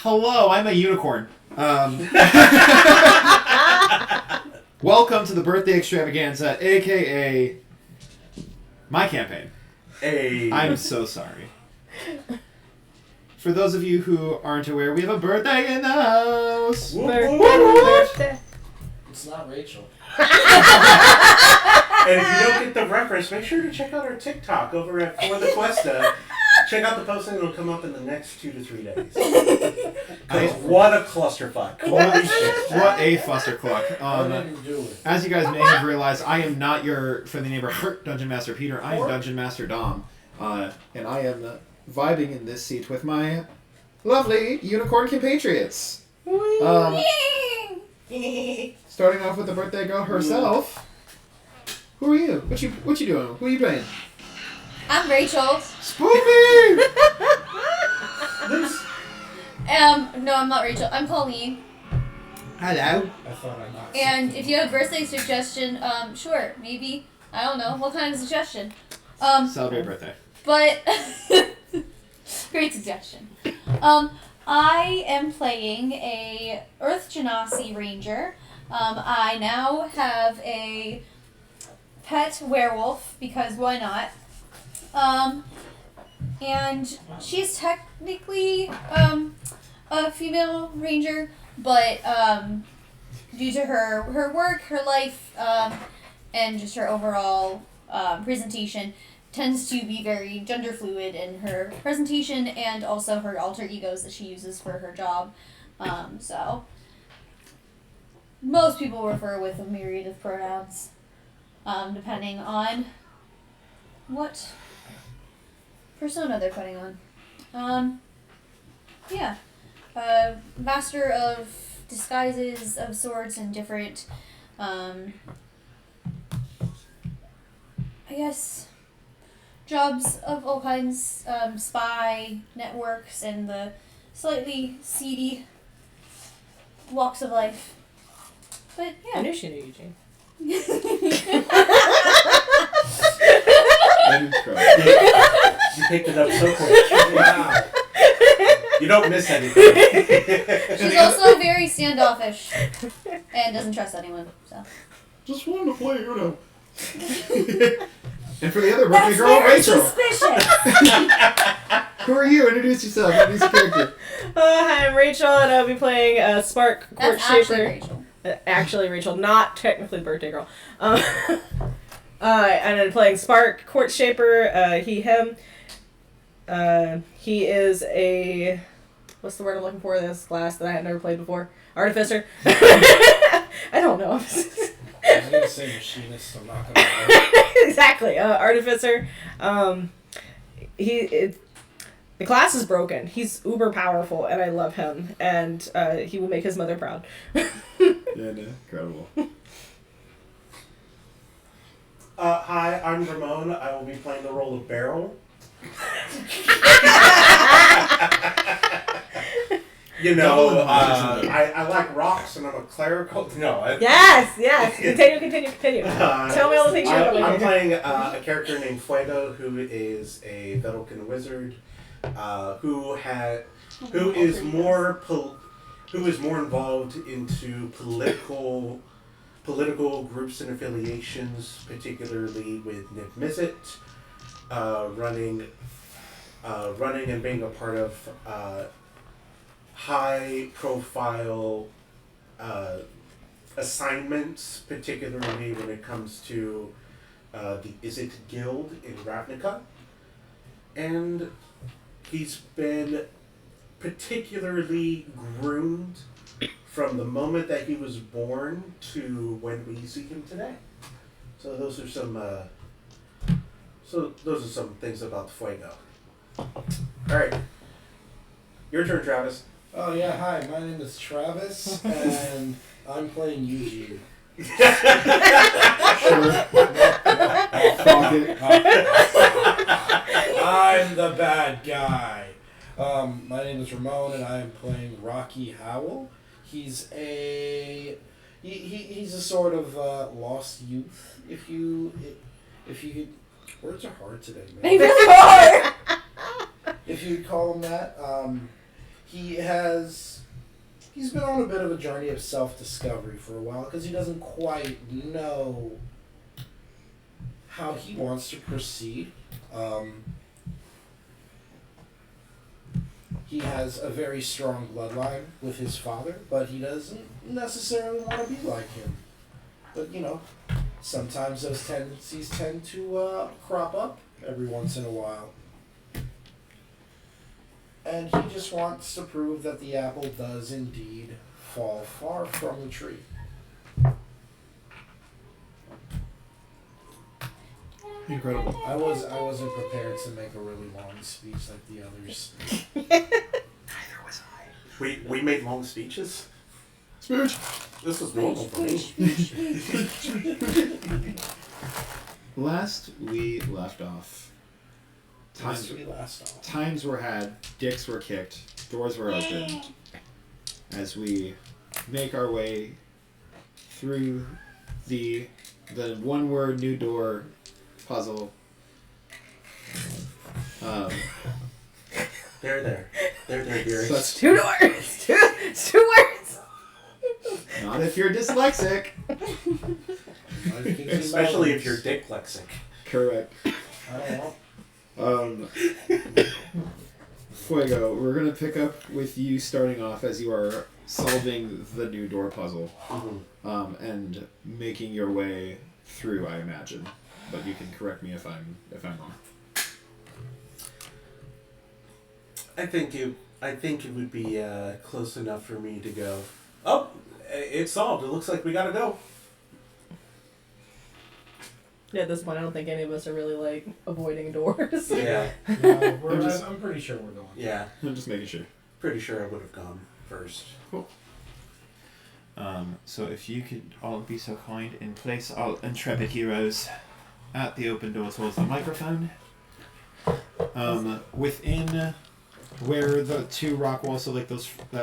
Hello, I'm a unicorn. Welcome to the birthday extravaganza, aka my campaign. Hey. I'm so sorry. For those of you who aren't aware, we have a birthday in the house. Birthday. It's not Rachel. And if you don't get the reference, make sure to check out our TikTok over at For the Questa. Check out the posting; it'll come up in the next 2 to 3 days. Because what a clusterfuck! Holy shit! What a fustercluck. I didn't do it. As you guys may have realized, I am not your friendly neighbor Dungeon Master Peter. I am Dungeon Master Dom. And I am vibing in this seat with my lovely unicorn compatriots. Starting off with the birthday girl herself. Who are you? What you doing? Who are you playing? I'm Rachel. Spooky! No, I'm not Rachel. I'm Pauline. Hello. I thought I got And if you have a birthday suggestion, sure, maybe. I don't know. What kind of suggestion? Celebrate birthday. But great suggestion. I am playing a Earth Genasi Ranger. I now have a pet werewolf because why not? And she's technically a female ranger, but due to her work, her life, and just her overall presentation, tends to be very gender fluid in her presentation and also her alter egos that she uses for her job. So most people refer with a myriad of pronouns, depending on what persona they're putting on. Yeah. Master of disguises of sorts and different, I guess, jobs of all kinds, spy networks and the slightly seedy walks of life. But I yeah. knew she knew Eugene. You picked it up so quick. Wow. You don't miss anything. She's also very standoffish and doesn't trust anyone. So. Just wanted to play, And for the other birthday girl, Rachel. Suspicious. Who are you? Introduce yourself. Introduce your character. Hi, I'm Rachel, and I'll be playing Spark Court That's Shaper. actually Rachel. Actually, Rachel, not technically birthday girl. And I'm playing Spark Court Shaper. He, him. He is a... What's the word I'm looking for? This class that I had never played before. Artificer. I don't know. I was going to say machinist, so I'm not going to Exactly. Artificer. The class is broken. He's uber powerful, and I love him. And he will make his mother proud. Yeah, no, incredible. Hi, I'm Ramon. I will be playing the role of Beryl. You know, I like rocks and I'm a clerical. No. Yes. Continue. Tell me all the things you're doing. I'm playing a character named Fuego, who is a Vedalken wizard, who is more involved into political groups and affiliations, particularly with Nick Mizzet, running and being a part of high-profile assignments, particularly when it comes to the Izzet Guild in Ravnica. And he's been particularly groomed from the moment that he was born to when we see him today. So those are some things about Fuego. Alright. Your turn, Travis. Oh, yeah, hi, my name is Travis, and I'm playing Eugene. Sure. I'm the bad guy. My name is Ramon, and I am playing Rocky Howell. He's he's a sort of lost youth. If you could, words are hard today, man. They really are. If you could call him that. he's been on a bit of a journey of self-discovery for a while because he doesn't quite know how he wants to proceed. He has a very strong bloodline with his father, but he doesn't necessarily want to be like him. But, sometimes those tendencies tend to crop up every once in a while. And he just wants to prove that the apple does indeed fall far from the tree. Incredible. I wasn't prepared to make a really long speech like the others. Neither was I. We made long speeches. Speech. This was normal for me. Last we left off, times were had, dicks were kicked, doors were open, as we make our way through the one-word new door puzzle. There, dearest. Such, Two doors. Two words. not if you're dyslexic. Especially if you're dyslexic. Correct. I don't know. Fuego, we're gonna pick up with you starting off as you are solving the new door puzzle, and making your way through, I imagine. But you can correct me if I'm wrong. I think it would be close enough for me to go. Oh, it's solved. It looks like we gotta go. Yeah, at this point, I don't think any of us are really like avoiding doors. Yeah. No, I'm pretty sure we're going. Yeah. I'm just making sure. Pretty sure I would have gone first. Cool. So if you could all be so kind and place our intrepid heroes at the open door towards the microphone. Within where the two rock walls, so like the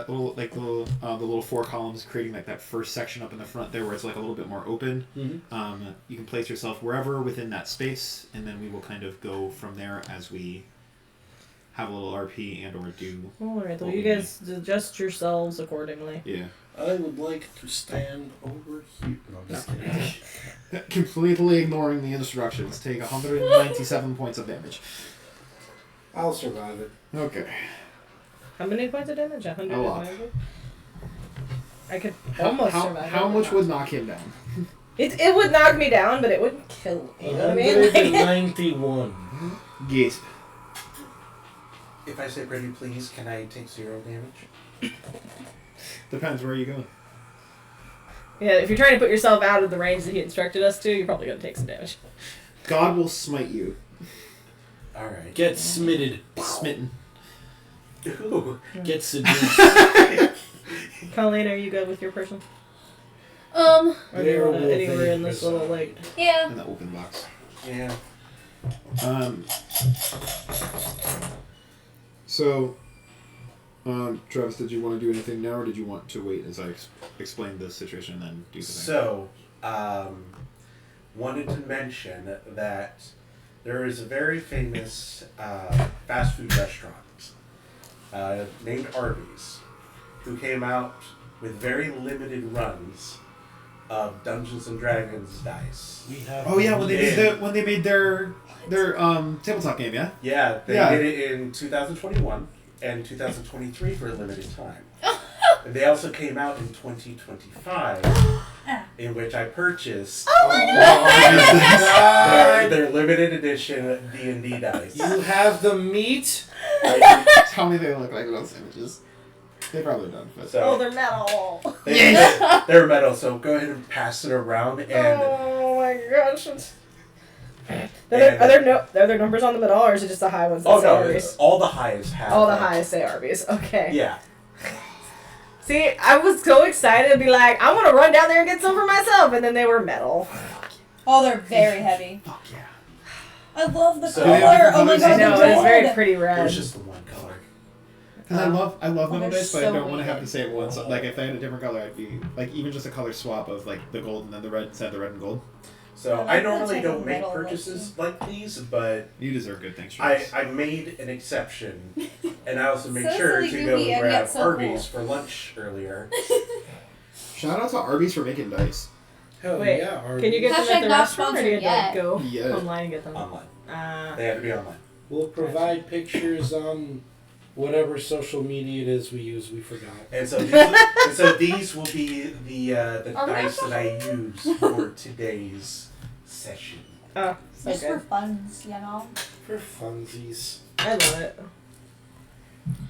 little four columns creating like that first section up in the front there where it's like a little bit more open. Mm-hmm. You can place yourself wherever within that space, and then we will kind of go from there as we have a little RP and or do. Alright, well you guys adjust yourselves accordingly. Yeah. I would like to stand over here. No, I'm just kidding. Completely ignoring the instructions. Take 197 points of damage. I'll survive it. Okay. How many points of damage? 100? A lot. I could almost survive. How it, much but would not. knock him down? It would knock me down, but it wouldn't kill me. You know what I mean? Like, 91. Gasp. If I say pretty please, can I take 0 damage? Depends, where are you going? yeah, if you're trying to put yourself out of the range that he instructed us to, you're probably going to take some damage. God will smite you. Alright. Get smitted. Smitten. Ooh. Get seduced. Colleen, are you good with your person? Um, Or do you want to anywhere in this little, like... yeah. In the open box. Yeah. So, Travis, did you want to do anything now, or did you want to wait as I explain the situation and then do the thing? So, wanted to mention that there is a very famous fast food restaurant named Arby's, who came out with very limited runs of Dungeons and Dragons dice. We have Oh yeah, when they made their tabletop game, yeah. Yeah, they Yeah. did it in 2021 and 2023 for a limited time. And they also came out in 2025, in which I purchased their limited edition D&D dice. You have the meat. Tell me they look like those images. They probably don't. But So Oh, they're metal! they're metal, so go ahead and pass it around. And Oh my gosh. Are there numbers on them at all, or is it just the high ones that say no, Arby's? all the highs have. All the highs say Arby's. Okay. Yeah. See, I was so excited to be like, I want to run down there and get some for myself, and then they were metal. Oh, they're very heavy. fuck yeah. I love the So- color. Oh my I god, I know, they're it's very red. pretty It red. was just the one color. Because I love Oh, metal they're dice, but I so don't want to have weird. to say it once. Like if I had a different color, I'd be like even just a color swap of like the gold and then the red instead of the red and gold. So like I the normally type don't of make metal purchases like these, but You deserve good things, Travis. I made an exception, and I also made So sure silly, to goofy, go and grab yet so Arby's cool. for lunch earlier. Shout out to Arby's for making dice. Hell Wait, yeah, Arby's. Can you get them Hashtag at the not restaurant, or do you have to sponsored like, go Yeah. online and get them? Online. Uh, They had to be online. We'll provide pictures on whatever social media it is we use. We forgot. And so these will be the Are we dice not that I use for today's session. oh, so Just for good. funs, you know. For funsies. I love it.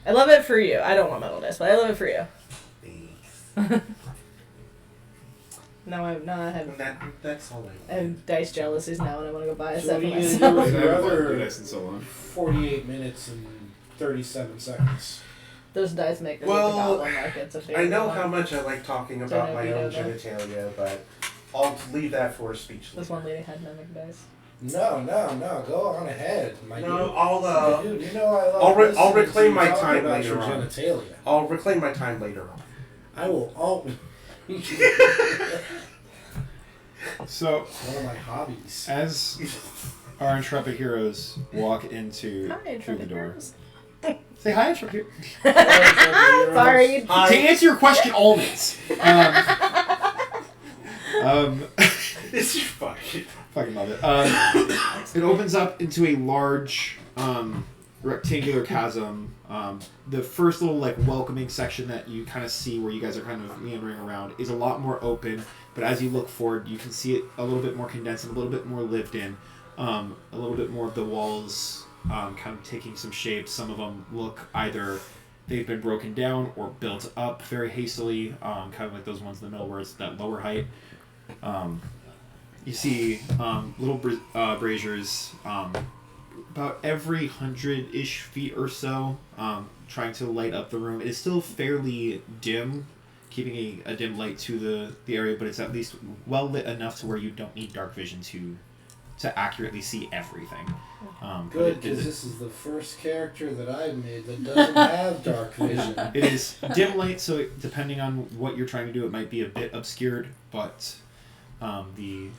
I love it for you. I don't want metal dice, but I love it for you. Thanks. Now I have And that's all I I have dice jealousies now, and I want to go buy a So set what for are you myself. gonna do I with your haven't played other dice in so long. 48 minutes and 37 seconds? Those dice makers Well, at the Goblin Market's a favorite I know one. how much I like talking about my own genitalia, but I'll leave that for a speech This later. one lady had mimic dice. No. Go on ahead, my No, dude. I'll Dude, you know I love I'll listening reclaim to my you talk time about later your on. genitalia. I'll reclaim my time later on. I will all. So, One of my hobbies. as our intrepid heroes walk into Hi, through the Intrepid door. Heroes. Say hi, intrepid. Sorry. To Hi. answer your question, always. This is fucking. Fucking love it. It opens up into a large rectangular chasm. The first little like welcoming section that you kind of see where you guys are kind of meandering around is a lot more open, but as you look forward you can see it a little bit more condensed and a little bit more lived in. A little bit more of the walls kind of taking some shape. Some of them look either they've been broken down or built up very hastily, kind of like those ones in the middle where it's that lower height. You see little braziers about every 100-ish feet or so, trying to light up the room. It is still fairly dim, keeping a dim light to the area, but it's at least well lit enough to where you don't need dark vision to accurately see everything. Good, because this is the first character that I've made that doesn't have dark vision. It is dim light, so depending on what you're trying to do, it might be a bit obscured, but the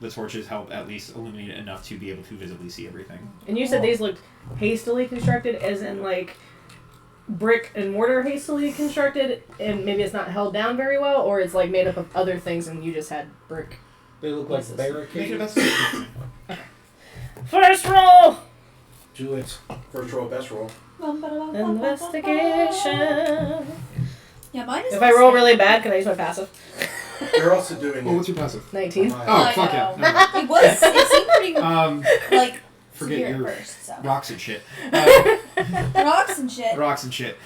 torches help at least illuminate it enough to be able to visibly see everything. And you said these looked hastily constructed, as in like brick and mortar hastily constructed, and maybe it's not held down very well, or it's like made up of other things and you just had brick. They look What's like this? Make it barricades. about First roll! Do it. First roll, best roll. Investigation. Yeah, mine is. If I roll really bad, can I use my passive? You're also doing Oh, it. what's your passive? 19. on my- Oh, I fuck know. yeah. No. It was. It seemed pretty like Forget severe your at first. So rocks and shit. rocks and shit. Rocks and shit.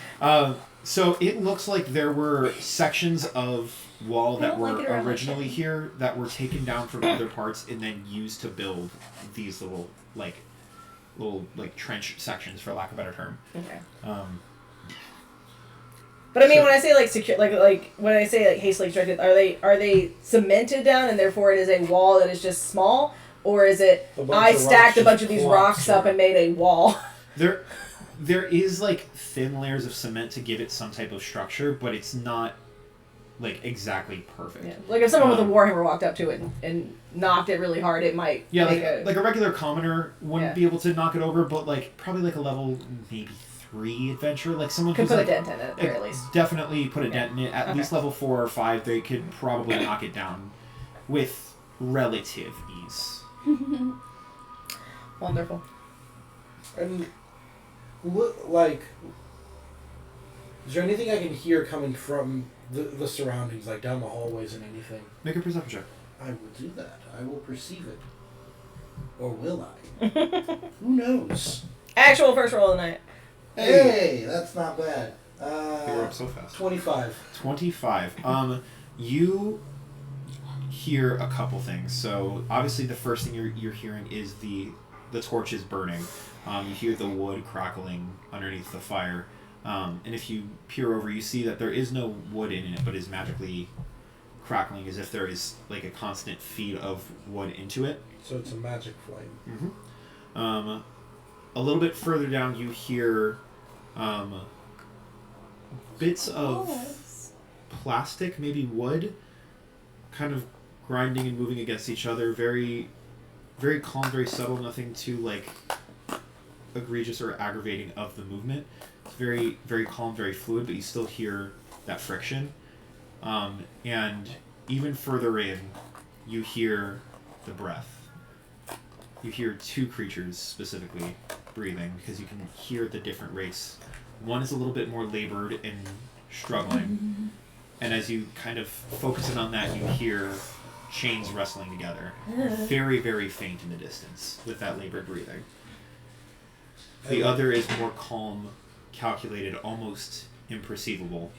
So it looks like there were sections of wall I that don't were like it around my originally shit. here that were taken down from other parts and then used to build these little trench sections, for lack of a better term. Okay. But I mean, when I say like secure, like when I say like hastily constructed, are they cemented down and therefore it is a wall that is just small, or is it A bunch I of stacked a rocks bunch just of these plopped rocks up straight. and made a wall? There is like thin layers of cement to give it some type of structure, but it's not like exactly perfect. Yeah. Like if someone with a warhammer walked up to it and knocked it really hard, it might Yeah, make like a regular commoner wouldn't Yeah. be able to knock it over, but like probably like a level maybe 3 adventure, like someone could who's put a like dent in it at the very least. definitely put a dent in it. At Okay. least level 4 or 5, they could probably knock it down with relative ease. Wonderful. And like, is there anything I can hear coming from the surroundings, like down the hallways and anything? Make a perception check. I will do that. I will perceive it. Or will I? Who knows? Actual first roll of the night. Hey, that's not bad. They were up so fast. 25. 25. You hear a couple things. So obviously the first thing you're hearing is the torches burning. You hear the wood crackling underneath the fire. And if you peer over, you see that there is no wood in it, but is magically crackling as if there is like a constant feed of wood into it. So it's a magic flame. Mm-hmm. A little bit further down, you hear bits of plastic, maybe wood, kind of grinding and moving against each other. Very, very calm, very subtle. Nothing too like egregious or aggravating of the movement. It's very, very calm, very fluid, but you still hear that friction. And even further in, you hear the breath. You hear two creatures specifically breathing because you can hear the different rates. One is a little bit more labored and struggling, and as you kind of focus in on that, you hear chains wrestling together. Very, very faint in the distance with that labored breathing. The other is more calm, calculated, almost imperceivable.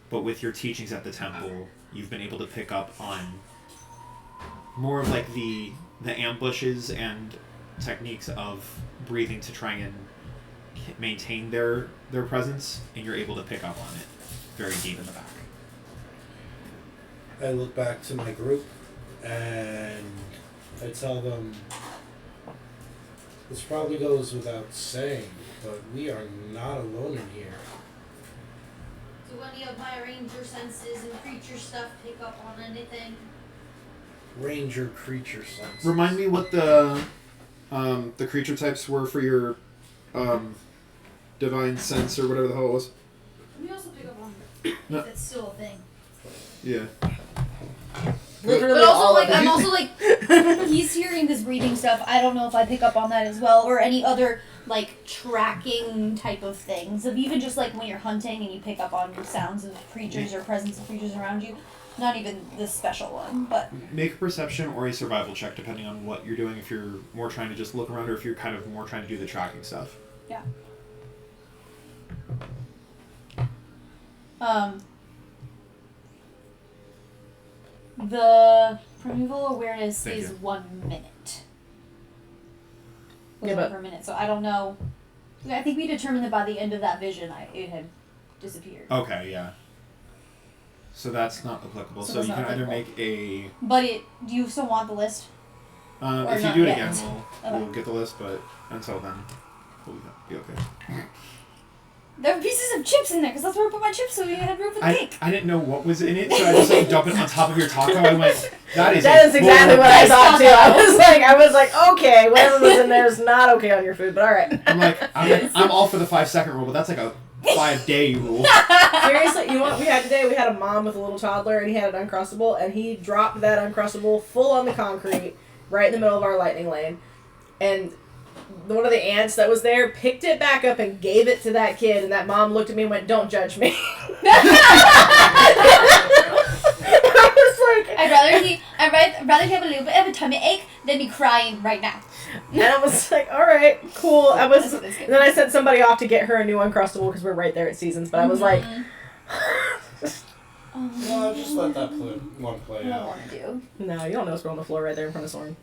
But with your teachings at the temple, you've been able to pick up on more of like the ambushes and techniques of breathing to try and maintain their presence, and you're able to pick up on it very deep in the back. I look back to my group and I tell them, this probably goes without saying, but we are not alone in here. Do any of my ranger senses and creature stuff pick up on anything? Ranger creature sense. Remind me what the creature types were for your divine sense or whatever the hell it was. We also pick up on No. if it's still a thing. Yeah. Literally But also, all like, of I'm it. also like, he's hearing this breathing stuff. I don't know if I pick up on that as well, or any other like tracking type of things. Of even just like when you're hunting and you pick up on sounds of creatures or presence of creatures around you. Not even this special one, but Make a perception or a survival check depending on what you're doing. If you're more trying to just look around, or if you're kind of more trying to do the tracking stuff. yeah. The primeval awareness Thank is you. 1 minute. Yeah, but- Per minute, so I don't know. I think we determined that by the end of that vision, it had disappeared. Okay, yeah. So that's not applicable. So So that's you not can either applicable. make a. But do you still want the list? Or If you not do it yet. again, Okay. we'll get the list. But until then, we'll be okay. There were pieces of chips in there, because that's where I put my chips so we had room for the cake. I didn't know what was in it, so I just like dump it on top of your taco. I went, that is Exactly what I Nice thought too. taco. I was like, okay, whatever was in there is not okay on your food, but all right. I'm all for the 5-second rule, but that's like a 5-day rule. Seriously, you know what we had today? We had a mom with a little toddler, and he had an Uncrustable, and he dropped that Uncrustable full on the concrete right in the middle of our lightning lane, and one of the ants that was there picked it back up and gave it to that kid, and that mom looked at me and went, "Don't judge me." I was like, I'd rather have a little bit of a tummy ache than be crying right now. and I was like, all right, cool. I was, That's good. and then I sent somebody off to get her a new Uncrustable because we're right there at Seasons, but I was like, No, just let that one I play don't out. want to do. no, you don't know what's going on the floor right there in front of Soren.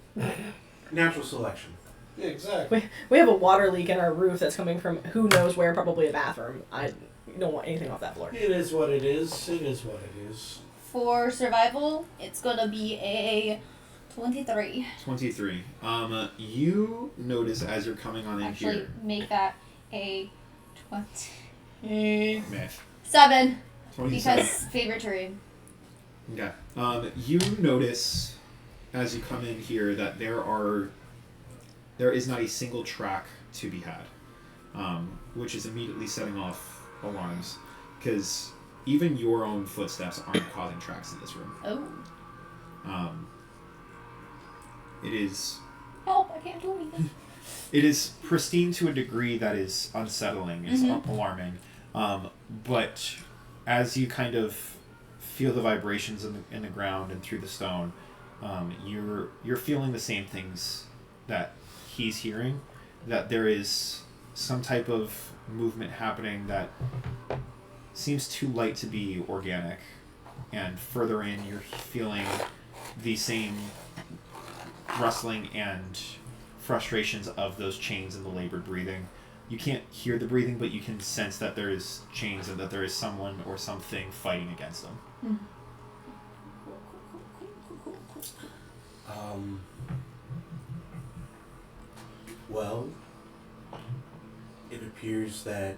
Natural selection. Yeah, exactly. We have a water leak in our roof that's coming from who knows where, probably a bathroom. I don't want anything off that floor. It is what it is. It is what it is. For survival, it's gonna be a 23. 23. You notice as you're coming on in Actually, here. make that a 27. Myth. 27. Because favorite terrain. Okay. You notice as you come in here that there is not a single track to be had, which is immediately setting off alarms, because even your own footsteps aren't causing tracks in this room. Oh. It is. Help, I can't do anything. It is pristine to a degree that is unsettling, it's alarming. But as you kind of feel the vibrations in the ground and through the stone, you're feeling the same things that he's hearing. That there is some type of movement happening that seems too light to be organic, and further in you're feeling the same rustling and frustrations of those chains and the labored breathing. You can't hear the breathing, but you can sense that there is chains and that there is someone or something fighting against them. Well, it appears that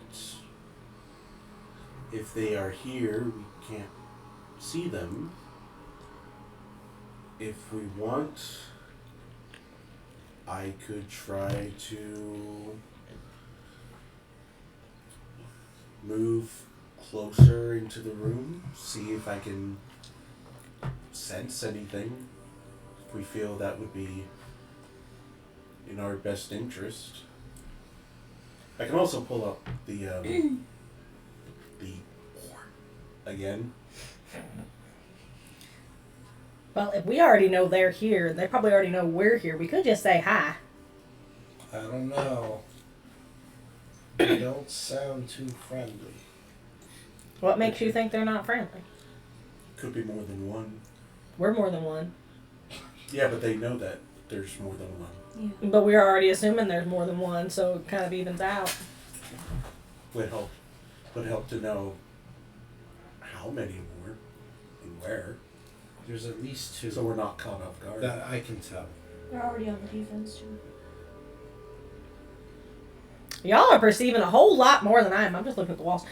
if they are here, we can't see them. if we want, I could try to move closer into the room, see if I can sense anything. If we feel that would be in our best interest. I can also pull up the again. Well, if we already know they're here, they probably already know we're here. We could just say hi. I don't know. They don't sound too friendly. What makes you think they're not friendly? Could be more than one. We're more than one. Yeah, but they know that there's more than one. Yeah. But we're already assuming there's more than one, so it kind of evens out. Would help to know how many more and where, There's at least 2 so we're not caught off guard. that I can tell. They're already on the defense too. Y'all are perceiving a whole lot more than I am. I'm just looking at the walls.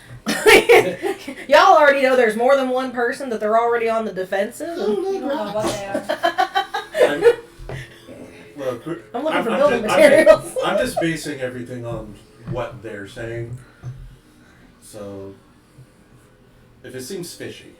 Y'all already know there's more than one person, that they're already on the defensive. You don't know what they are. Look, I'm looking for I'm building just- materials. I'm just basing everything on what they're saying. So, if it seems fishy,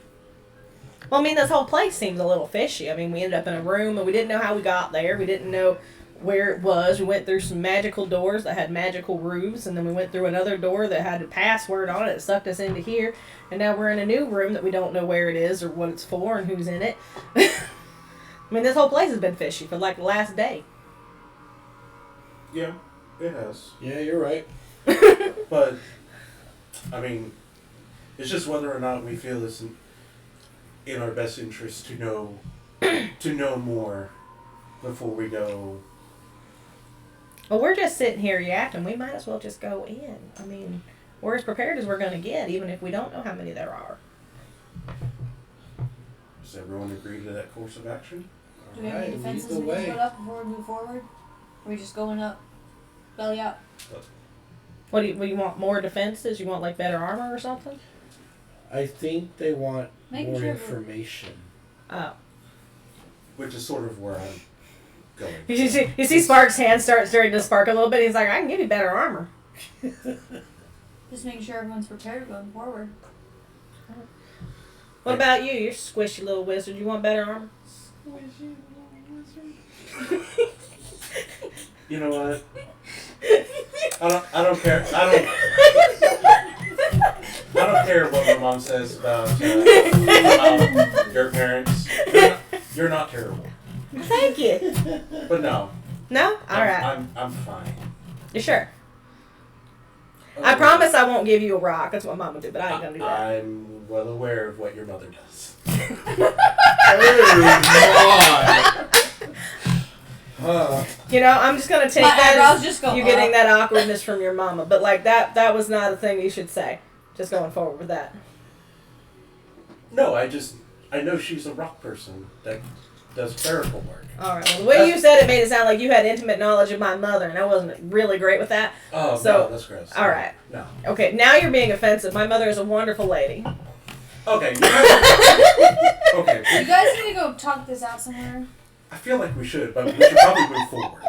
Well, I mean, this whole place seems a little fishy. I mean, we ended up in a room and we didn't know how we got there. We didn't know where it was. We went through some magical doors that had magical roofs, and then we went through another door that had a password on it that sucked us into here. And now we're in a new room that we don't know where it is or what it's for and who's in it. I mean, this whole place has been fishy for like the last day. yeah, it has. Yeah, you're right. But, I mean, it's just whether or not we feel it's in our best interest to know more before we go. Well, we're just sitting here yakking. We might as well just go in. I mean, we're as prepared as we're going to get, even if we don't know how many there are. Does everyone agree to that course of action? Do we have any Alright, lead defenses the we can way. put up before we move forward? Are we just going up, belly up? What do you want? More defenses? You want like better armor or something? I think they want Making more sure information. Oh. Which is sort of where I'm going. You see Spark's hand starting to spark a little bit. He's like, I can give you better armor. Just making sure everyone's prepared going forward. What about you? You're a squishy little wizard. You want better armor? You know what? I don't care. I don't care what my mom says about your parents. You're not terrible. Thank you. But no. No? Alright. I'm fine. You sure? I promise I won't give you a rock. That's what Mom would do, but I ain't gonna do that. I'm well aware of what your mother does. You know, I'm just gonna take My that eyebrows as just go you up. getting that awkwardness from your mama. But like that was not a thing you should say. Just going forward with that. No, I know she's a rock person that does clerical work. Alright, well the way you said it made it sound like you had intimate knowledge of my mother, and I wasn't really great with that. Oh, So- no, that's gross. Alright. No. Okay, now you're being offensive. My mother is a wonderful lady. Okay. Okay. You guys need to go talk this out somewhere. I feel like we should, but we should probably move forward.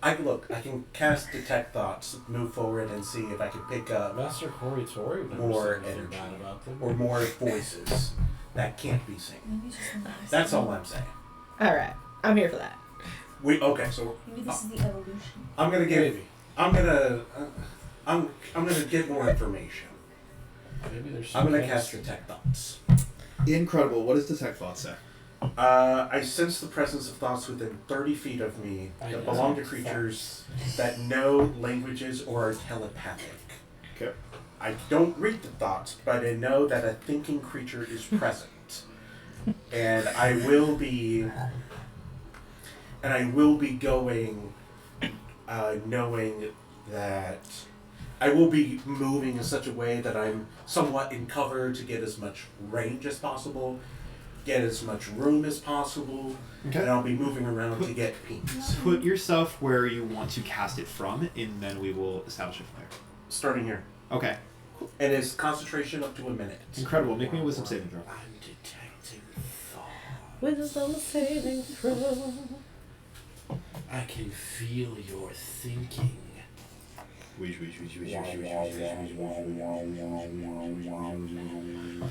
I can cast detect thoughts, move forward, and see if I can pick up Master Corey Tori would never More say anything energy. bad about them. or more voices that can't be seen. Maybe it's just the That's all I'm saying. Alright. I'm here for that. So Maybe this is the evolution. I'm gonna give. Maybe. I'm gonna get more information. Maybe there's I'm some gonna cast chemistry. detect thoughts. Incredible. What does Detect Thoughts say? I sense the presence of thoughts within 30 feet of me I that know. belong to creatures that know languages or are telepathic. Okay. I don't read the thoughts, but I know that a thinking creature is present. And I will be going, knowing that I will be moving in such a way that I'm somewhat in cover to get as much range as possible, get as much room as possible, Okay. and I'll be moving around to get pings. Put yourself where you want to cast it from, and then we will establish it from there. Starting here. Okay. And it's concentration up to a minute. Incredible. Make me a wisdom saving throw. I'm detecting thoughts. Wisdom saving throw. I can feel your thinking.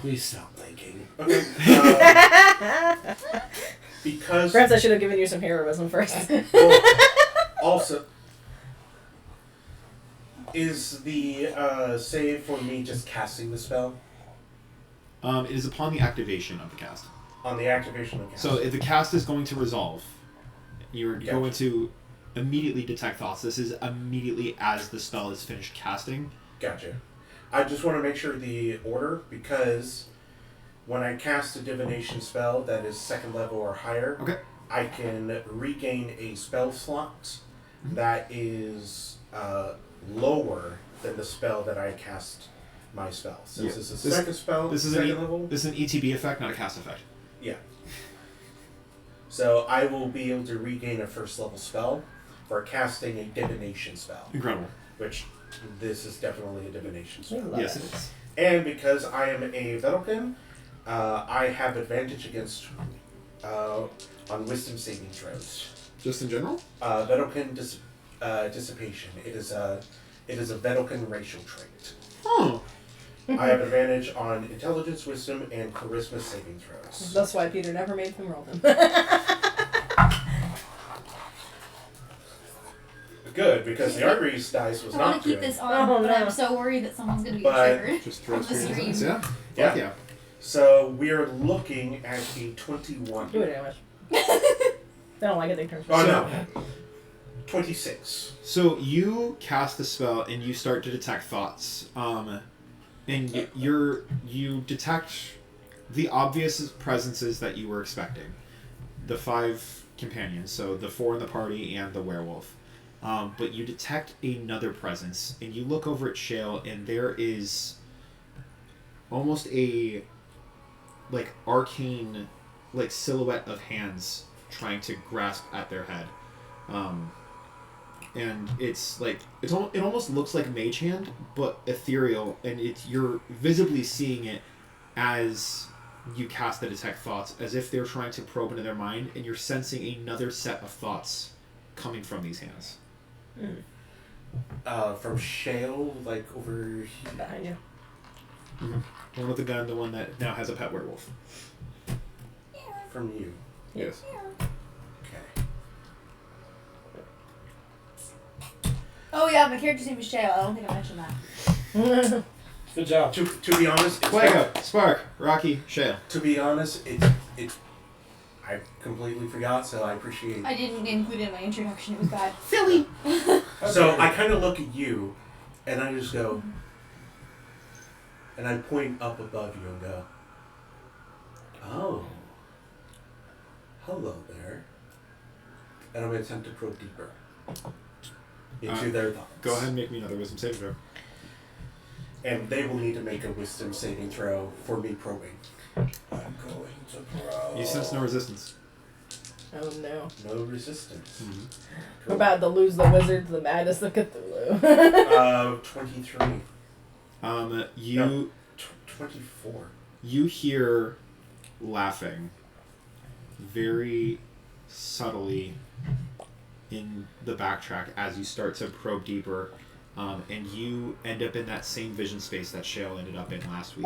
Please stop thinking. Okay. Because Perhaps I should have given you some heroism first. well, also, is the save for me just casting the spell It is upon the activation of the cast. on the activation of the cast? So if the cast is going to resolve, you're Gotcha. going to immediately detect thoughts. This is immediately as the spell is finished casting. Gotcha. I just want to make sure the order, because when I cast a divination spell that is 2nd level or higher, Okay. I can regain a spell slot that is lower than the spell that I cast my spell. Since Yeah. this is a second spell, This is second an level. This is an ETB effect, not a cast effect. Yeah. So I will be able to regain a 1st level spell for casting a divination spell, Incredible. which this is definitely a divination spell. Love Yes, it. it is. And because I am a Vedelkin, I have advantage against on wisdom saving throws. Just in general? Vedelkin dissipation. It is a Vedelkin racial trait. Oh. I have advantage on intelligence, wisdom, and charisma saving throws. That's why Peter never made them roll them. Good, because the Arteries dice was I want not to keep good. this on, Oh, but no. I'm so worried that someone's going to be But- triggered. Just throw On the screens. stream. Yeah. Yeah. Fuck yeah. So we're looking at a 21. Do it damage. They don't like it, they turn. Oh no. 26. So you cast a spell and you start to detect thoughts. And you detect the obvious presences that you were expecting. The 5 companions, so the 4 in the party and the werewolf. But you detect another presence, and you look over at Shale, and there is almost a arcane silhouette of hands trying to grasp at their head. And it's it almost looks like Mage Hand, but ethereal, and you're visibly seeing it as you cast the detect thoughts, as if they're trying to probe into their mind, and you're sensing another set of thoughts coming from these hands. From Shale, over Behind you. One with the gun, the one that now has a pet werewolf. from you. Yes. Okay. Oh yeah, my character's name is Shale. I don't think I mentioned that. Good job. To be honest, it's Fuego, Spark, Rocky, Shale. to be honest, it's I completely forgot, so I appreciate. I didn't include it in my introduction. It was bad. Silly. So I kind of look at you, and I just go, and I point up above you and go, "Oh, hello there," and I'm gonna attempt to probe deeper into their thoughts. Go ahead and make me another wisdom saving throw. And they will need to make a wisdom saving throw for me probing. I'm going to probe. You sense no resistance. Oh no. No resistance. We're about to lose the wizard to the madness of Cthulhu. 23. You No. 24. you hear laughing very subtly in the backtrack as you start to probe deeper, and you end up in that same vision space that Shale ended up in last week.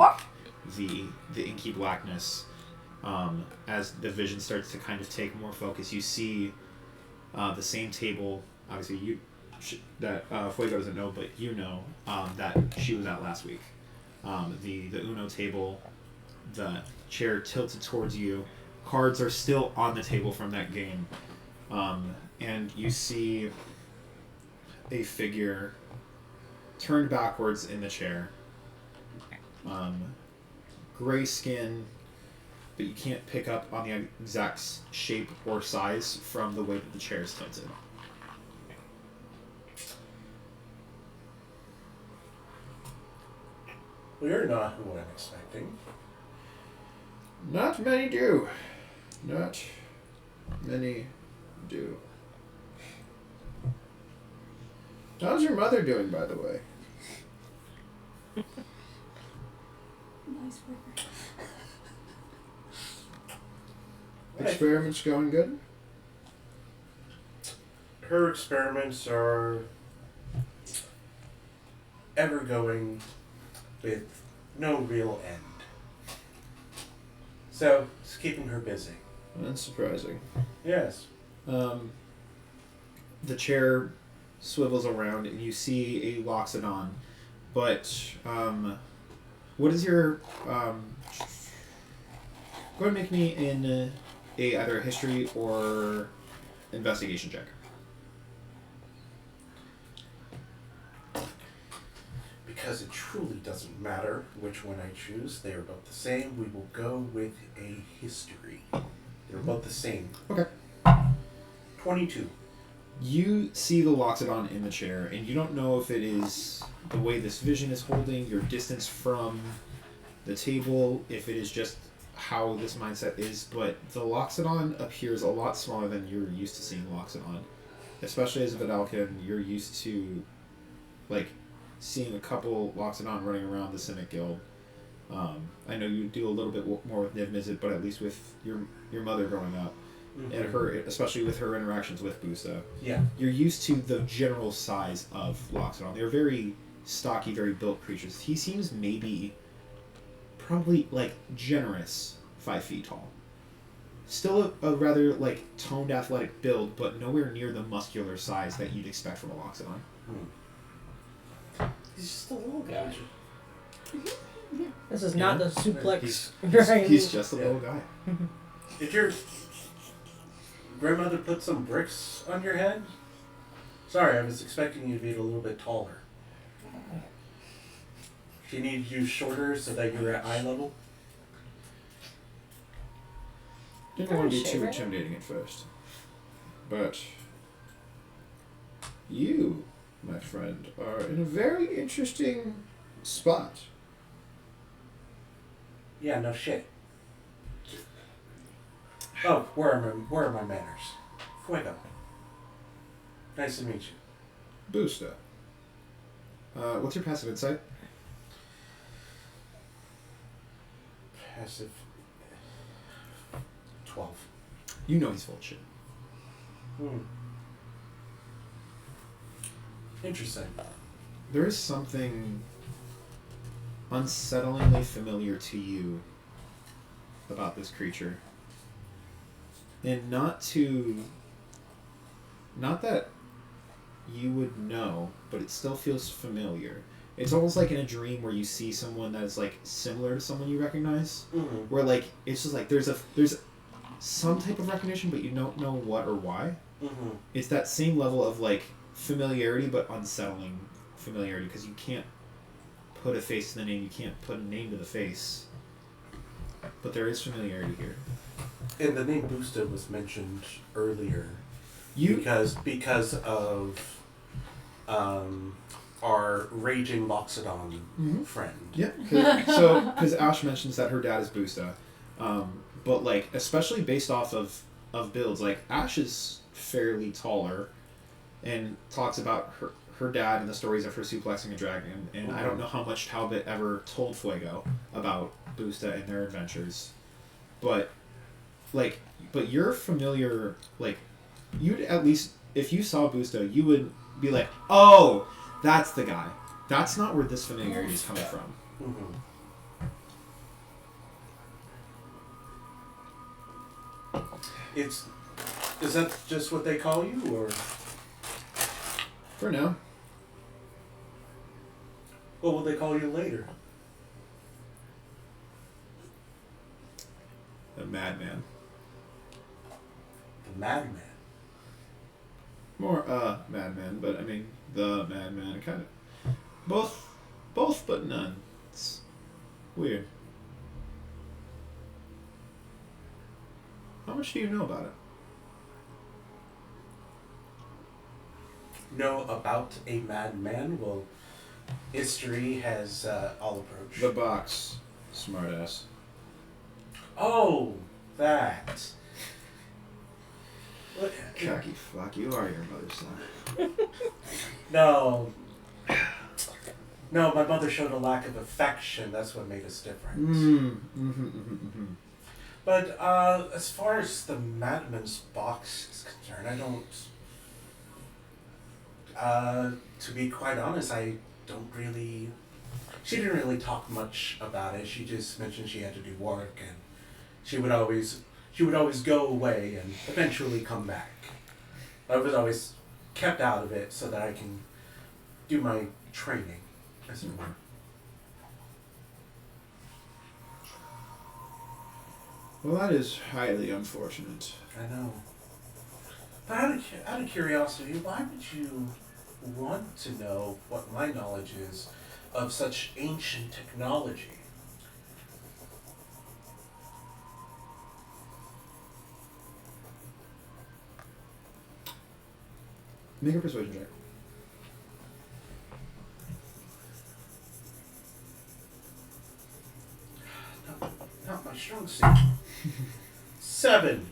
The inky blackness. As the vision starts to kind of take more focus, you see the same table. Obviously, that Fuego doesn't know, but you know that she was at last week. The Uno table, the chair tilted towards you. Cards are still on the table from that game, and you see a figure turned backwards in the chair. Gray skin, but you can't pick up on the exact shape or size from the way that the chair is tilted. We are not who I'm expecting. Not many do. Not many do. How's your mother doing, by the way? Nice work. Experiments going good? Her experiments are ever going with no real end. So, it's keeping her busy. Unsurprising. Yes. The chair swivels around and you see a Loxodon. But, what is your, go ahead and make me in either a history or investigation check. Because it truly doesn't matter which one I choose. They are both the same. We will go with a history. They're both the same. Okay. 22. You see the Loxodon in the chair, and you don't know if it is the way this vision is holding, your distance from the table, if it is just how this mindset is, but the Loxodon appears a lot smaller than you're used to seeing Loxodon. Especially as a Vidalcan, you're used to, like, seeing a couple Loxodon running around the Simic Guild. I know you do a little bit more with Niv Mizzet, but at least with your mother growing up, and her, especially with her interactions with Busta, you're used to the general size of Loxodon. They're very stocky, very built creatures. He seems probably like generous 5 feet tall. Still a rather like toned athletic build, but nowhere near the muscular size that you'd expect from a Loxodon. He's just a little guy. This is not the suplex. He's just a little guy. Did your grandmother put some bricks on your head? Sorry, I was expecting you to be a little bit taller. She needed you shorter so that you were at eye level? Didn't want to be too intimidating at first. But you, my friend, are in a very interesting spot. Yeah, no shit. Oh, where are my manners? Fuego. Nice to meet you. Busta. What's your passive insight? Passive 12. You know he's full of shit. Interesting. There is something unsettlingly familiar to you about this creature. And not that you would know, but it still feels familiar. It's almost like in a dream where you see someone that's like similar to someone you recognize. Where like it's just like there's some type of recognition, but you don't know what or why. It's that same level of like familiarity, but unsettling familiarity, because you can't put a face to the name, you can't put a name to the face. But there is familiarity here. And the name Busta was mentioned earlier because of our raging Loxodon friend. Yeah, because Ash mentions that her dad is Busta, but like especially based off of builds, like Ash is fairly taller, and talks about her dad and the stories of her suplexing a dragon, and I don't know how much Talbot ever told Fuego about Busta and their adventures, but you're familiar, like you'd at least, if you saw Busta, you would be like, oh, that's the guy. That's not where this familiarity is coming from. Is that just what they call you, or? For now. What will they call you later? The madman. The madman. More madman, but I mean the madman, kind of both but none. It's weird. How much do you know about it? Know about a madman? Well, history has all approach. The box, smartass. Oh, that. Cocky fuck, you are your mother's son. No. No, my mother showed a lack of affection. That's what made us different. But as far as the Madman's box is concerned, I don't. To be quite honest, I don't really. She didn't really talk much about it. She just mentioned she had to do work, and she would always go away and eventually come back. I was always kept out of it so that I can do my training, as it were. Well, that is highly unfortunate. I know. But out of curiosity, why would you want to know what my knowledge is of such ancient technology? Make a persuasion check. Not my strong suit. 7.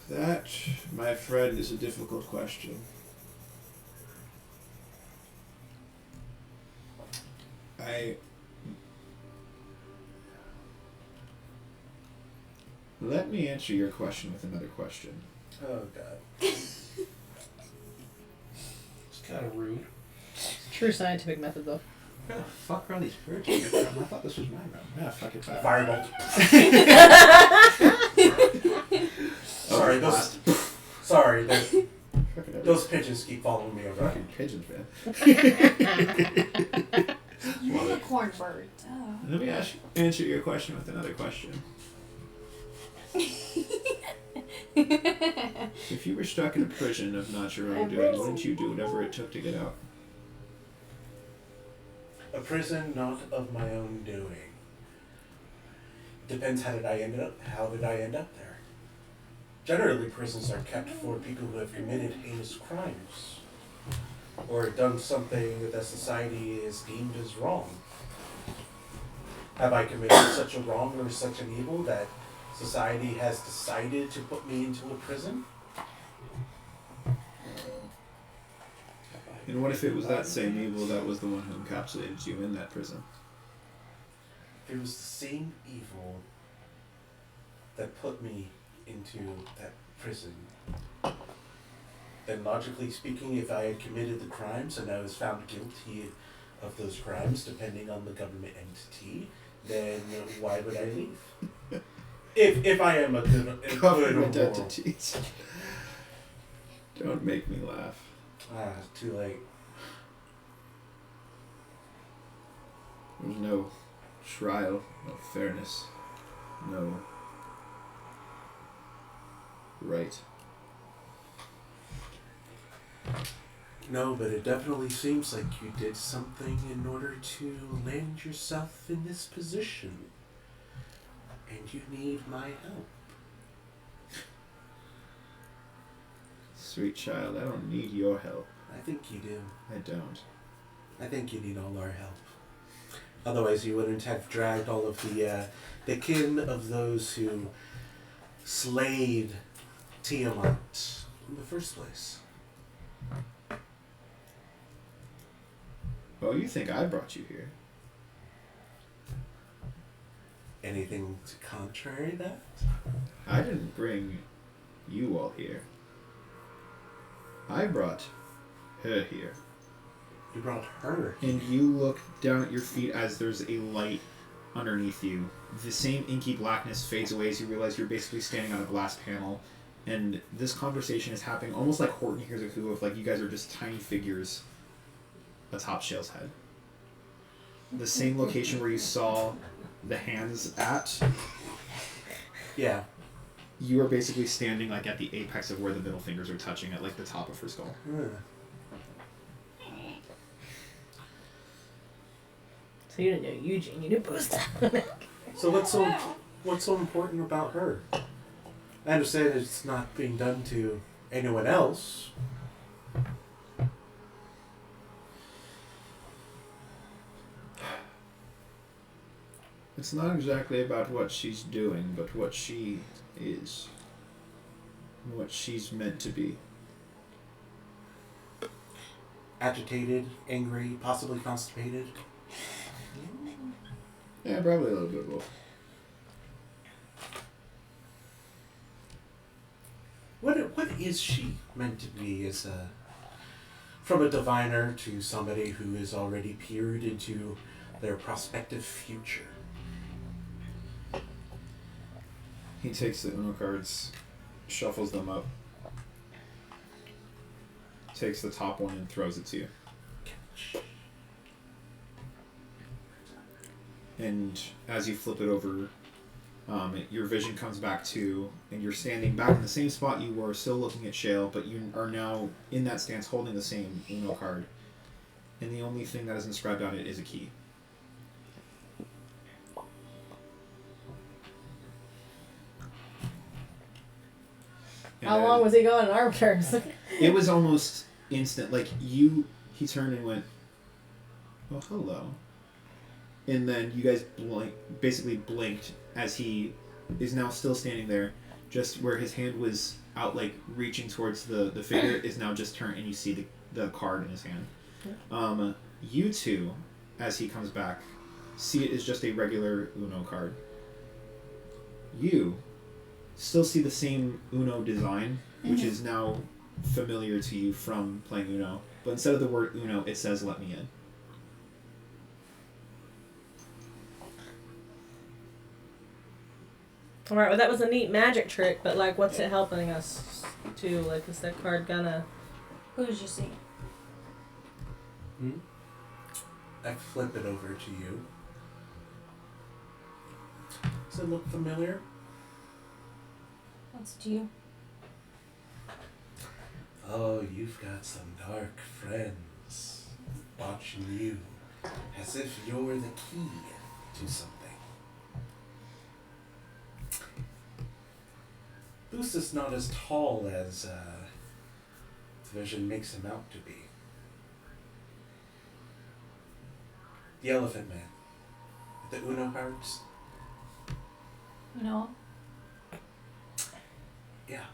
That, my friend, is a difficult question. Let me answer your question with another question. Oh god. It's kind of rude. True scientific method, though. Where the fuck are all these birds coming from? I thought this was my room. Yeah, fuck it. Firebolt. Sorry, those pigeons keep following me around. Fucking pigeons, man. Unicorn bird. Oh. Let me answer your question with another question. If you were stuck in a prison of not your own doing, wouldn't you do whatever it took to get out? A prison not of my own doing. Depends how did I end up there. Generally, prisons are kept for people who have committed heinous crimes or done something that society is deemed as wrong. Have I committed such a wrong or such an evil that society has decided to put me into a prison? And what if it was that same evil that was the one who encapsulated you in that prison? If it was the same evil that put me into that prison, then logically speaking, if I had committed the crimes and I was found guilty of those crimes, depending on the government entity, then why would I leave? If I am a good Government moral. entities. Don't make me laugh. Too late. There's no trial, no fairness, no right. No, but it definitely seems like you did something in order to land yourself in this position. And you need my help. Sweet child, I don't need your help. I think you do. I don't. I think you need all our help. Otherwise you wouldn't have dragged all of the kin of those who slayed Tiamat in the first place. Oh, you think I brought you here? Anything to contrary that? I didn't bring you all here. I brought her here. You brought her. And you look down at your feet as there's a light underneath you. The same inky blackness fades away as you realize you're basically standing on a glass panel. And this conversation is happening almost like Horton Hears a Who, of like you guys are just tiny figures atop Shale's head. The same location where you saw the hands at. Yeah. You are basically standing like at the apex of where the middle fingers are touching at like the top of her skull. So you didn't know Eugene, you knew Busta. So what's so important about her? I understand it's not being done to anyone else. It's not exactly about what she's doing, but what she is. What she's meant to be. Agitated, angry, possibly constipated. Yeah, probably a little bit of both. What is she meant to be as a from a diviner to somebody who has already peered into their prospective future? He takes the Uno cards, shuffles them up, takes the top one and throws it to you. And as you flip it over, your vision comes back to, and you're standing back in the same spot you were, still looking at Shale, but you are now in that stance holding the same Uno card. And the only thing that is inscribed on it is a key. And How long was he going in our terms? it was almost instant. Like, he turned and went, oh, hello. And then you guys basically blinked as he is now still standing there, just where his hand was out, like, reaching towards the figure, is now just turned, and you see the card in his hand. You two, as he comes back, see it as just a regular Uno card. You still see the same Uno design, which is now familiar to you from playing Uno, but instead of the word Uno, it says "Let me in." Alright, well that was a neat magic trick, but like what's it helping us to? Like is that card gonna... Who did you see? I flip it over to you. Does it look familiar? What's to you? Oh, you've got some dark friends watching you as if you're the key to something. Boost is not as tall as the vision makes him out to be. The Elephant Man. The Uno cards. You know? Yeah.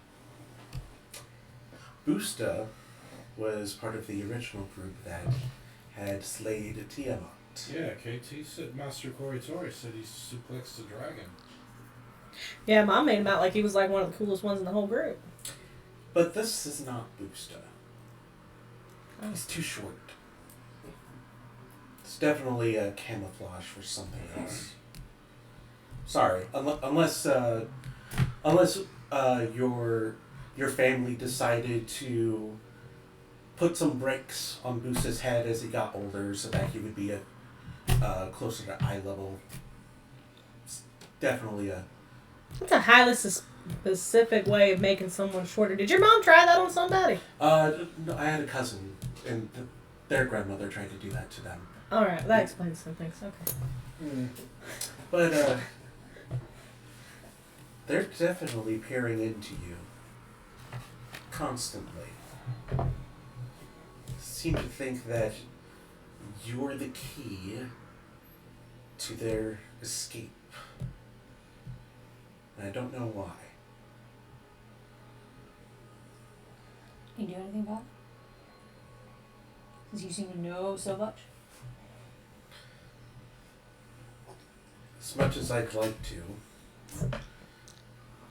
Boosta was part of the original group that had slayed Tiamat. Yeah, KT said Master Koritori said he suplexed the dragon. Yeah, Mom made him out like he was like one of the coolest ones in the whole group. But this is not Boosta. He's too short. It's definitely a camouflage for something else. Sorry, unless your family decided to put some bricks on Boosta's head as he got older, so that he would be closer to eye level. It's definitely a. That's a highly specific way of making someone shorter. Did your mom try that on somebody? No, I had a cousin, and their grandmother tried to do that to them. Alright, that explains some things. Okay. But they're definitely peering into you constantly. Seem to think that you're the key to their escape. And I don't know why. Can you do anything about it? Because you seem to know so much. As much as I'd like to,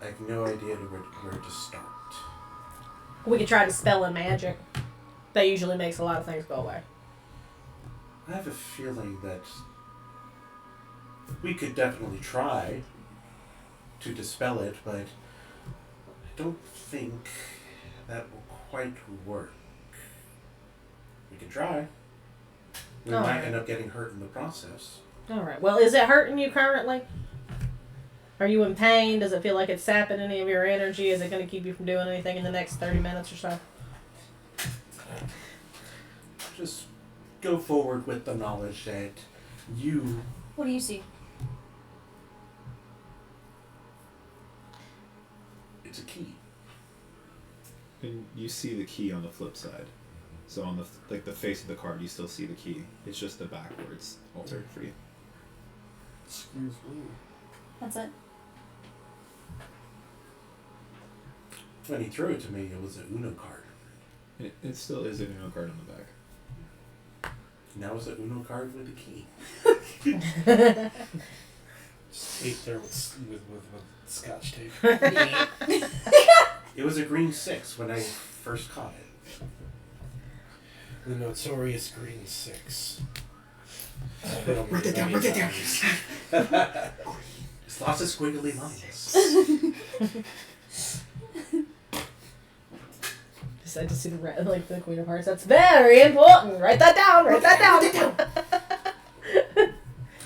I have no idea where to start. We could try to spell in magic. That usually makes a lot of things go away. I have a feeling that we could definitely try to dispel it, but I don't think that will quite work. We could try. We might end up getting hurt in the process. Alright, well, is it hurting you currently? Are you in pain? Does it feel like it's sapping any of your energy? Is it going to keep you from doing anything in the next 30 minutes or so? Just go forward with the knowledge that you... What do you see? It's a key. And you see the key on the flip side. So on the face of the card, you still see the key. It's just the backwards altered for you. Excuse me. That's it. When he threw it to me, it was an Uno card. It still is a Uno card on the back. Now it's a Uno card with a key. Just tape there with scotch tape. It was a green 6 when I first caught it. The notorious green 6. Write it down, write it down. It's lots of squiggly lines. Decide to see the like the Queen of Hearts. That's very important. Write that down. Write that down.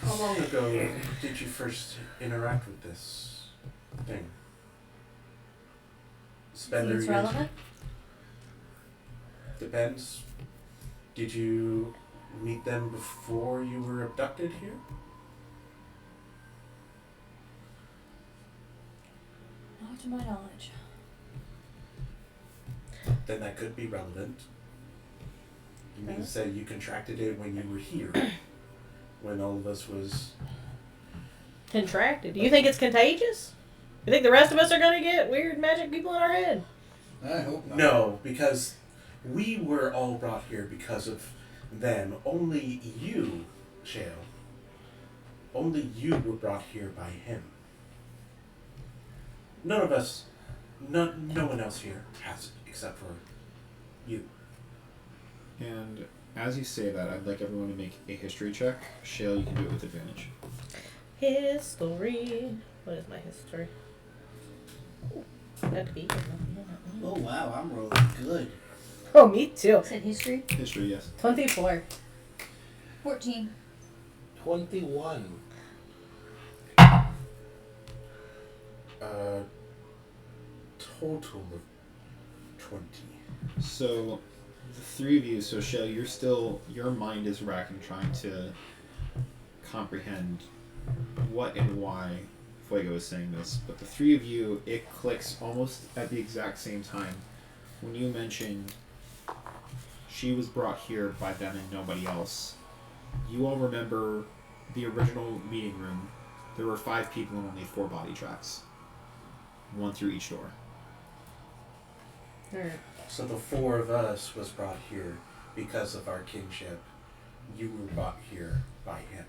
How long ago did you first interact with this thing? Spend Seems relevant. Depends. Did you meet them before you were abducted here? Not to my knowledge. Then that could be relevant. You mean to say you contracted it when you were here, when all of us was... Contracted. Do you think it's contagious? You think the rest of us are gonna get weird magic people in our head? I hope not. No, because we were all brought here because of them. Only you, Shale. Only you were brought here by him. None of us, no one else here has it except for you. And as you say that, I'd like everyone to make a history check. Shale, you can do it with advantage. History. What is my history? That'd be. Oh wow, I'm rolling good. Oh, me too. Said history. History, yes. 24. 14. 21. Total of 20. So, the three of you, so Shale, your mind is racking trying to comprehend what and why Fuego is saying this, but the three of you, it clicks almost at the exact same time when you mentioned she was brought here by them and nobody else. You all remember the original meeting room. There were 5 people and only 4 body tracks. 1 through each door. Alright. So the 4 of us was brought here because of our kinship. You were brought here by him.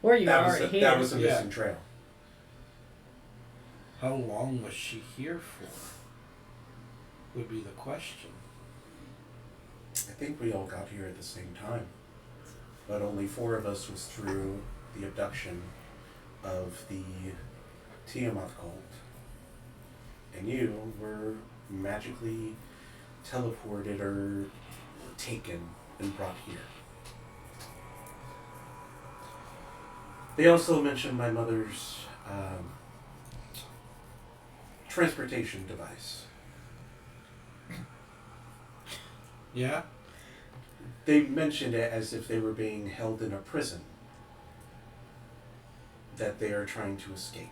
Or you That was already a, here. that was a missing trail. How long was she here for? Would be the question. I think we all got here at the same time. But only 4 of us was through the abduction of the Tiamat cult. And you were magically teleported or taken and brought here. They also mentioned my mother's transportation device. Yeah? They mentioned it as if they were being held in a prison that they are trying to escape.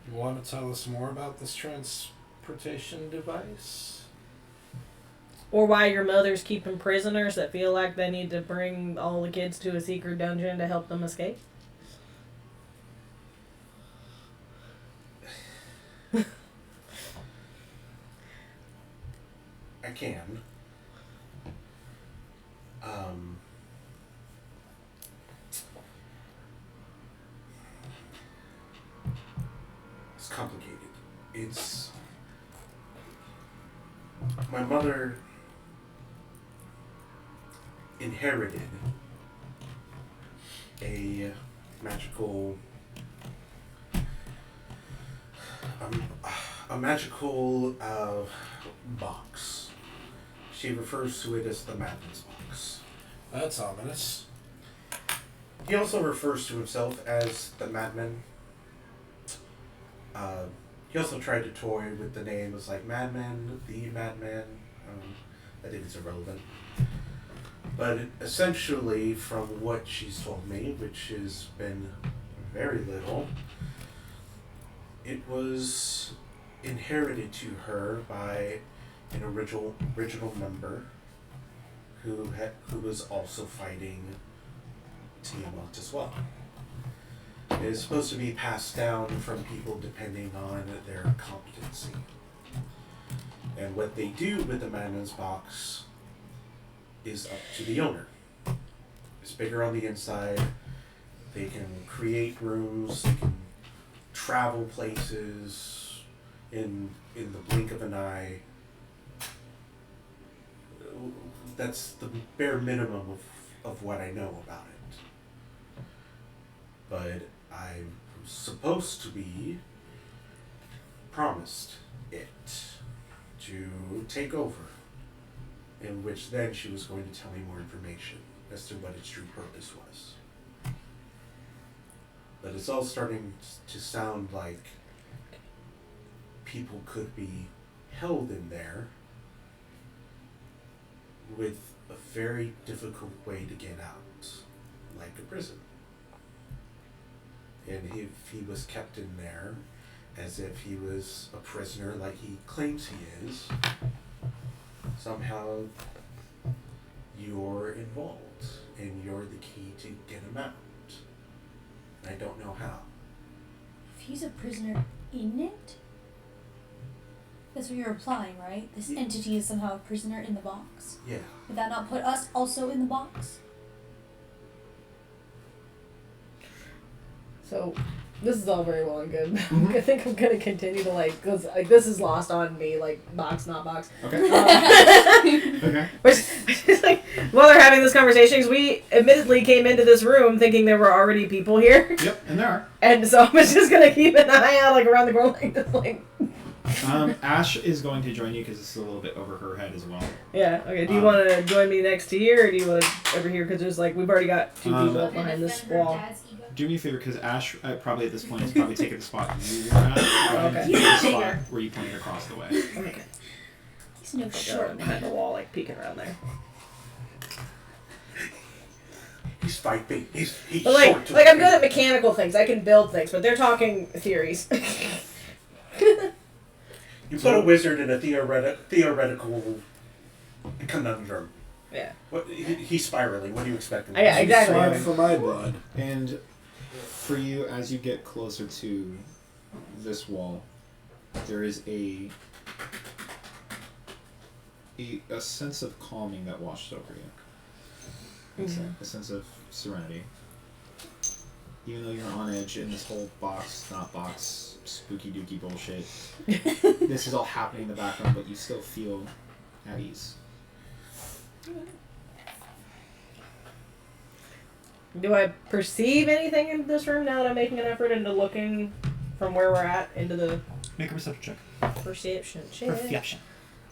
You want to tell us more about this transportation device? Or why your mother's keeping prisoners that feel like they need to bring all the kids to a secret dungeon to help them escape? I can. It's complicated. It's... My mother inherited a magical... a magical box. She refers to it as the Madman's box. That's ominous. He also refers to himself as the Madman. He also tried to toy with the name as like Madman, the Madman. I think it's irrelevant. But essentially, from what she's told me, which has been very little, it was inherited to her by an original member who was also fighting Tiamat as well. It is supposed to be passed down from people depending on their competency. And what they do with the Madman's box is up to the owner. It's bigger on the inside. They can create rooms. They can travel places in the blink of an eye. That's the bare minimum of what I know about it. But I'm supposed to be promised it to take over, in which then she was going to tell me more information as to what its true purpose was. But it's all starting to sound like people could be held in there with a very difficult way to get out, like a prison. And if he was kept in there as if he was a prisoner like he claims he is, somehow you're involved and you're the key to get him out. I don't know how. If he's a prisoner in it? That's what you're implying, right? This entity is somehow a prisoner in the box. Yeah. Would that not put us also in the box? So, this is all very well and good. I think I'm gonna continue to because this is lost on me, box, not box. Okay. Okay. Which is while they're having this conversation, 'cause we admittedly came into this room thinking there were already people here. Yep, and there are. And so I'm just gonna keep an eye out, around the corner, Ash is going to join you because it's a little bit over her head as well. Yeah, okay. Do you want to join me next to here, or do you want to over here? Because there's we've already got two people behind this wall. Do me a favor, because Ash probably at this point is probably taking the spot you were at. Okay. Take the spot where you pointed across the way. Okay. He's no Short short. behind the wall, peeking around there. He's 5 feet. He's But short. To I'm good at mechanical things. I can build things, but they're talking theories. You put a wizard in a theoretical conundrum. Yeah. What, he's spiraling. What do you expect him to Yeah, do? exactly. Blood for my blood. And for you, as you get closer to this wall, there is a sense of calming that washes over you. A sense of serenity. Even though you're on edge in this whole box, not box, spooky dooky bullshit, this is all happening in the background, but you still feel at ease. Do I perceive anything in this room now that I'm making an effort into looking from where we're at into the Make a perception check. perception check? Perception.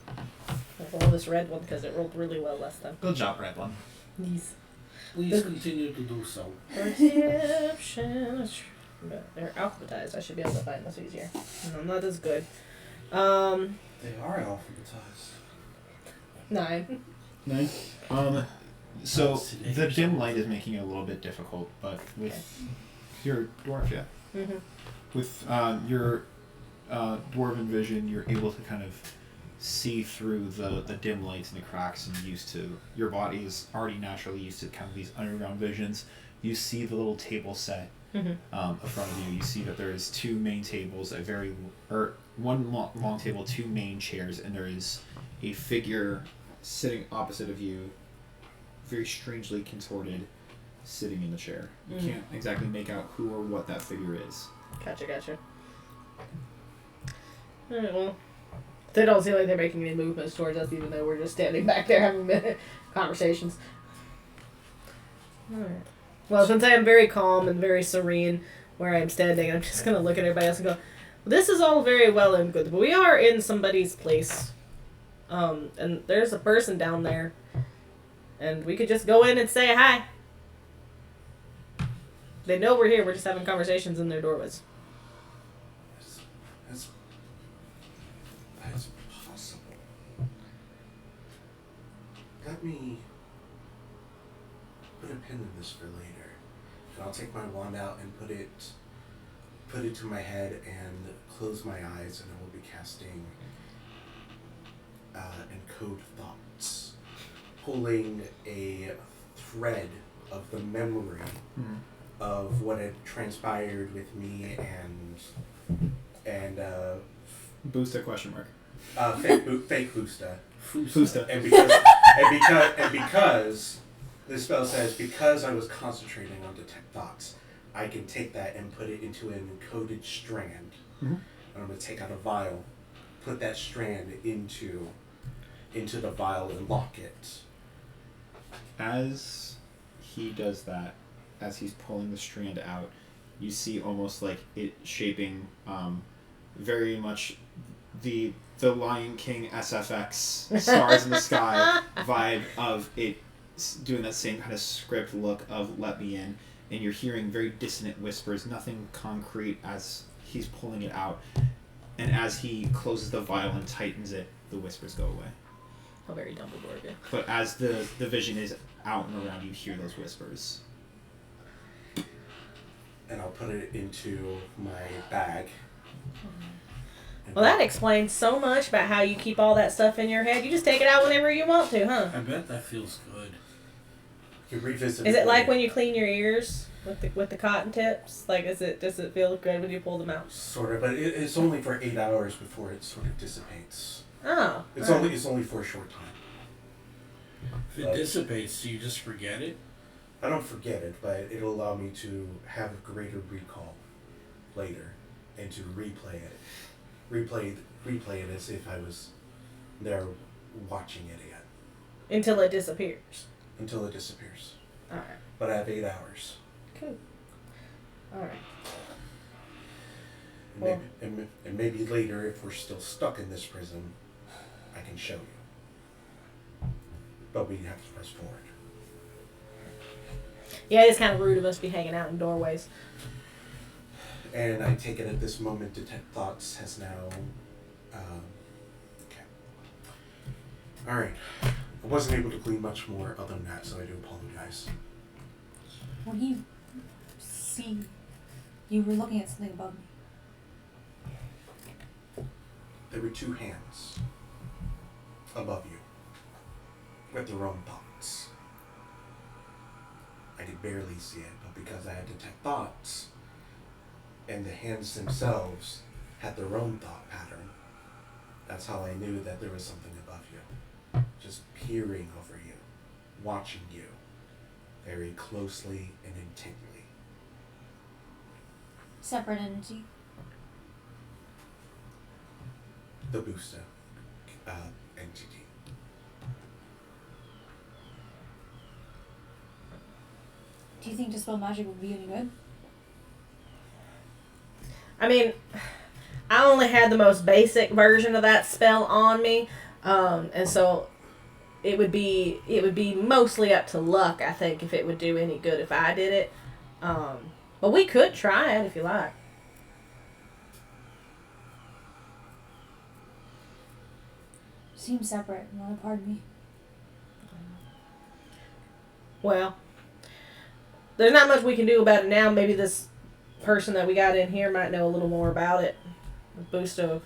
I'll roll this red one because it rolled really well last time. Good job, red one. These Please continue to do so. perception. They're alphabetized. I should be able to find this easier. No, not as good. They are alphabetized. 9. Nice. So the dim light is making it a little bit difficult, but with your dwarf, with your dwarven vision, you're able to kind of see through the dim lights and the cracks, and your body is already naturally used to kind of these underground visions. You see the little table set in front of you. You see that there is 2 main tables, one long table, 2 main chairs, and there is a figure sitting opposite of you, very strangely contorted, sitting in the chair. You can't exactly make out who or what that figure is. Gotcha. Alright, well. They don't seem like they're making any movements towards us, even though we're just standing back there having conversations. Alright. Well, since I am very calm and very serene where I'm standing, I'm just going to look at everybody else and go, this is all very well and good, but we are in somebody's place. And there's a person down there. And we could just go in and say hi. They know we're here, we're just having conversations in their doorways. That's possible. Let me put a pin in this for later. And I'll take my wand out and put it to my head and close my eyes, and I will be casting encode thoughts, pulling a thread of the memory of what had transpired with me and Boosta question mark. fake Boosta. Boosta. And because and because this spell says, because I was concentrating on detect thoughts, I can take that and put it into an encoded strand. Mm-hmm. And I'm going to take out a vial, put that strand into the vial and lock it. As he does that, as he's pulling the strand out, you see almost like it shaping very much the Lion King SFX Stars in the Sky vibe of it doing that same kind of script look of let me in, and you're hearing very dissonant whispers, nothing concrete as he's pulling it out, and as he closes the vial and tightens it, the whispers go away. How very Dumbledore again. But as the vision is out and around, you hear those whispers. And I'll put it into my bag. Well, that explains so much about how you keep all that stuff in your head. You just take it out whenever you want to, huh? I bet that feels good. You revisit. Is it like when you clean your ears with the cotton tips? Like, does it feel good when you pull them out? Sort of, but it's only for 8 hours before it sort of dissipates. Oh. It's only for a short time. If it dissipates, do you just forget it? I don't forget it, but it'll allow me to have a greater recall later, and to replay it as if I was there watching it again. Until it disappears. Until it disappears. Alright. But I have 8 hours. Cool. Alright. And maybe later, if we're still stuck in this prison, I can show you. But we have to press forward. Yeah, it's kind of rude of us to be hanging out in doorways. And I take it at this moment, Detect Thoughts has now... okay. Alright. I wasn't able to glean much more other than that, so I do apologize. What do you see? You were looking at something above me. There were 2 hands above you with their own thoughts. I could barely see it, but because I had Detect Thoughts, and the hands themselves had their own thought pattern, that's how I knew that there was something above you. Just peering over you, watching you, very closely and intently. Separate entity. The booster entity. Do you think Dispel Magic would be any good? I mean, I only had the most basic version of that spell on me, and so it would be mostly up to luck, I think, if it would do any good if I did it. But we could try it if you like. Seems separate, not a part of me. Well, there's not much we can do about it now. Maybe this person that we got in here might know a little more about it. Busto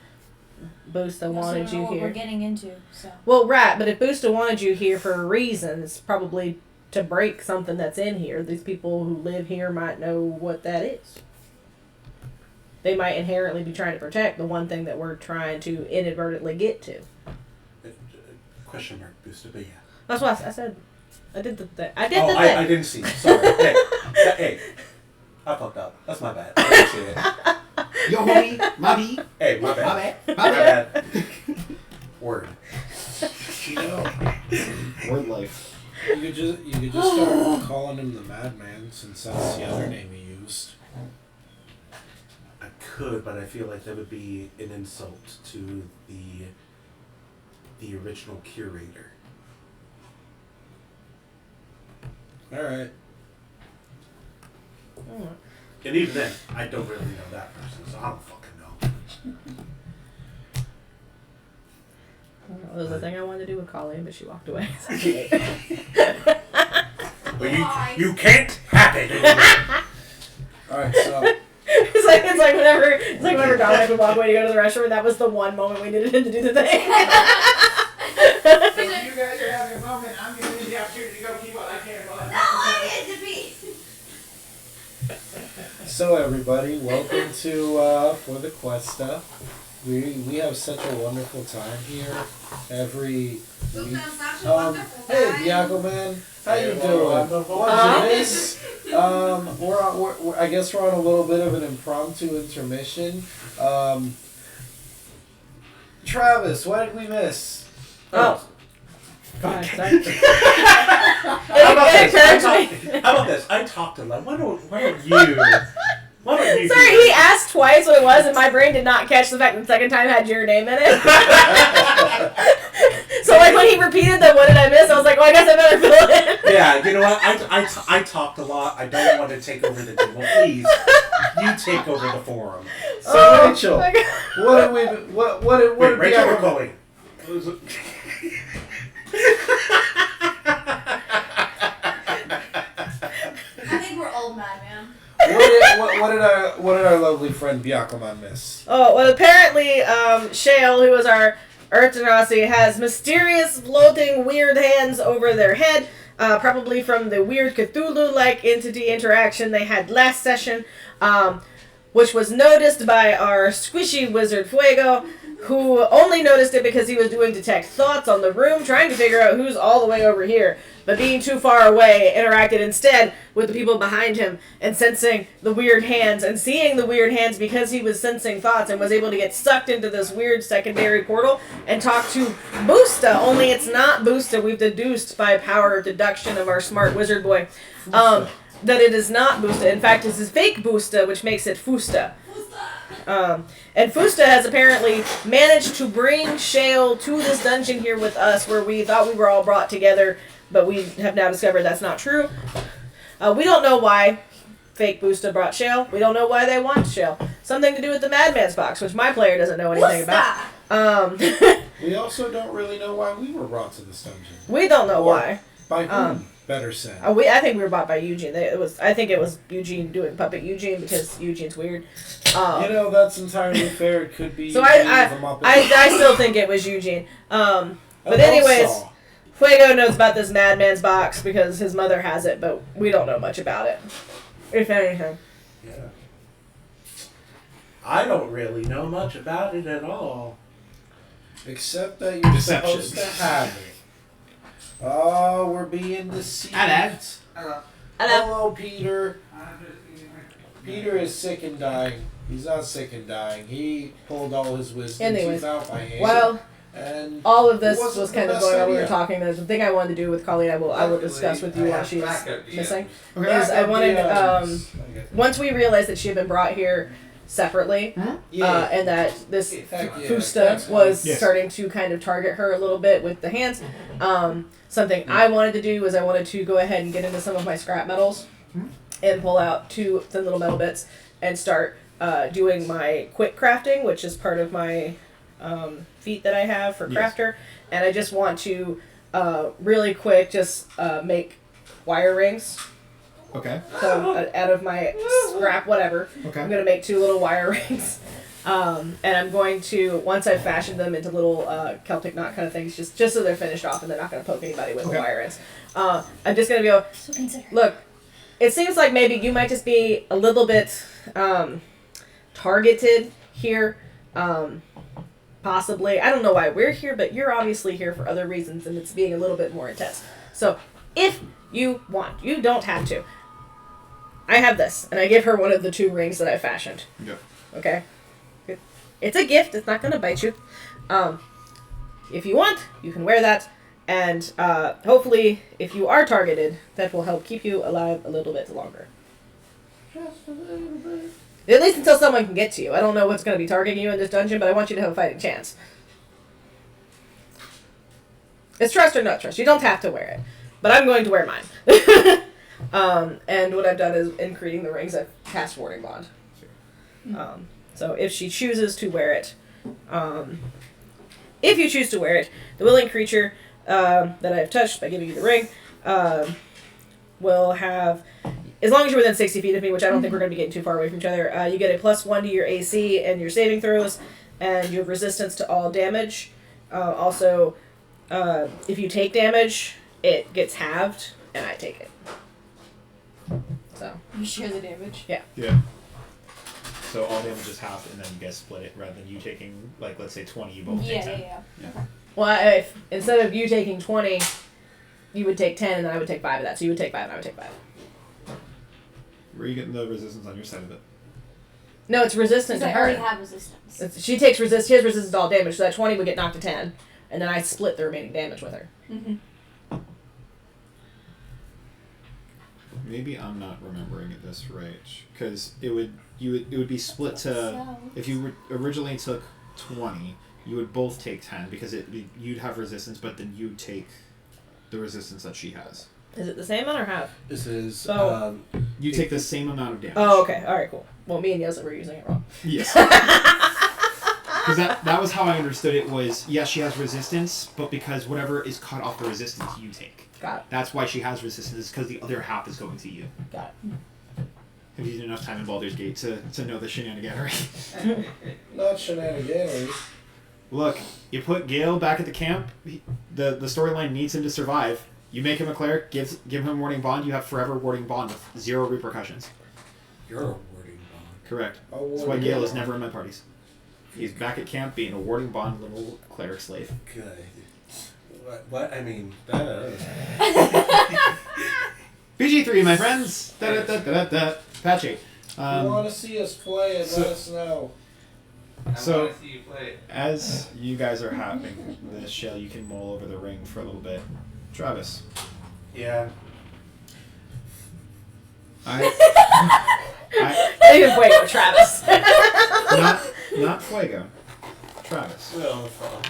wanted you what here. we're getting into, so. Well, right, but if Busto wanted you here for a reason, it's probably to break something that's in here. These people who live here might know what that is. They might inherently be trying to protect the one thing that we're trying to inadvertently get to. Question mark, Booster, but yeah. That's why I said. I did the thing. I didn't see. Sorry. Hey, I fucked up. That's my bad. I didn't see it. Yo, homie, Mobby. Hey, my bad. My My bad. bad. Word. You know, Word life. you could just start calling him the Madman, since that's the other name he used. I could, but I feel like that would be an insult to the original curator. Alright. And even then, I don't really know that person, so I don't fucking know. There was a thing I wanted to do with Colleen, but she walked away. But you can't have it. Alright, so it's like whenever Dominic would walk away to go to the restroom, that was the one moment we needed him to do the thing. So you guys are having a moment. I'm giving you the opportunity to go keep what I can. So everybody, welcome to For the Questa. We have such a wonderful time here. Every Hey, Bianco man, how you doing? What's this? We're I guess we're on a little bit of an impromptu intermission. Travis, what did we miss? Oh. God, sorry. How about It this? occurred to me. How about this? I talked a lot. Why don't you? Sorry, he asked twice what it was, and my brain did not catch the fact that the second time had your name in it. So, like, when he repeated the what did I miss, I was like, well, I guess I better fill it in. Yeah, you know what? I talked a lot. I don't want to take over the table. Please, you take over the forum. So Rachel, my God. what did Wait, Rachel Bianco or Chloe? I think we're old mad, man. what did our lovely friend Biacoman miss? Oh, well, apparently, Shale, who is our Urtanasi, has mysterious, floating, weird hands over their head, probably from the weird Cthulhu-like entity interaction they had last session, which was noticed by our squishy wizard Fuego, who only noticed it because he was doing detect thoughts on the room, trying to figure out who's all the way over here, but being too far away, interacted instead with the people behind him and sensing the weird hands and seeing the weird hands because he was sensing thoughts and was able to get sucked into this weird secondary portal and talk to Boosta, only it's not Boosta. We've deduced by power of deduction of our smart wizard boy that it is not Boosta. In fact, this is fake Boosta, which makes it Fusta. And Fusta has apparently managed to bring Shale to this dungeon here with us, where we thought we were all brought together, but we have now discovered that's not true. We don't know why fake Boosta brought Shale. We don't know why they want Shale. Something to do with the Madman's box, which my player doesn't know anything about. We also don't really know why we were brought to this dungeon. We don't know why. By whom? Better said. I think we were bought by Eugene. I think it was Eugene doing Puppet Eugene because Eugene's weird. That's entirely fair. It could be. So Eugene the Muppet. I still think it was Eugene. But anyways, Fuego knows about this Madman's box because his mother has it, but we don't know much about it, if anything. Yeah. I don't really know much about it at all. Except that you're Deception. supposed to have it. Oh, we're being deceived. Hello. Hello, Peter. Peter is sick and dying. He's not sick and dying. He pulled all his wisdom Anyways, teeth out by hand. Well, and all of this wasn't was the kind of best going on. We were idea. talking. There's a thing I wanted to do with Colleen. I will discuss with you while she's missing. Okay. Is I wanted once we realized that she had been brought here separately, and that this Heck yeah. Fusta was Yes. starting to kind of target her a little bit with the hands. Something I wanted to do was I wanted to go ahead and get into some of my scrap metals and pull out 2 thin little metal bits and start doing my quick crafting, which is part of my feat that I have for Yes. crafter. And I just want to really quick just make wire rings. Okay. So out of my scrap, whatever, Okay. I'm going to make 2 little wire rings. And I'm going to, once I've fashioned them into little Celtic knot kind of things, just so they're finished off and they're not going to poke anybody with the wire ends. I'm just going to go, So consider. look, it seems like maybe you might just be a little bit targeted here. Possibly. I don't know why we're here, but you're obviously here for other reasons and it's being a little bit more intense. So if you want, you don't have to. I have this, and I give her one of the 2 rings that I fashioned. Yep. Okay? It's a gift. It's not going to bite you. If you want, you can wear that. And hopefully, if you are targeted, that will help keep you alive a little bit longer. Just a little bit. At least until someone can get to you. I don't know what's going to be targeting you in this dungeon, but I want you to have a fighting chance. It's trust or not trust. You don't have to wear it. But I'm going to wear mine. And what I've done is, in creating the rings, I've cast Warding Bond. So if she chooses to wear it, if you choose to wear it, the willing creature that I have touched by giving you the ring will have, as long as you're within 60 feet of me, which I don't think we're going to be getting too far away from each other, you get a +1 to your AC and your saving throws, and you have resistance to all damage. Also, if you take damage, it gets halved, and I take it. So You share the damage. Yeah. So all damage is half, and then you guys split it rather than you taking, like, let's say 20, you both take 10. Yeah. Well, if instead of you taking 20, you would take 10, and then I would take 5 of that. So you would take 5, and I would take 5. Where are you getting the resistance on your side of it? No, it's resistant Because to I already her. have resistance. She takes resist. She has resistance to all damage, so that 20 would get knocked to 10, and then I split the remaining damage with her. Mm-hmm. Maybe I'm not remembering it this right, because it would be split to if you originally took 20, you would both take 10 because you'd have resistance, but then you'd take the resistance that she has. Is it the same amount or half? This is So- You take the same amount of damage. Oh, okay. All right, cool. Well, me and Yosef were using it wrong. Yes. Because that was how I understood it was, yes, she has resistance, but because whatever is cut off the resistance, you take. Got it. That's why she has resistance, because the other half is going to you. Got Have you had enough time in Baldur's Gate to know the shenaniganery? Not shenanigans. Look, you put Gale back at the camp, the storyline needs him to survive. You make him a cleric, give him warding bond, you have forever warding bond with 0 repercussions. You're a warding bond. Correct. A That's why warding Gale is bond. never in my parties. He's back at camp being a warding bond little cleric slave. Good. What? I mean, that. PG-3, my friends! Da-da-da-da-da. Patch 8. If you want to see us play it, let us know. So, I see you play. as you guys are having this shell, you can mull over the ring for a little bit. Travis. Yeah. it. Even Fuego, Travis. Not Fuego. Travis. Well, fuck.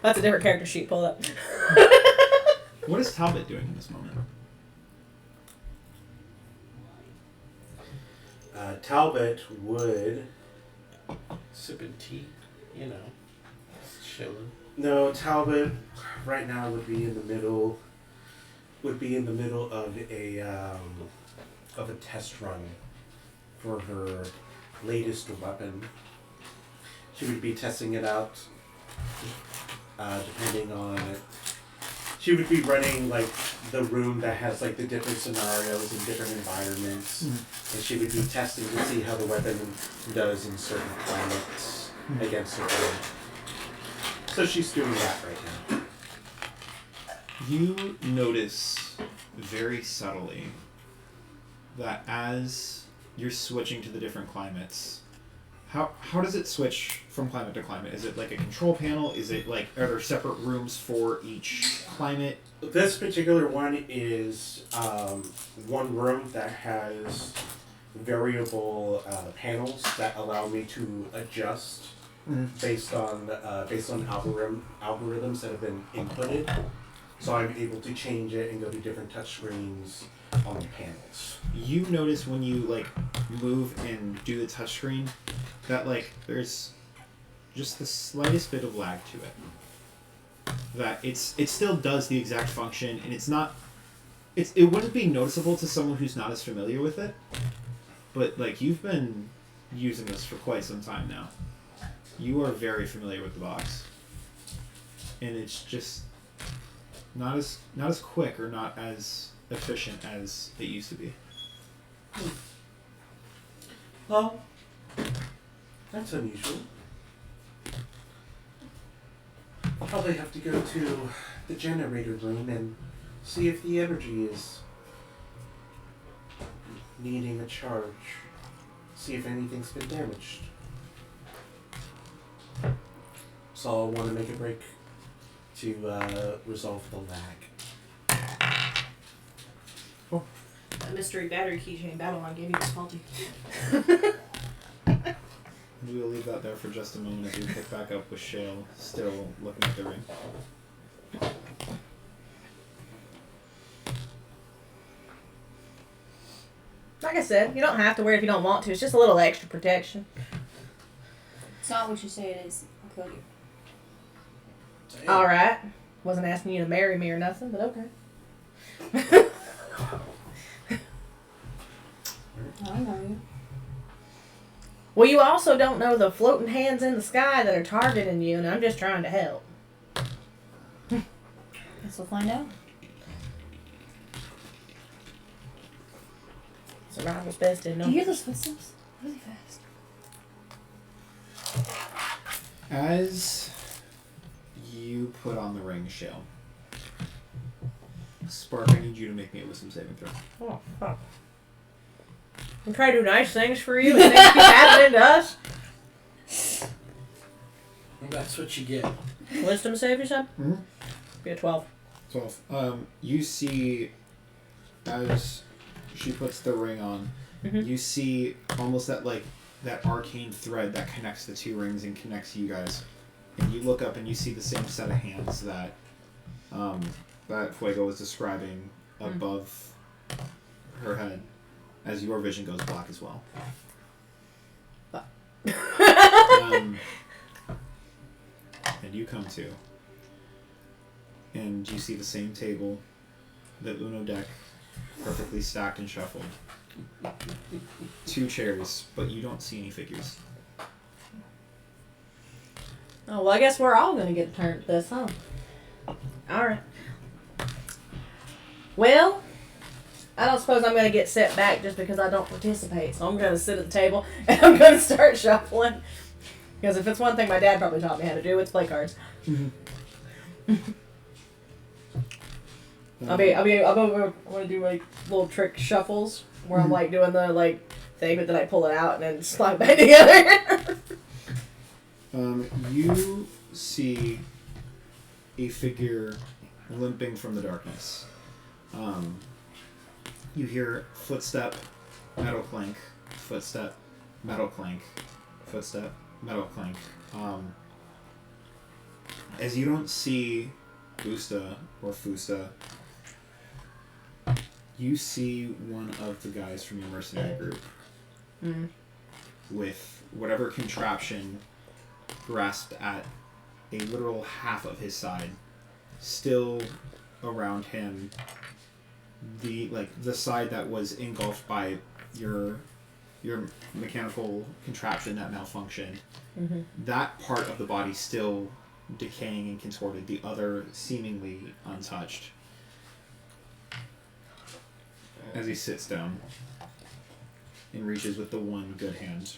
That's a different character sheet. Pull up. What is Talbot doing in this moment? Talbot would. Sipping tea, you know, just chilling. No, Talbot right now would be in the middle. Would be in the middle of a test run for her latest weapon. She would be testing it out, depending on. She would be running like the room that has like the different scenarios and different environments, and she would be testing to see how the weapon does in certain climates against her own. So she's doing that right now. You notice very subtly that as you're switching to the different climates, how does it switch from climate to climate? Is it like a control panel? Is it like, are there separate rooms for each climate? This particular one is one room that has variable panels that allow me to adjust based on algorithms that have been inputted. So I'm able to change it and go to different touch screens on the panels. You notice when you like move and do the touchscreen that like there's just the slightest bit of lag to it. That it still does the exact function, and it wouldn't be noticeable to someone who's not as familiar with it. But like you've been using this for quite some time now. You are very familiar with the box. And it's just not as quick or not as efficient as it used to be. Well, that's unusual. I'll probably have to go to the generator room and see if the energy is needing a charge. See if anything's been damaged. So I'll want to make a break to resolve the lag. That mystery battery keychain Babylon gave you was faulty. We'll leave that there for just a moment as we pick back up with Shale still looking at the ring. Like I said, you don't have to wear it if you don't want to. It's just a little extra protection. It's not what you say it is. I'll kill you. Damn. All right. Wasn't asking you to marry me or nothing, but okay. I know you. Well, you also don't know the floating hands in the sky that are targeting you, and I'm just trying to help. Guess we'll find out. Survival's best in Do numbers. you hear those footsteps? Really fast. As You put on the ring, Shale. Spark, I need you to make me a wisdom saving throw. Oh, fuck. I'm trying to do nice things for you and things keep happening to us. That's what you get. Wisdom save, you said? Mm-hmm. Be a 12. 12. You see, as she puts the ring on, you see almost that arcane thread that connects the two rings and connects you guys. And you look up and you see the same set of hands that that Fuego was describing above her head, as your vision goes black as well. And you come to, and you see the same table, the Uno deck, perfectly stacked and shuffled. 2 chairs, but you don't see any figures. Oh, well, I guess we're all going to get a turn at this, huh? Alright. Well, I don't suppose I'm going to get set back just because I don't participate, so I'm going to sit at the table and I'm going to start shuffling. Because if it's one thing my dad probably taught me how to do, it's play cards. I'm going to do like little trick shuffles where I'm like doing the like thing, but then I pull it out and then slide back together. You see a figure limping from the darkness. You hear footstep, metal clank, footstep, metal clank, footstep, metal clank. As you don't see Busta or Fusta, you see one of the guys from your mercenary group with whatever contraption grasped at a literal half of his side, still around him. The side that was engulfed by your mechanical contraption that malfunctioned. That part of the body still decaying and contorted, the other seemingly untouched. As he sits down and reaches with the one good hand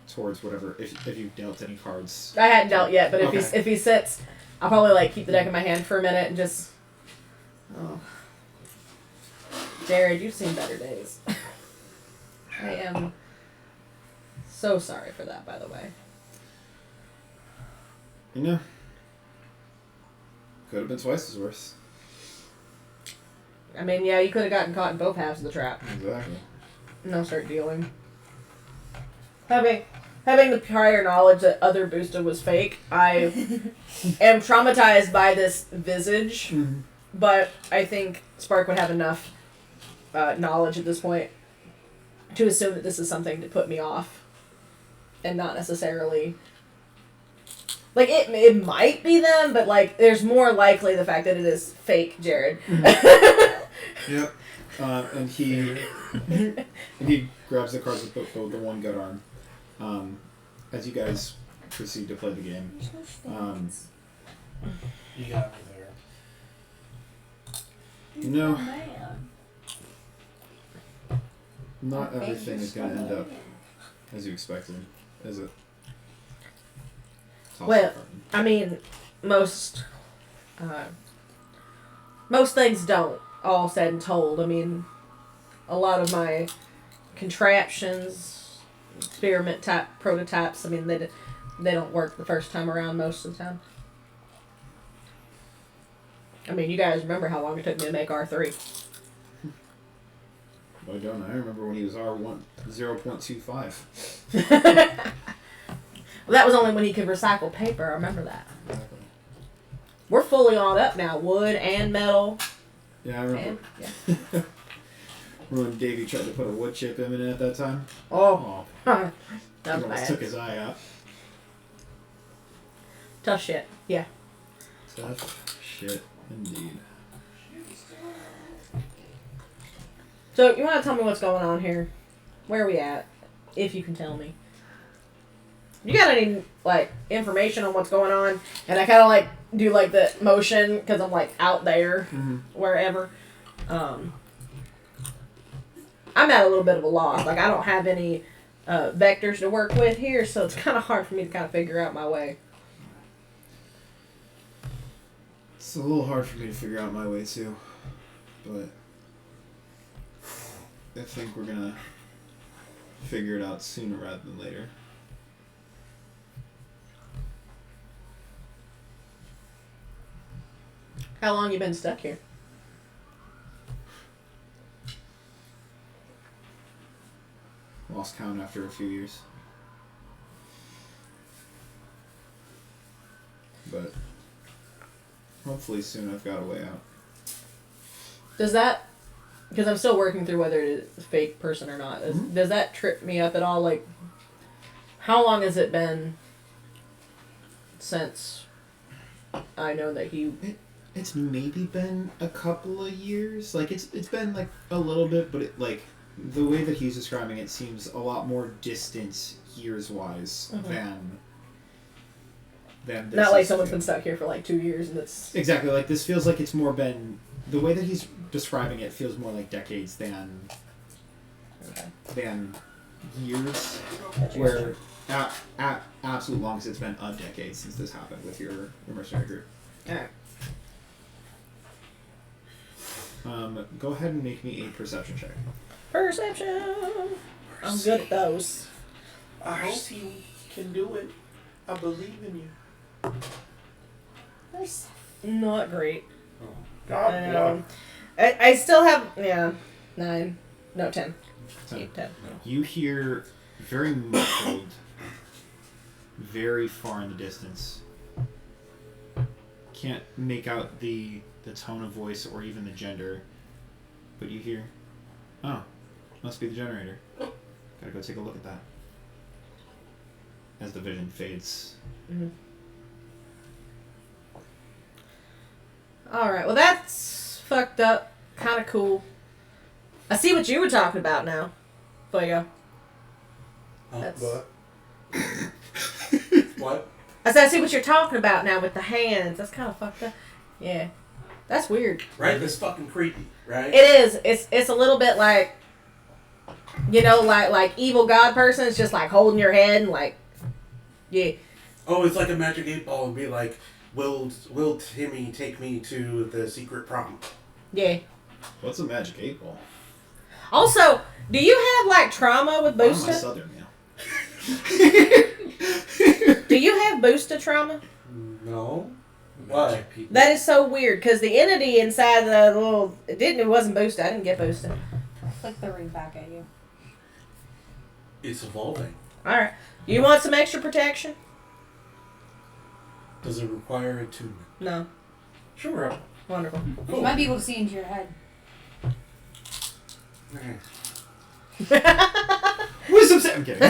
towards whatever, if you've dealt any cards. I hadn't dealt yet, but Okay. if he sits, I'll probably keep the deck in my hand for a minute and just. Oh, Jared, you've seen better days. I am so sorry for that, by the way. You know, could have been twice as worse. I mean, yeah, you could have gotten caught in both halves of the trap. Exactly. And I'll start dealing. Having the prior knowledge that other Busta was fake, I am traumatized by this visage, but I think Spark would have enough knowledge at this point to assume that this is something to put me off, and not necessarily. It might be them, but there's more likely the fact that it is fake Jared. Yep. And he grabs the cards with the one good arm. As you guys proceed to play the game. You got me there. No. Not everything is going to end up as you expected, is it? Well, I mean, most things don't, all said and told. I mean, a lot of my contraptions, experiment type prototypes, I mean, they don't work the first time around most of the time. I mean, you guys remember how long it took me to make R3. I don't. I remember when he was R1 0.25. Well, that was only when he could recycle paper. I remember that. Exactly. We're fully on up now, wood and metal. Yeah, I remember. And, When Davey tried to put a wood chip in it at that time. Oh, that He was almost bad. took his eye out. Tough shit. Yeah. Tough shit, indeed. So, you want to tell me what's going on here? Where are we at? If you can tell me. You got any, information on what's going on? And I kind of, do, the motion, because I'm, out there, wherever. I'm at a little bit of a loss. I don't have any vectors to work with here, so it's kind of hard for me to kind of figure out my way. It's a little hard for me to figure out my way to, but I think we're gonna figure it out sooner rather than later. How long you been stuck here? Lost count after a few years. But hopefully soon I've got a way out. Does that, because I'm still working through whether it is a fake person or not, does that trip me up at all? Like, how long has it been since I know that he... It's maybe been a couple of years. Like, it's been, like, a little bit, but, the way that he's describing it seems a lot more distant years-wise than this. Not like someone's been stuck here for, like, 2 years and it's... Exactly. Like, this feels like it's more been... The way that he's describing it feels more like decades than years. Where at absolute longest, it's been a decade since this happened with your mercenary group. Alright. Go ahead and make me a perception check. Perception! I'm good at those. I hope you can do it. I believe in you. Not great. Oh, God, I know. I still have, 9. No, 10. 10. You hear very muffled, very far in the distance. Can't make out the tone of voice or even the gender, but you hear, oh, must be the generator. Gotta go take a look at that. As the vision fades. Mm-hmm. Alright, well that's fucked up. Kinda cool. I see what you were talking about now, Fuego. That's... What? What? I said I see what you're talking about now with the hands. That's kinda fucked up. Yeah. That's weird. Right? That's fucking creepy, right? It is. It's a little bit like, like evil god person. It's just like holding your head and like, yeah. Oh, it's like a magic 8-ball and be like, will Timmy take me to the secret prom? Yeah. What's a magic 8-ball? Also, do you have like trauma with Why am I Boosta? Southern now? Do you have Boosta trauma? No. What? That is so weird because the entity inside the little it wasn't Boosta. I didn't get Boosta. Flick the ring back at you. It's evolving. All right. You want some extra protection? Does it require attunement? No. Sure. Wonderful. You might be able to see into your head. Wisdom set. I'm kidding.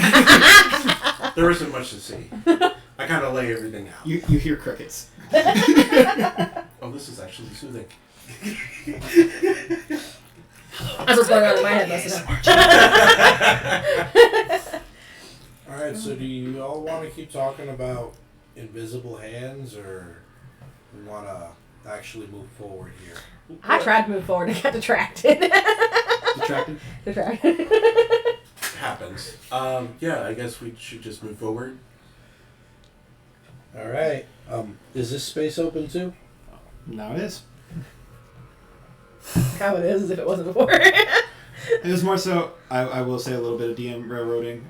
There isn't much to see. I kind of lay everything out. You hear crickets. Oh, this is actually soothing. That's what's going on in my head most of the time. Alright, so do you all want to keep talking about invisible hands, or we want to actually move forward here? I tried to move forward and got detracted. Detracted? Happens. Yeah, I guess we should just move forward. Alright, is this space open too? Now it is. How it is as if it wasn't before. It was more so, I will say a little bit of DM railroading.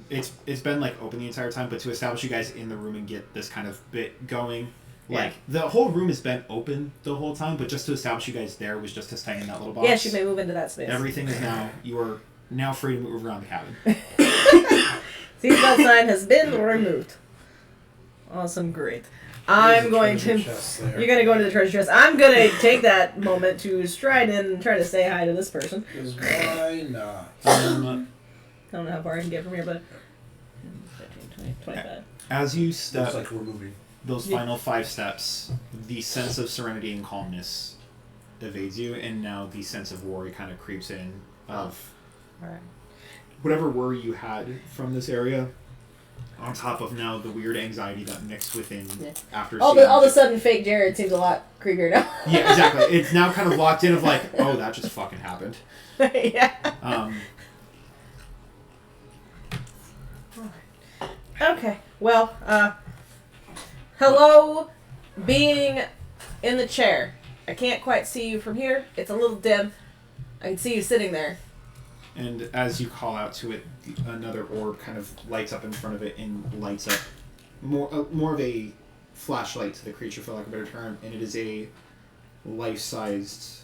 It's been like open the entire time, but to establish you guys in the room and get this kind of bit going, like the whole room has been open the whole time, but just to establish you guys there was just to stay in that little box. Yes, you may move into that space. Everything is you are now free to move around the cabin. Seatbelt sign has been removed. Awesome, great. I'm going to. You're going to go into the treasure chest. I'm going to take that moment to stride in and try to say hi to this person. Because why not? I don't know how far I can get from here, but 15, 20, 25. As you step Looks like we're moving. those final 5 steps, the sense of serenity and calmness evades you, and now the sense of worry kind of creeps in of whatever worry you had from this area, on top of now the weird anxiety that mixed within after All of a sudden, fake Jared seems a lot creepier now. Yeah, exactly. It's now kind of locked in of like, oh, that just fucking happened. Yeah. Okay. Well, hello, being in the chair. I can't quite see you from here. It's a little dim. I can see you sitting there. And as you call out to it, another orb kind of lights up in front of it and lights up more of a flashlight to the creature, for lack of a better term, and it is a life-sized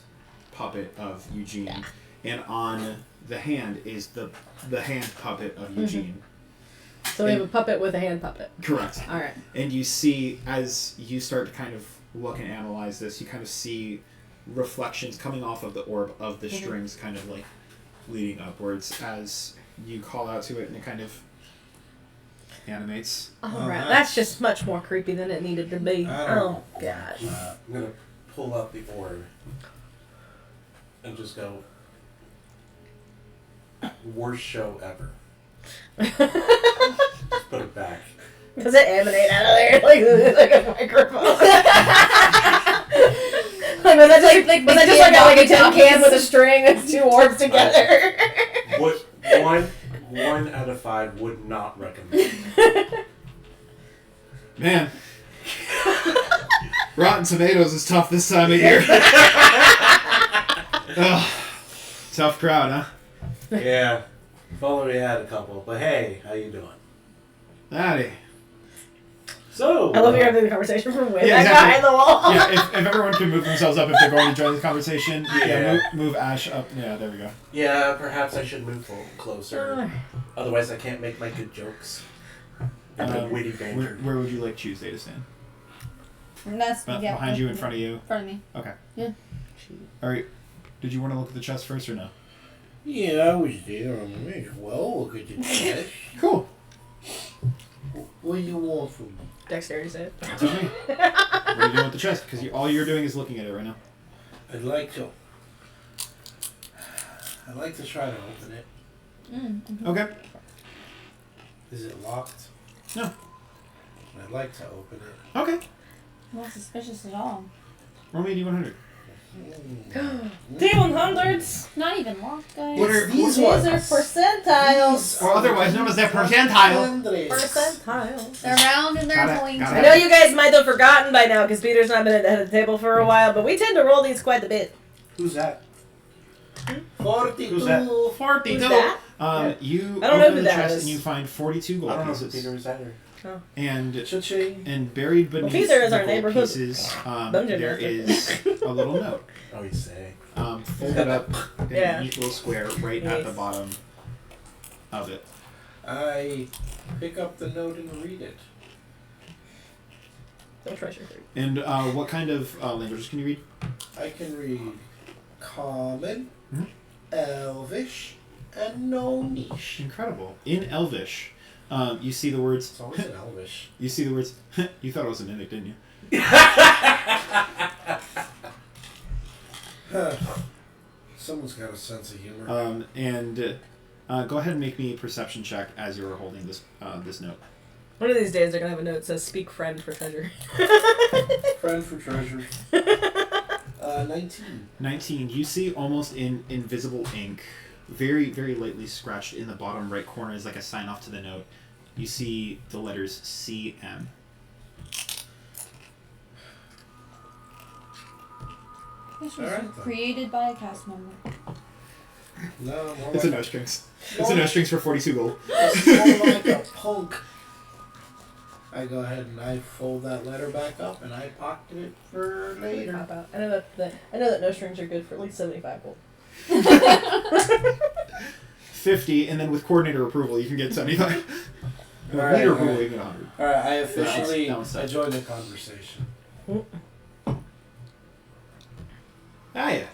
puppet of Eugene. And on the hand is the hand puppet of Eugene. So we have a puppet with a hand puppet. Correct. All right. And you see, as you start to kind of look and analyze this, you kind of see reflections coming off of the orb of the strings kind of like leading upwards as you call out to it, and it kind of animates. All right. That's just much more creepy than it needed to be. Oh, gosh. I'm going to pull up the orb and just go, worst show ever. Just put it back. Does it emanate out of there like a microphone? Was that just like a tin can with a string and two orbs together? What, one out of 5 would not recommend. Man. Rotten Tomatoes is tough this time of year. Ugh. Tough crowd, huh? Yeah. If only we had a couple. But hey, how you doing? Howdy. So, I love you're having the conversation from way Yeah, back exactly. behind the wall. Yeah, if everyone can move themselves up if they're going to join the conversation. Yeah. Move Ash up. Yeah, there we go. yeah, perhaps I should move closer. Otherwise, I can't make my good jokes. And the witty banter. Where would you like Tuesday to stand? That's Behind you, in front of you? In front of me. Okay. Yeah. Alright. Did you want to look at the chest first or no? Yeah, I was there. I may as well look at the chest. Cool. What do you want from me? Dexterity save. That's okay. What are you doing with the chest? Because all you're doing is looking at it right now. I'd like to try to open it. Mm-hmm. Okay. Is it locked? No. I'd like to open it. Okay. Not suspicious at all. Roll me a D100. D100s! Not even locked, guys. What are These These ones. are percentiles. Or otherwise known as their percentile. Percentiles. They're round and they're Got it, pointy. got I know you guys might have forgotten by now because Peter's not been at the head of the table for a while, but we tend to roll these quite a bit. Who's that? 42. Who's that? 42. Who's that? You I don't know open who the that chest is. and you find 42 I gold don't know if pieces. Peter is either. And Cha-ching. buried beneath Peter is the our gold neighborhood pieces, dungeon there master. is a little note. Oh, you say. Folded up in Yeah. a neat little square right at the Nice. bottom of it. I pick up the note and read it. Don't treasure food. And what kind of languages can you read? I can read Common, Mhm. Elvish, and Nomish. Incredible. In Elvish, you see the words. It's always an Elvish. You see the words. You thought it was a mimic, didn't you? Someone's got a sense of humor. Go ahead and make me a perception check as you're holding this this note. One of these days they're going to have a note that says, speak friend for treasure. Friend for treasure. 19. 19. You see almost in invisible ink, very, very lightly scratched in the bottom right corner is like a sign off to the note. You see the letters CM. This was Alright, then. created by a cast member. No, more It's a like, no strings. It's a no strings for 42 gold. it's more like a punk. I go ahead and I fold that letter back up and I pocket it for later. Pop out. I know that no strings are good for at least 75 gold. 50, and then with coordinator approval, you can get 75. With Alright, leader alright. approval, you can get 100. Alright, I officially That was set. joined the conversation. Ah, yeah.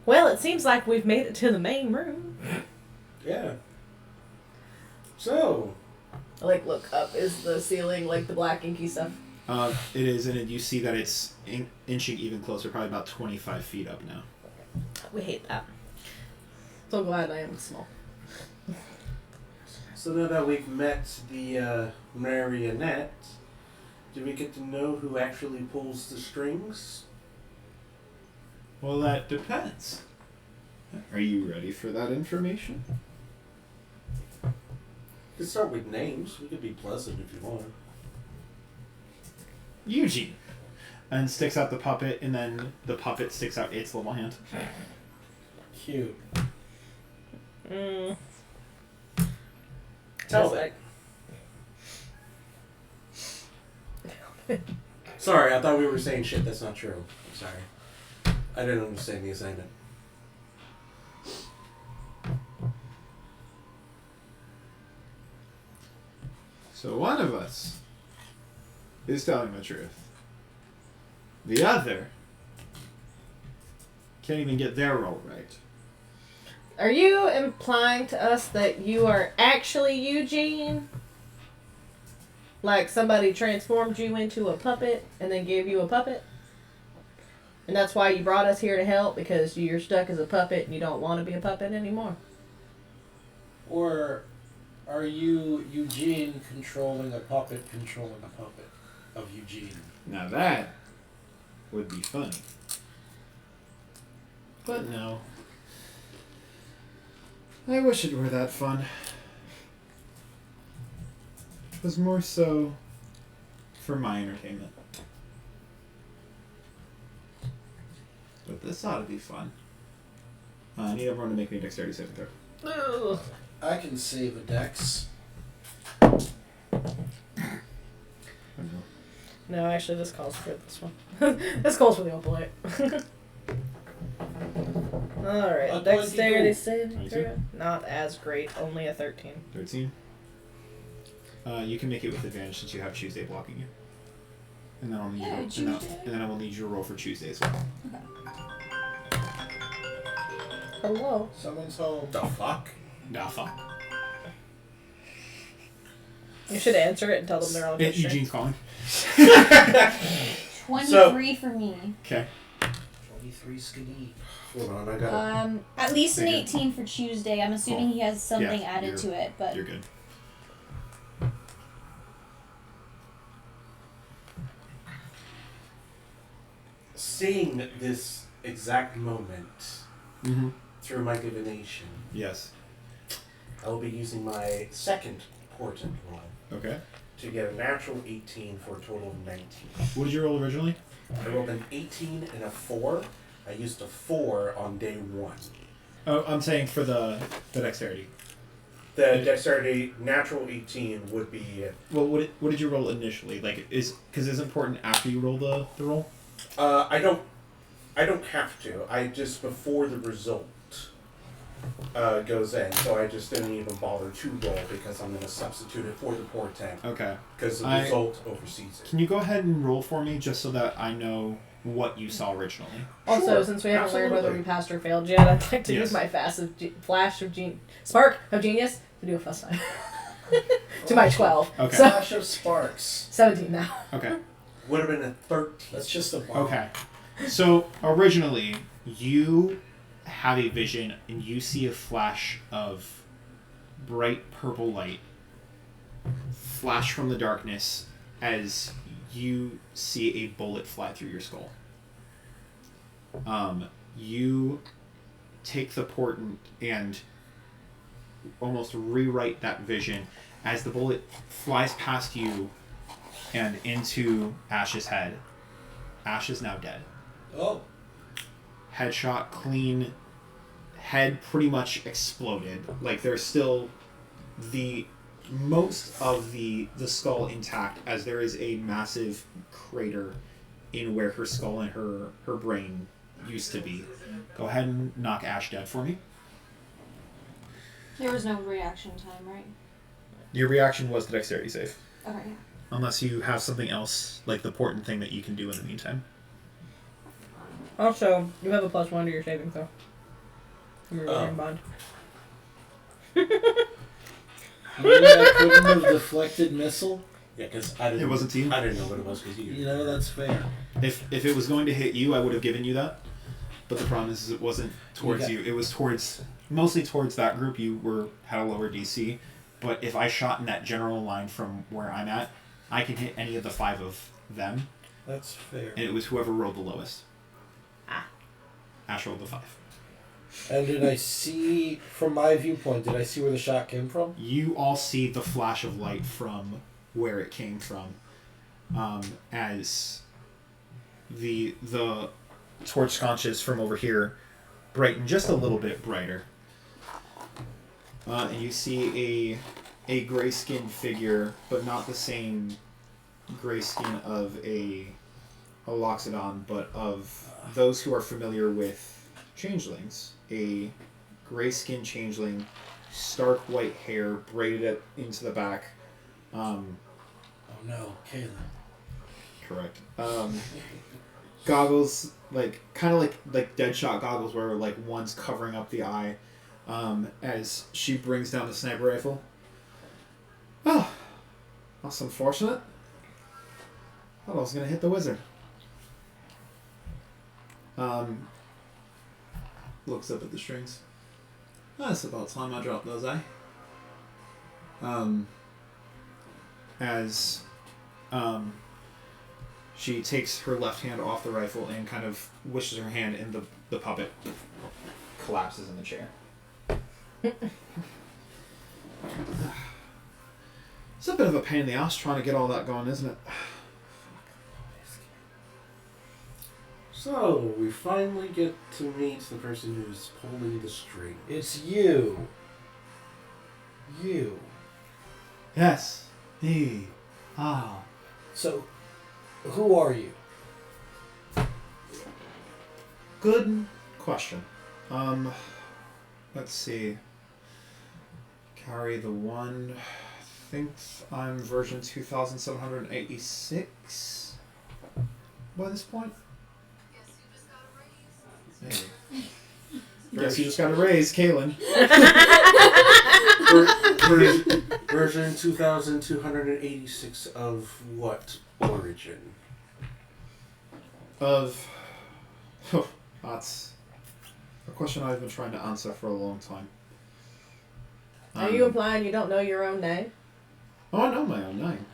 Well, it seems like we've made it to the main room. Yeah. So, I look up. Is the ceiling like the black inky stuff? It is, and you see that it's inching even closer, probably about 25 feet up now. We hate that. So glad I am small. so now that we've met the marionette, do we get to know who actually pulls the strings? Well, that depends. Are you ready for that information? We could start with names. We could be pleasant if you want. Eugene, and sticks out the puppet, and then the puppet sticks out its little hand. Cute. Sounds Sorry, I thought we were saying shit that's not true. I'm sorry. I didn't understand the assignment. So one of us is telling the truth. The other can't even get their role right. Are you implying to us that you are actually Eugene? Like somebody transformed you into a puppet and then gave you a puppet? And that's why you brought us here to help, because you're stuck as a puppet and you don't want to be a puppet anymore? Or are you Eugene controlling a puppet of Eugene? Now that would be funny. But no. I wish it were that fun. It was more so for my entertainment. But this ought to be fun. I need everyone to make me a dexterity saving throw. Ugh. I can save a dex. No, actually, this calls for this one. This calls for the opalite. Alright, A dexterity 22. saving 22? throw. Not as great, only a 13. 13. You can make it with advantage since you have Tuesday blocking you. And then I'll need Yeah, you to, Tuesday. and then I will need you to roll for Tuesday as well. Hello. Someone's home. The fuck? Nah, fuck. You should answer it and tell them they're on good Eugene's calling. 23 for me. Okay. 23 skiddy. Hold on, I got At least an You're good. 18 for Tuesday. I'm assuming he has something Yeah, added to it, but You're good. seeing this exact moment Mm-hmm. through my divination. Yes. I will be using my second portent roll Okay. to get a natural 18 for a total of 19. What did you roll originally? I rolled an 18 and a 4. I used a 4 on day 1. Oh, I'm saying for the dexterity. The dexterity natural 18 would be. Well, what did you roll initially? Like, because it's important after you roll the roll? I don't have to. I just before the result goes in, so I just didn't even bother to roll because I'm going to substitute it for the portent Okay. because the I- result oversees it. Can you go ahead and roll for me just so that I know what you saw originally? Also, Sure, since we haven't learned whether absolutely. we passed or failed yet, I'd like to Yes. use my spark of genius to do a plus 9. To my 12. Okay. So, Flash of sparks. 17 now. Okay. Would have been a 13. That's just a bomb. Okay. So originally, you have a vision and you see a flash of bright purple light flash from the darkness as you see a bullet fly through your skull. You take the portent and almost rewrite that vision as the bullet flies past you and into Ash's head. Ash is now dead. Oh. Headshot, clean, head pretty much exploded. Like there's still the most of the skull intact, as there is a massive crater in where her skull and her brain used to be. Go ahead and knock Ash dead for me. there was no reaction time, right? Your reaction was the dexterity save. Okay. Unless you have something else, like the important thing that you can do in the meantime. Also, you have a plus 1 to your saving throw. From your Oh. bond. Maybe I couldn't have deflected missile. Yeah, because I didn't. It wasn't team? I didn't know what it was because You know, that's fair. If it was going to hit you, I would have given you that. But the problem is it wasn't towards Okay. you. It was mostly towards that group. You had a lower DC. But if I shot in that general line from where I'm at, I can hit any of the 5 of them. That's fair. And it was whoever rolled the lowest. Ah. Ash rolled the 5. And did I see, from my viewpoint, did I see where the shot came from? You all see the flash of light from where it came from. as the torch sconces from over here brighten just a little bit brighter. And you see a gray-skinned figure, but not the same gray skin of a Loxodon, but of those who are familiar with changelings. A gray-skinned changeling, stark white hair, braided it into the back. Oh no, Caleb. Correct. Goggles, kind of like Deadshot goggles, where one's covering up the eye. As she brings down the sniper rifle. Oh, that's unfortunate. Thought I was gonna hit the wizard. Looks up at the strings. That's about time I dropped those, eh? As she takes her left hand off the rifle and kind of wishes her hand, and the puppet collapses in the chair. It's a bit of a pain in the ass trying to get all that going, isn't it? So, we finally get to meet the person who's pulling the string. It's you. You. Yes. Me. Ah. So, who are you? Good question. Let's see. Carry the one. I think I'm version 2786 by this point. Maybe. Guess you just got a raise, Kaylin. Version 2286 of what origin? That's a question I've been trying to answer for a long time. Are you implying you don't know your own name? Oh, I know my own name.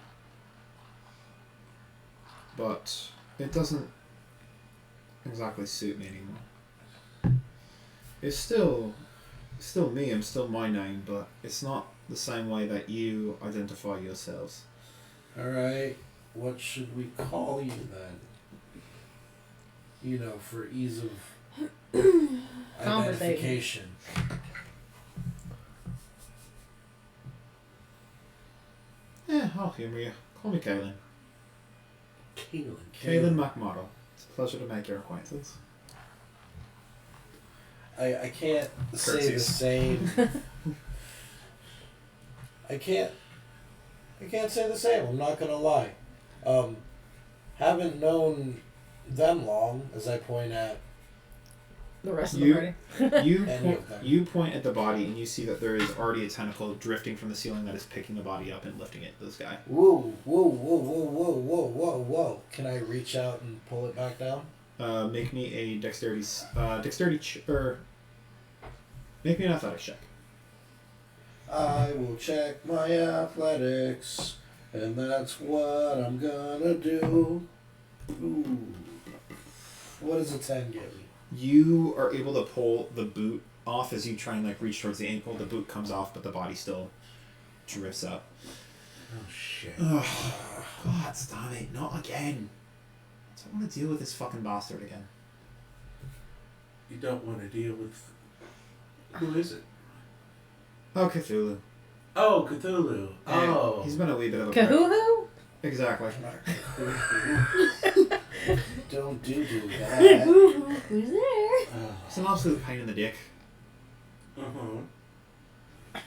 But it doesn't exactly suit me anymore. It's still me, I'm still my name, but it's not the same way that you identify yourselves. Alright, what should we call you then? You know, for ease of identification. Yeah, I'll humor you. Call me Kaylin. Kaylin. McModel. It's a pleasure to make your acquaintance. I can't say the Curtsies. same. I can't say the same, I'm not gonna lie. Haven't known them long, as I point at The rest of You- the party. You point at the body and you see that there is already a tentacle drifting from the ceiling that is picking the body up and lifting it. This guy. Whoa, whoa, whoa, whoa, whoa, whoa, whoa, whoa. Can I reach out and pull it back down? Make me a make me an athletics check. I will check my athletics, and that's what I'm gonna do. Ooh. What does a 10 give me? You are able to pull the boot off as you try and reach towards the ankle. The boot comes off, but the body still drifts up. Oh shit. Oh, God, damn it! Not again. I don't want to deal with this fucking bastard again. You don't want to deal with... Who is it? Oh, Cthulhu. Oh, Cthulhu. Yeah, Oh. he's been a wee bit of a prick. Kahoo-hoo? Exactly. Don't do that. Who's there? It's an absolute pain in the dick. Uh-huh.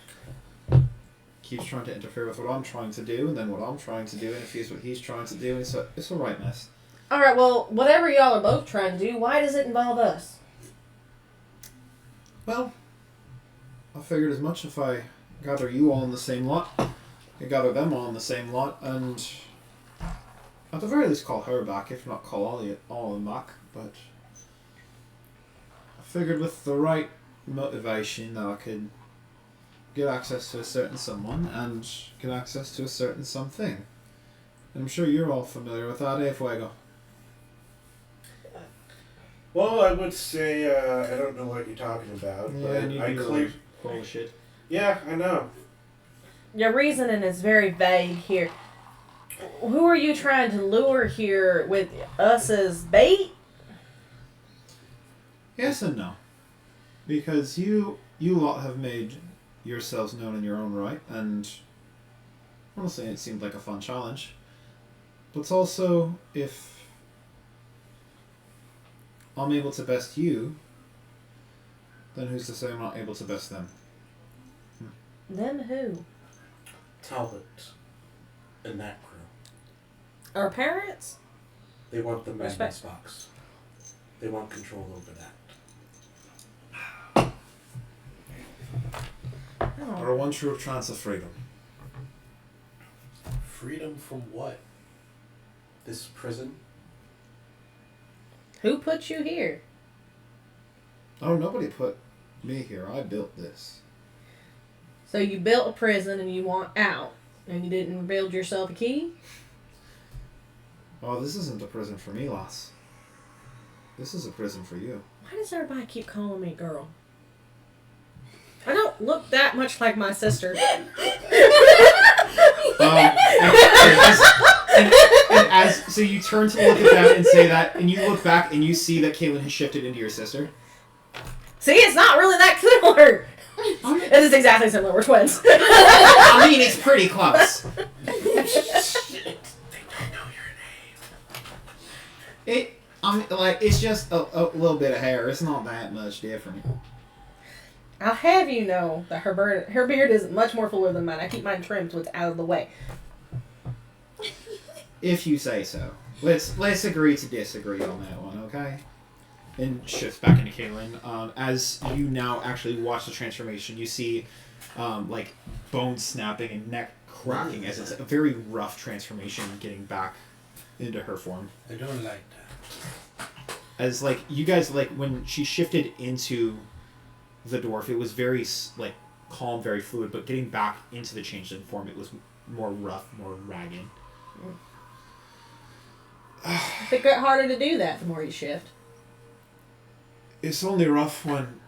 Keeps trying to interfere with what I'm trying to do, and then what I'm trying to do interferes with what he's trying to do, and it's a right mess. Alright, well, whatever y'all are both trying to do, why does it involve us? Well, I figured as much. If I gather you all in the same lot, I gather them all in the same lot, and at the very least call her back, if not call all of them back. But I figured with the right motivation that I could get access to a certain someone and get access to a certain something. And I'm sure you're all familiar with that, eh, Fuego? Well, I would say, I don't know what you're talking about, Yeah, but and you I do clear... bullshit. Yeah, I know. Your reasoning is very vague here. Who are you trying to lure here with us as bait? Yes and no. Because you lot have made yourselves known in your own right, and honestly it seemed like a fun challenge. But also, if I'm able to best you, then who's to say I'm not able to best them? Them who? Talbot and that crew. Our parents? They want the Respect. Magnus box. They want control over that. Oh. Our one true chance of freedom. Freedom from what? This prison, Who put you here? Oh, nobody put me here. I built this. So you built a prison and you want out, and you didn't build yourself a key? Oh, this isn't a prison for me, lass. This is a prison for you. Why does everybody keep calling me girl? I don't look that much like my sister. So you turn to look at them and say that, and you look back and you see that Caitlin has shifted into your sister. See, it's not really that similar. It is exactly similar. We're twins. I mean, it's pretty close. they don't know your name. It's just a little bit of hair. It's not that much different. I'll have you know that her beard is much more fuller than mine. I keep mine trimmed so it's out of the way. If you say so. Let's agree to disagree on that one, okay? And shifts back into Caitlin. As you now actually watch the transformation, you see like bones snapping and neck cracking as it's a very rough transformation getting back into her form. I don't like that. As like you guys like when she shifted into the dwarf, it was very like calm, very fluid, but getting back into the changeling form, it was more rough, more ragged. It get harder to do that the more you shift. It's only rough when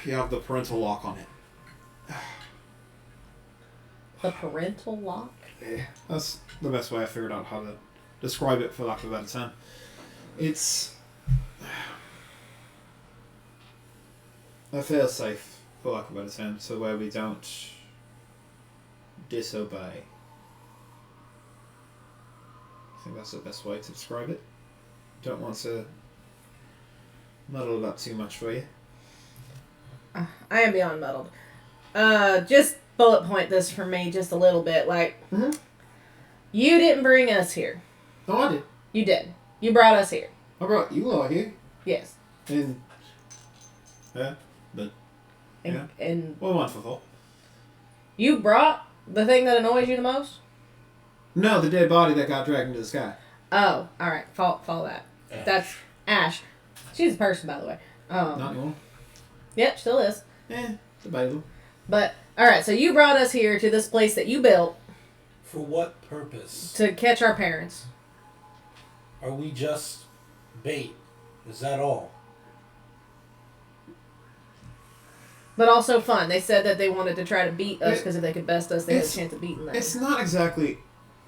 you have the parental lock on it. The parental lock? Yeah, that's the best way I figured out how to describe it, for lack of a better term. It's a fail safe, for lack of a better term, so where we don't disobey. I think that's the best way to describe it. Don't want to muddle it up too much for you. I am beyond muddled. Just bullet point this for me just a little bit. Like, you didn't bring us here. Oh, I did. You did. You brought us here. I brought you all here. Yes. And yeah, but yeah. And Well, one for full. you brought the thing that annoys you the most? No, the dead body that got dragged into the sky. Oh, alright. Follow that. Ash. That's Ash. She's a person, by the way. Not anymore. Yep, still is. Debatable. But, alright, so you brought us here to this place that you built For what purpose? to catch our parents. Are we just bait? Is that all? But Also fun. They said that they wanted to try to beat us because if they could best us, they had a chance of beating them. It's not exactly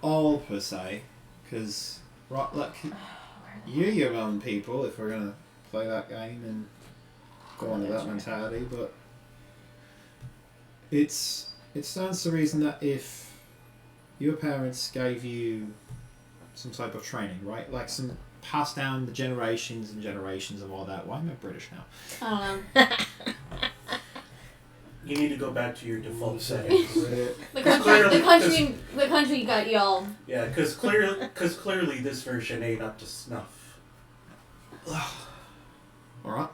all per se, because you're your own people if we're gonna play that game and go into that mentality. But it stands to reason that if your parents gave you some type of training, right, like some passed down the generations and generations of all that. Why am I British now? I don't know. You need to go back to your default settings. The country got y'all. Yeah, because clearly this version ain't up to snuff. Alright.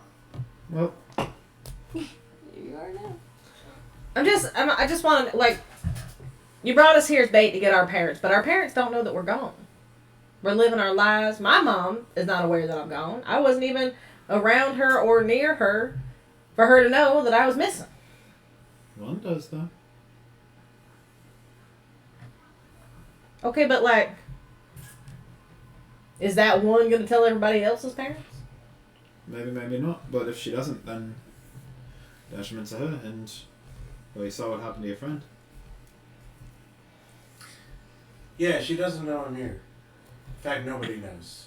Well, You are now. I just want to, like, you brought us here as bait to get our parents, but our parents don't know that we're gone. We're living our lives. My mom is not aware that I'm gone. I wasn't even around her or near her for her to know that I was missing. one does though. Okay, but like, is that one going to tell everybody else's parents? Maybe, maybe not. But if she doesn't, then detriment to her, and well, you saw what happened to your friend. Yeah, she doesn't know I'm here. In fact, nobody knows.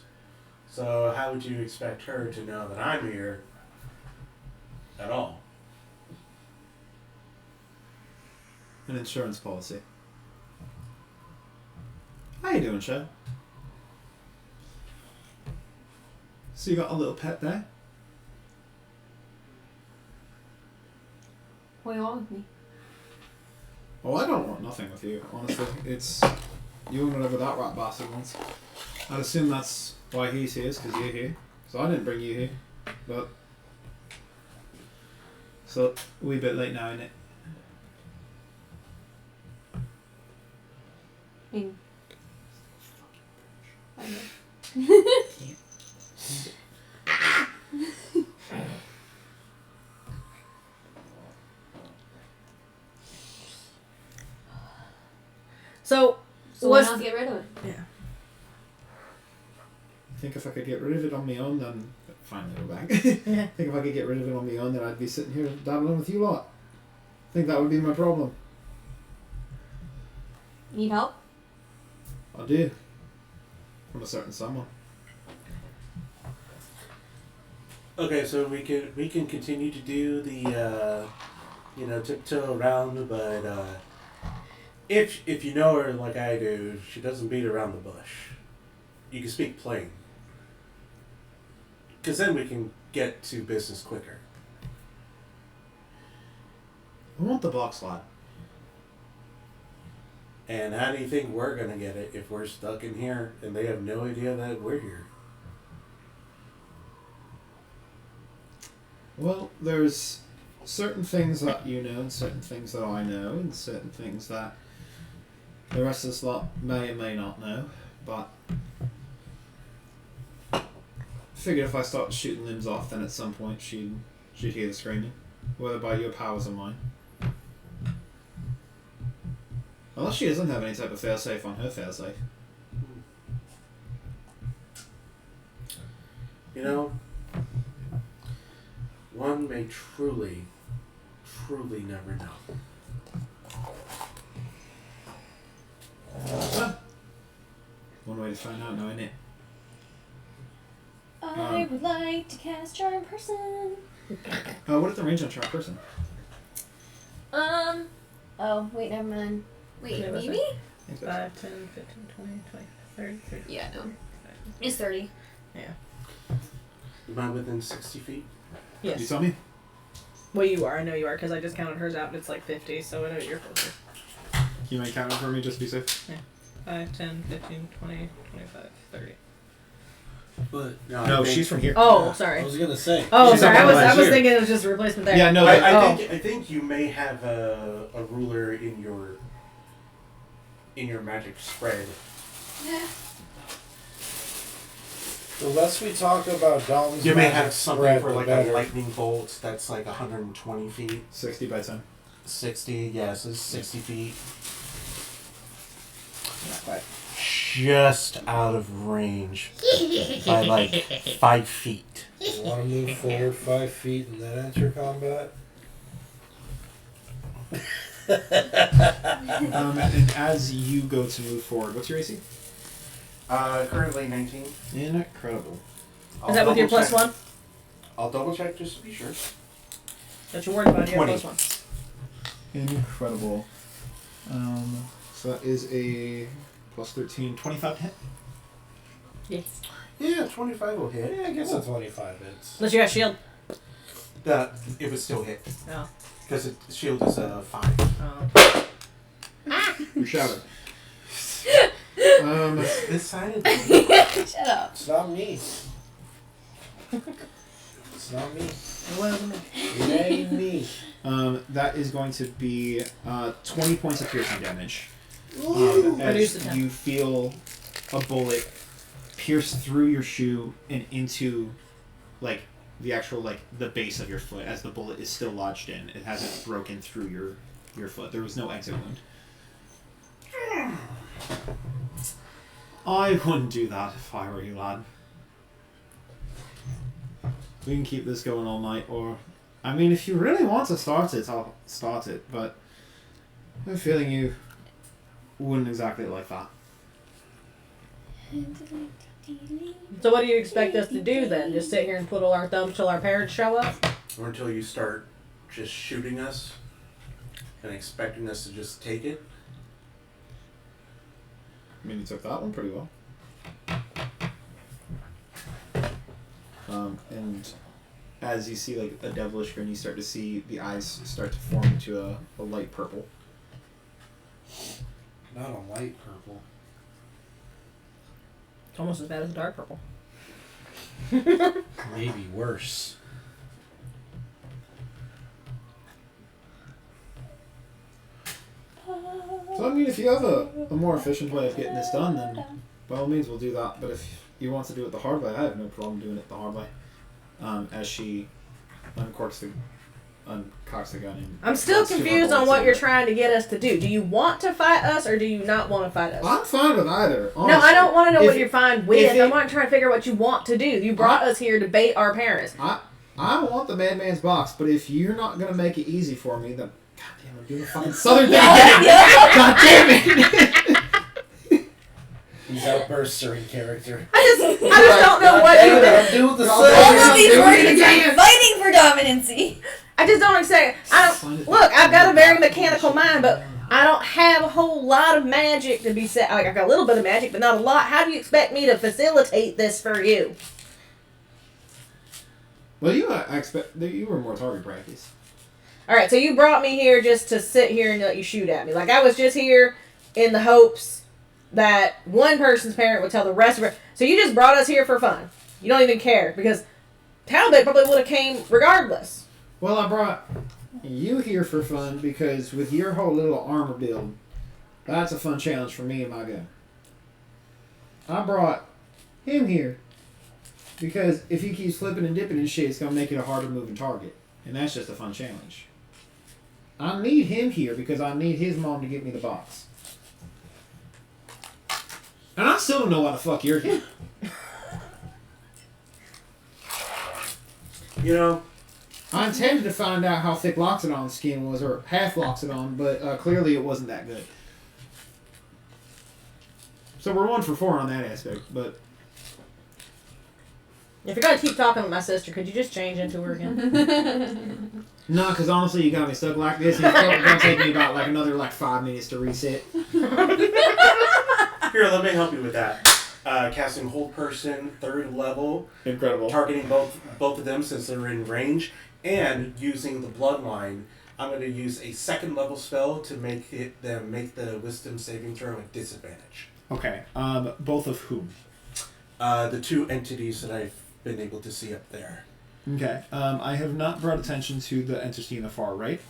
So how would you expect her to know that I'm here at all? An insurance policy. How you doing, Shay? So you got a little pet there? What do you want with me? Oh, I don't want nothing with you, honestly. It's you and whatever that rat bastard wants. I'd assume that's why he's here, is because you're here. So I didn't bring you here. But... So, a wee bit late now, innit? I mean, I know. So, So why was not get rid of it? yeah. I think if I could get rid of it on my own, then... Finally, we're back. I think if I could get rid of it on my own, then I'd be sitting here dabbling with you lot. I think that would be my problem. Need help? I do. From a certain someone. Okay, so we can continue to do the tiptoe around, but if you know her like I do, she doesn't beat around the bush. You can speak plain, because then we can get to business quicker. I want the box lad. And how do you think we're gonna get it if we're stuck in here and they have no idea that we're here? Well, there's certain things that you know and certain things that I know and certain things that the rest of this lot may or may not know, but I figured if I started shooting limbs off, then at some point she'd hear the screaming, whether by your powers or mine. Unless she doesn't have any type of failsafe on her failsafe. You know, one may truly never know. One way to find out, knowing it. I would like to cast Charm Person. What if the range on Charm Person? Oh, wait, never mind. Wait, Yeah, that's maybe? it. 5, 10, 15, 20, 30, 30. Yeah, no. It's 30. Am I within 60 feet? You Yes. tell me? Well, you are. I know you are because I just counted hers out and it's like 50, so I know you're closer. You might count it for me just to be safe. 5, 10, 15, 20, 25, 30. But No, No, I think- she's from here. Oh, I sorry. was gonna say. Oh, She's sorry. up I on was here. thinking it was just a replacement there. Yeah, no, I Oh. think you may have a ruler in your magic spread. The less we talk about Dalton's You may magic have something spread, for the like better. a lightning bolt that's like 120 feet. 60 by 10. 60, yes, it's 60 feet. Not quite. Just out of range by like 5 feet. You want to move forward 5 feet and then enter combat? And as you go to move forward, what's your AC? Currently 19. Incredible. I'll Is that with your double plus check. 1? I'll double check just to be sure. That you're worried about? You have 20. plus 1. Incredible. So that is a plus 13, 25 to hit. Yes. Yeah, 25 will hit. Yeah, I guess a 25 hits. Unless you got shield. That it would still hit Oh. because shield is 5. Oh. You're shattered. This side of Shut up. It's not me. It's not me. It wasn't me. It ain't me. That is going to be 20 points of piercing damage. Reduce the As temp. you feel a bullet pierce through your shoe and into, like, the actual, like, the base of your foot as the bullet is still lodged in. It hasn't broken through your foot. There was no exit wound. I wouldn't do that if I were you, lad. We can keep this going all night, or... I mean, if you really want to start it, I'll start it, but I have a feeling you wouldn't exactly like that. So what do you expect us to do then? Just sit here and twiddle our thumbs till our parents show up? Or until you start just shooting us and expecting us to just take it. I mean, you took that one pretty well. And as you see like a devilish grin, you start to see the eyes start to form into a light purple. Not a light purple. It's almost as bad as dark purple. Maybe worse. So I mean, if you have a more efficient way of getting this done, then by all means we'll do that. But if you want to do it the hard way, I have no problem doing it the hard way. As she uncocks the gun. And I'm still runs to her confused on bullets what and- you're trying to get us to do. Do you want to fight us or do you not want to fight us? I'm fine with either. No, Honestly. I don't want to know If- what you're fine with. if it- I'm not trying to figure out what you want to do. You brought us here to bait our parents. I want the madman's box, but if you're not gonna make it easy for me, then goddamn, I'm doing a fucking southern thing again. God damn it! These outbursts are in character. I just don't know what you. I'm doing the All All same. of these do it words again. are fighting for dominancy. I just don't understand. Look, I've got a very mechanical mind, but I don't have a whole lot of magic to be set. Like, I've got a little bit of magic, but not a lot. How do you expect me to facilitate this for you? Well, I expect you were more target practice. All right, so you brought me here just to sit here and let you shoot at me. Like, I was just here in the hopes that one person's parent would tell the rest of it. So you just brought us here for fun. You don't even care because Talbot probably would have came regardless. Well, I brought you here for fun because with your whole little armor build, that's a fun challenge for me and my gun. I brought him here because if he keeps flipping and dipping and shit, it's going to make it a harder moving target. And that's just a fun challenge. I need him here because I need his mom to get me the box. And I still don't know why the fuck you're here. You know, I intended to find out how thick Loxodon's skin was, or half Loxodon, but clearly it wasn't that good. So we're 1 for 4 on that aspect, but... If you're going to keep talking with my sister, could you just change into her again? No, because honestly, you got me stuck like this, and it's probably going to take me about like another 5 minutes to reset. here, let me help you with that. Casting Hold Person, 3rd level, Incredible. targeting both of them since they're in range, and using the Bloodline. I'm going to use a 2nd level spell to make them make the Wisdom saving throw at disadvantage. Okay, both of whom? The 2 entities that I've been able to see up there. Okay, I have not brought attention to the entity in the far right.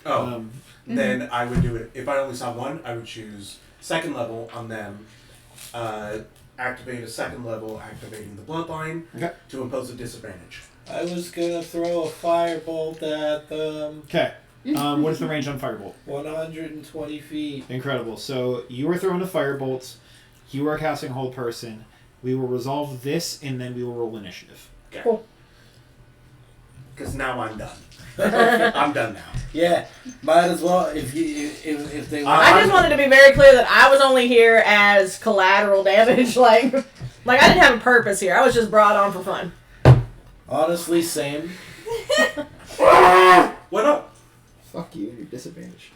Oh, then I would do it. If I only saw one, I would choose 2nd level on them. Activate a 2nd level, activating the Bloodline to impose a disadvantage. I was gonna throw a firebolt at them. Okay, what is the range on Firebolt? 120 feet. Incredible. So you are throwing a firebolt, you are casting Hold Person. We will resolve this, and then we will roll initiative. Okay. Cool. Because now I'm done. I'm done now. Yeah, might as well if they. I just wanted to be very clear that I was only here as collateral damage. Like I didn't have a purpose here. I was just brought on for fun. Honestly, same. What up? Fuck you and your disadvantage.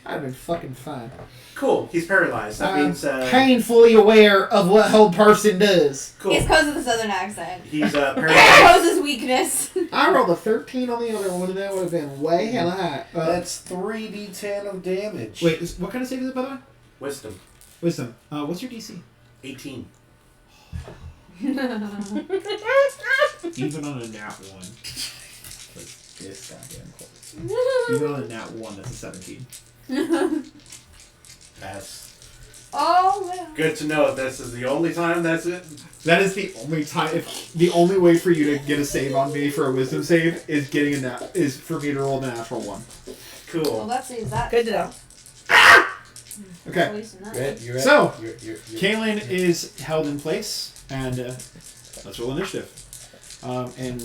I'd have been fucking fine. Cool. He's paralyzed. That means painfully aware of what Hold Person does. cool. It's because of the southern accent. He's It paralyzed. shows his weakness. I rolled a 13 on the other one, and that would have been way hella high. That's 3d10 of damage. Wait, what kind of save is it, by the way? Wisdom. Wisdom. What's your DC? 18. Even on a nat 1. This goddamn close. Even on a nat 1, that's a 17. That's Oh, man. good to know. This is the only time that's it. That is the only time. The only way for you to get a save on me for a wisdom save is getting is for me to roll the natural 1. Well, Cool. that saves that. Good to know. Okay. At least in that. You're So, you're Kaylin is held in place, and let's roll initiative. And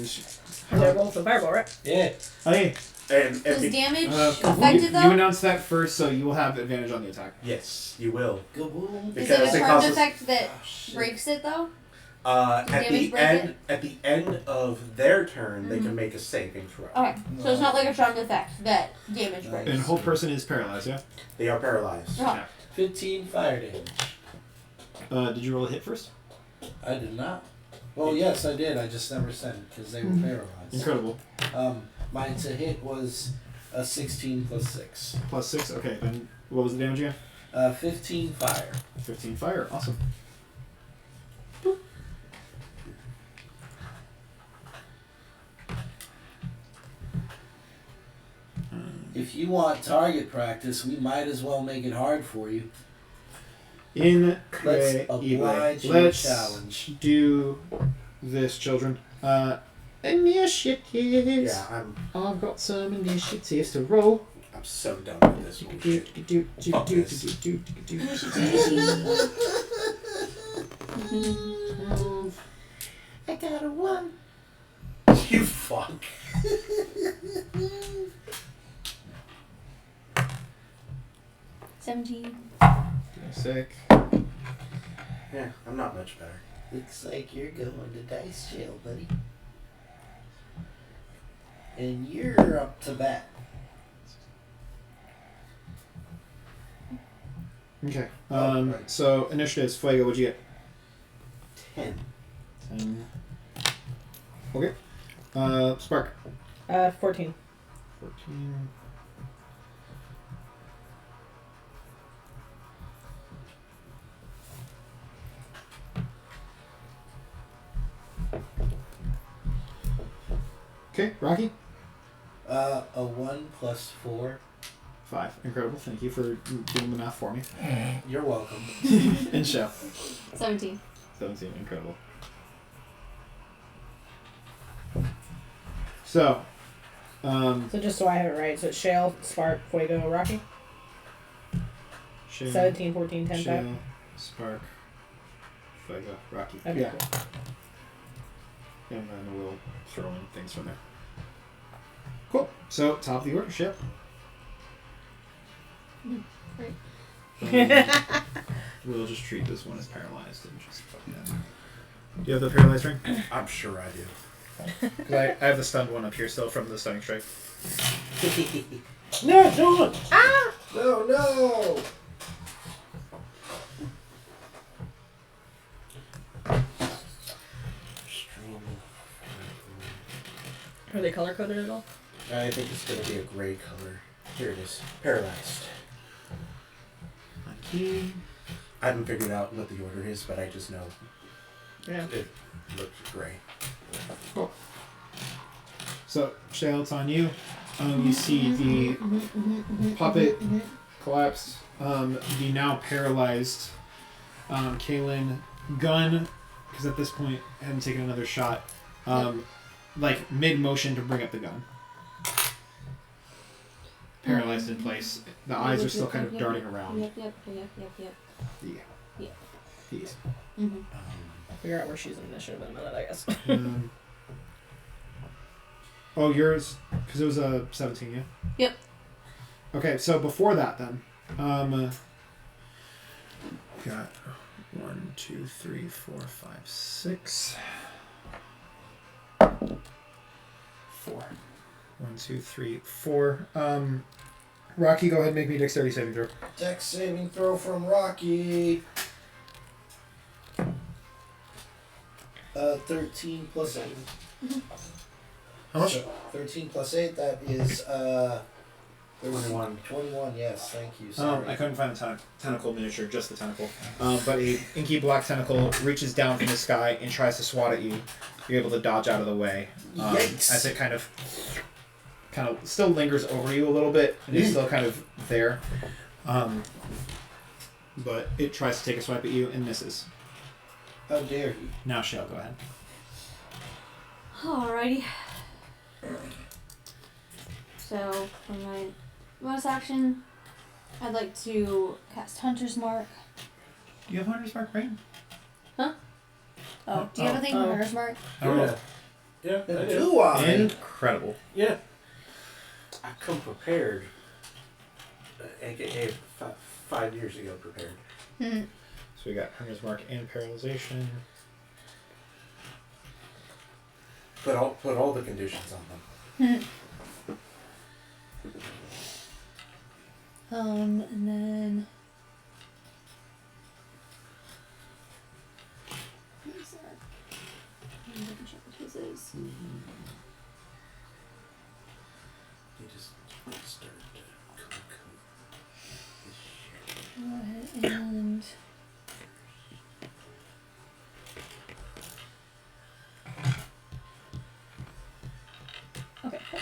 They're both a fireball, right? Yeah. Hey, And Does damage you affected though? announced that first, so you will have advantage on the attack. yes, you will. Kaboom. Is Because it a it charmed causes- effect that Oh, shit. breaks it though? At damage the break end, at the end of their turn, they can make a saving throw. Okay, so it's not like a charmed effect that damage breaks. And whole person is paralyzed, yeah? They are paralyzed. Oh. 15 fire damage. Did you roll a hit first? I did not. Well, yes, I did. I just never said it because they were paralyzed. Incredible. Mine to hit was a 16 plus 6. Plus 6, okay. Then what was the damage again? 15 fire. 15 fire, awesome. If you want target practice, we might as well make it hard for you. Incredible. Let's oblige your Let's challenge. do this, children. Initiatives. Yeah, I've got some initiatives to roll. I'm so done with this bullshit. Fuck this. 12. I got a 1. You fuck. $17. Sick. Yeah, I'm not much better. Looks like you're going to dice jail, buddy. And you're up to bat. Okay. Right. So initiatives, Fuego, what'd you get? 10. 10. Okay. Spark. 14. 14. Okay, Rocky. A 1 plus 4. 5. Incredible. Thank you for doing the math for me. You're welcome. And Chef. 17. 17. Incredible. So, So just so I have it right, so it's Shale, Spark, Fuego, Rocky. Shale, 17, 14, 10, 5. Shale, Spark, Fuego, Rocky. Okay, Yeah. cool. And then we'll throw in things from there. Cool. So, top of the order, Ship. Great. We'll just treat this one as paralyzed and just fuck that. Do you have the paralyzed ring? I'm sure I do. 'Cause I have the stunned one up here still from the stunning strike. No, don't! No, no! Are they color coded at all? I think it's going to be a gray color. Here it is. Paralyzed. Okay. I haven't figured out what the order is, but I just know Yeah. it looks gray. Cool. So, Shale, it's on you. You see the puppet collapse. The now paralyzed Kaylin gun, because at this point I hadn't taken another shot. Like mid motion to bring up the gun. Paralyzed in place. The eyes are still kind of darting around. Yep. Yeah. Yeah. Peace. Mm-hmm. Figure out where she's in initiative in a minute, I guess. Oh, yours, because it was a 17, yeah? Yep. Okay, so before that then, got 1, 2, 3, 4, 5, 6. 4. 1, 2, 3, 4. Rocky, go ahead and make me a dexterity saving throw. Dex saving throw from Rocky. 13 plus 8. How much? So 13 plus 8, that is 21. 21, yes, thank you. Sorry. I couldn't find the tentacle miniature, just the tentacle. But a inky black tentacle reaches down from the sky and tries to swat at you. You're able to dodge out of the way. Yikes. As it kind of still lingers over you a little bit, and it's still kind of there. But it tries to take a swipe at you and misses. How dare you? Now, Shale, go ahead. Alrighty. So, for my bonus action, I'd like to cast Hunter's Mark. Do you have Hunter's Mark, right? Oh, do you have a thing for Hunter's Mark? I don't know. Yeah, I do. Do I? Incredible. Yeah. I come prepared. AKA 5 years ago prepared. So we got Hunter's Mark and Paralyzation. Put all the conditions on them. And then. What is that? I'm double check what his is. You just start to cook this shit. Go ahead and. Okay, cool.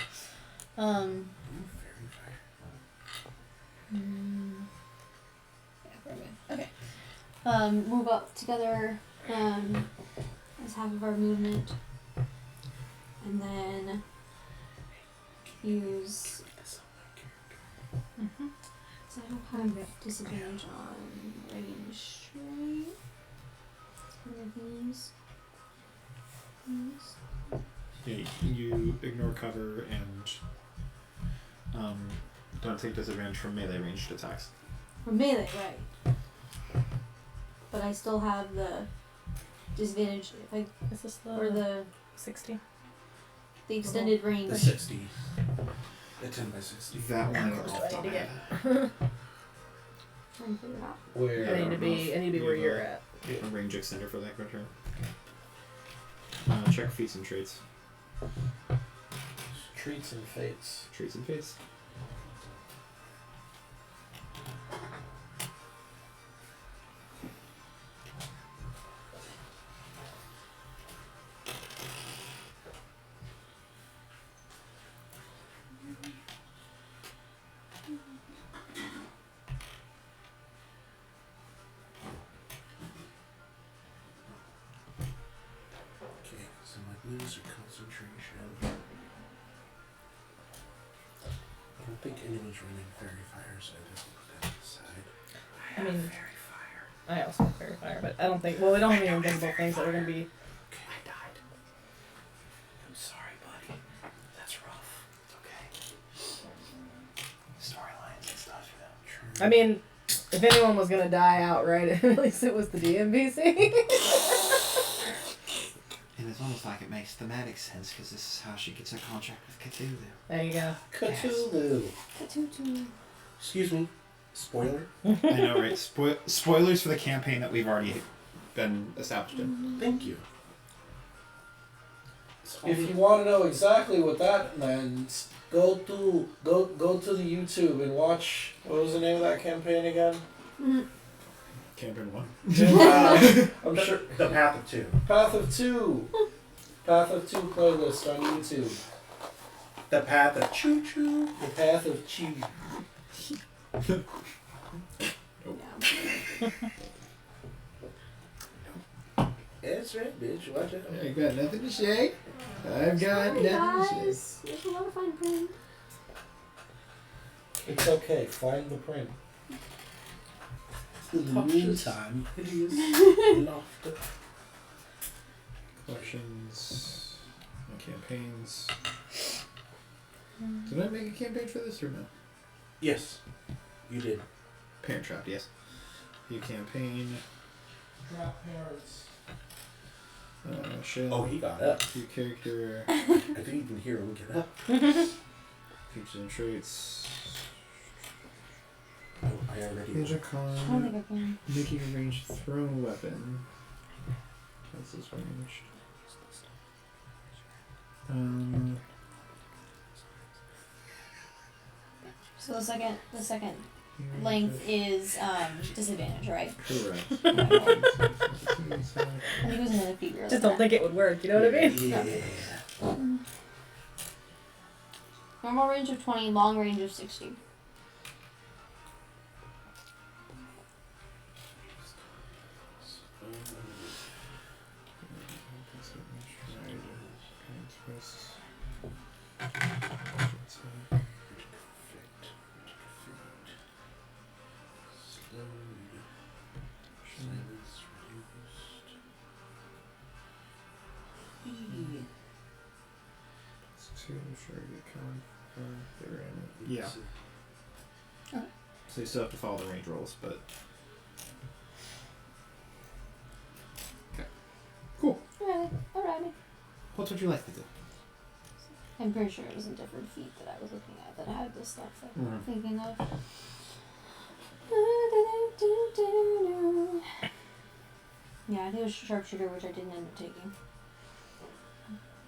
Very fire. Yeah, we're good. Okay. Move up together as half of our movement. And then use. So I don't have disadvantage on range, right? What are these? Yeah, you ignore cover and don't take disadvantage from melee ranged attacks. For melee, right. But I still have the disadvantage if I Is this or the 60? extended range. The 60. The 10 by 60. That one I How don't close know do off I the need to top of my head. Trying to figure it out. Where? I need to be where you're at. A range extender for that creature. Check feats and traits. Treats and fates. Traits and fates. Okay, so my blues are concentration. I don't think anyone's running fairy fire, so I just put that aside. I mean, Fairy fire. I also have fairy fire, but I don't think. Well, we don't have any invisible things that are gonna be. Okay, I died. I'm sorry, buddy. That's rough. It's okay. Storylines and stuff, you know. True. I mean, if anyone was gonna die outright, at least it was the DMVC. And it's almost like it makes thematic sense because this is how she gets a contract with Cthulhu. There you go. Cthulhu. Excuse me. Spoiler. I know, right? Spoilers for the campaign that we've already been established in. Thank you. If you want to know exactly what that means, go to the YouTube and watch. What was the name of that campaign again? Campaign 1. I'm sure. The Path of Two. Path of Two. Path of Two playlist on YouTube. The Path of Choo Choo. The Path of Chi. That's right, bitch. Watch out. I got nothing to say. I've got Sorry, nothing to guys. say. There's a lot of fine print. It's okay. Find the print. In the meantime, Hideous laughter. Collections. My campaigns. Did I make a campaign for this or no? Yes, you did. Parent Trapped, yes. View campaign. Trap parents. Shell. Oh, he got up. View character. I didn't even hear him get up. Features and traits. Oh, I already. Ninja I don't Con. think I can. Making a ranged thrown weapon. That's his range. So the second length is disadvantage, right? Correct. I think it was another figure. Just don't think it would work. You know what I mean? Yeah. Normal range of 20, long range of 60. Yeah. So you still have to follow the range rolls, but... Okay. Cool. Alrighty. What would you like to do? I'm pretty sure it was a different feat that I was looking at that had this stuff that I'm thinking of. Yeah, I think it was sharpshooter, which I didn't end up taking.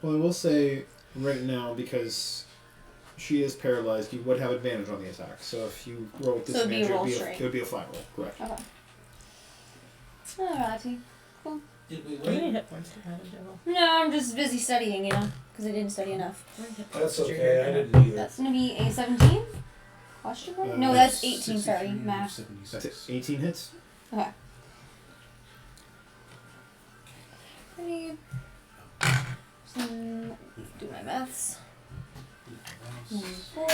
Well, I will say right now, because she is paralyzed, you would have advantage on the attack. So if you roll with So it'd be a disadvantage, roll it would be a flat roll. Correct. Okay. Alrighty. Cool. Did we How many win? hit points do you have in general? No, I'm just busy studying, because I didn't study enough. How many hit points That's did you okay. get? I didn't either. That's gonna be a 17? Question mark? No, that's 18, sorry. Math. That's it. 18 hits. Okay. Ready. So, do my maths. 4.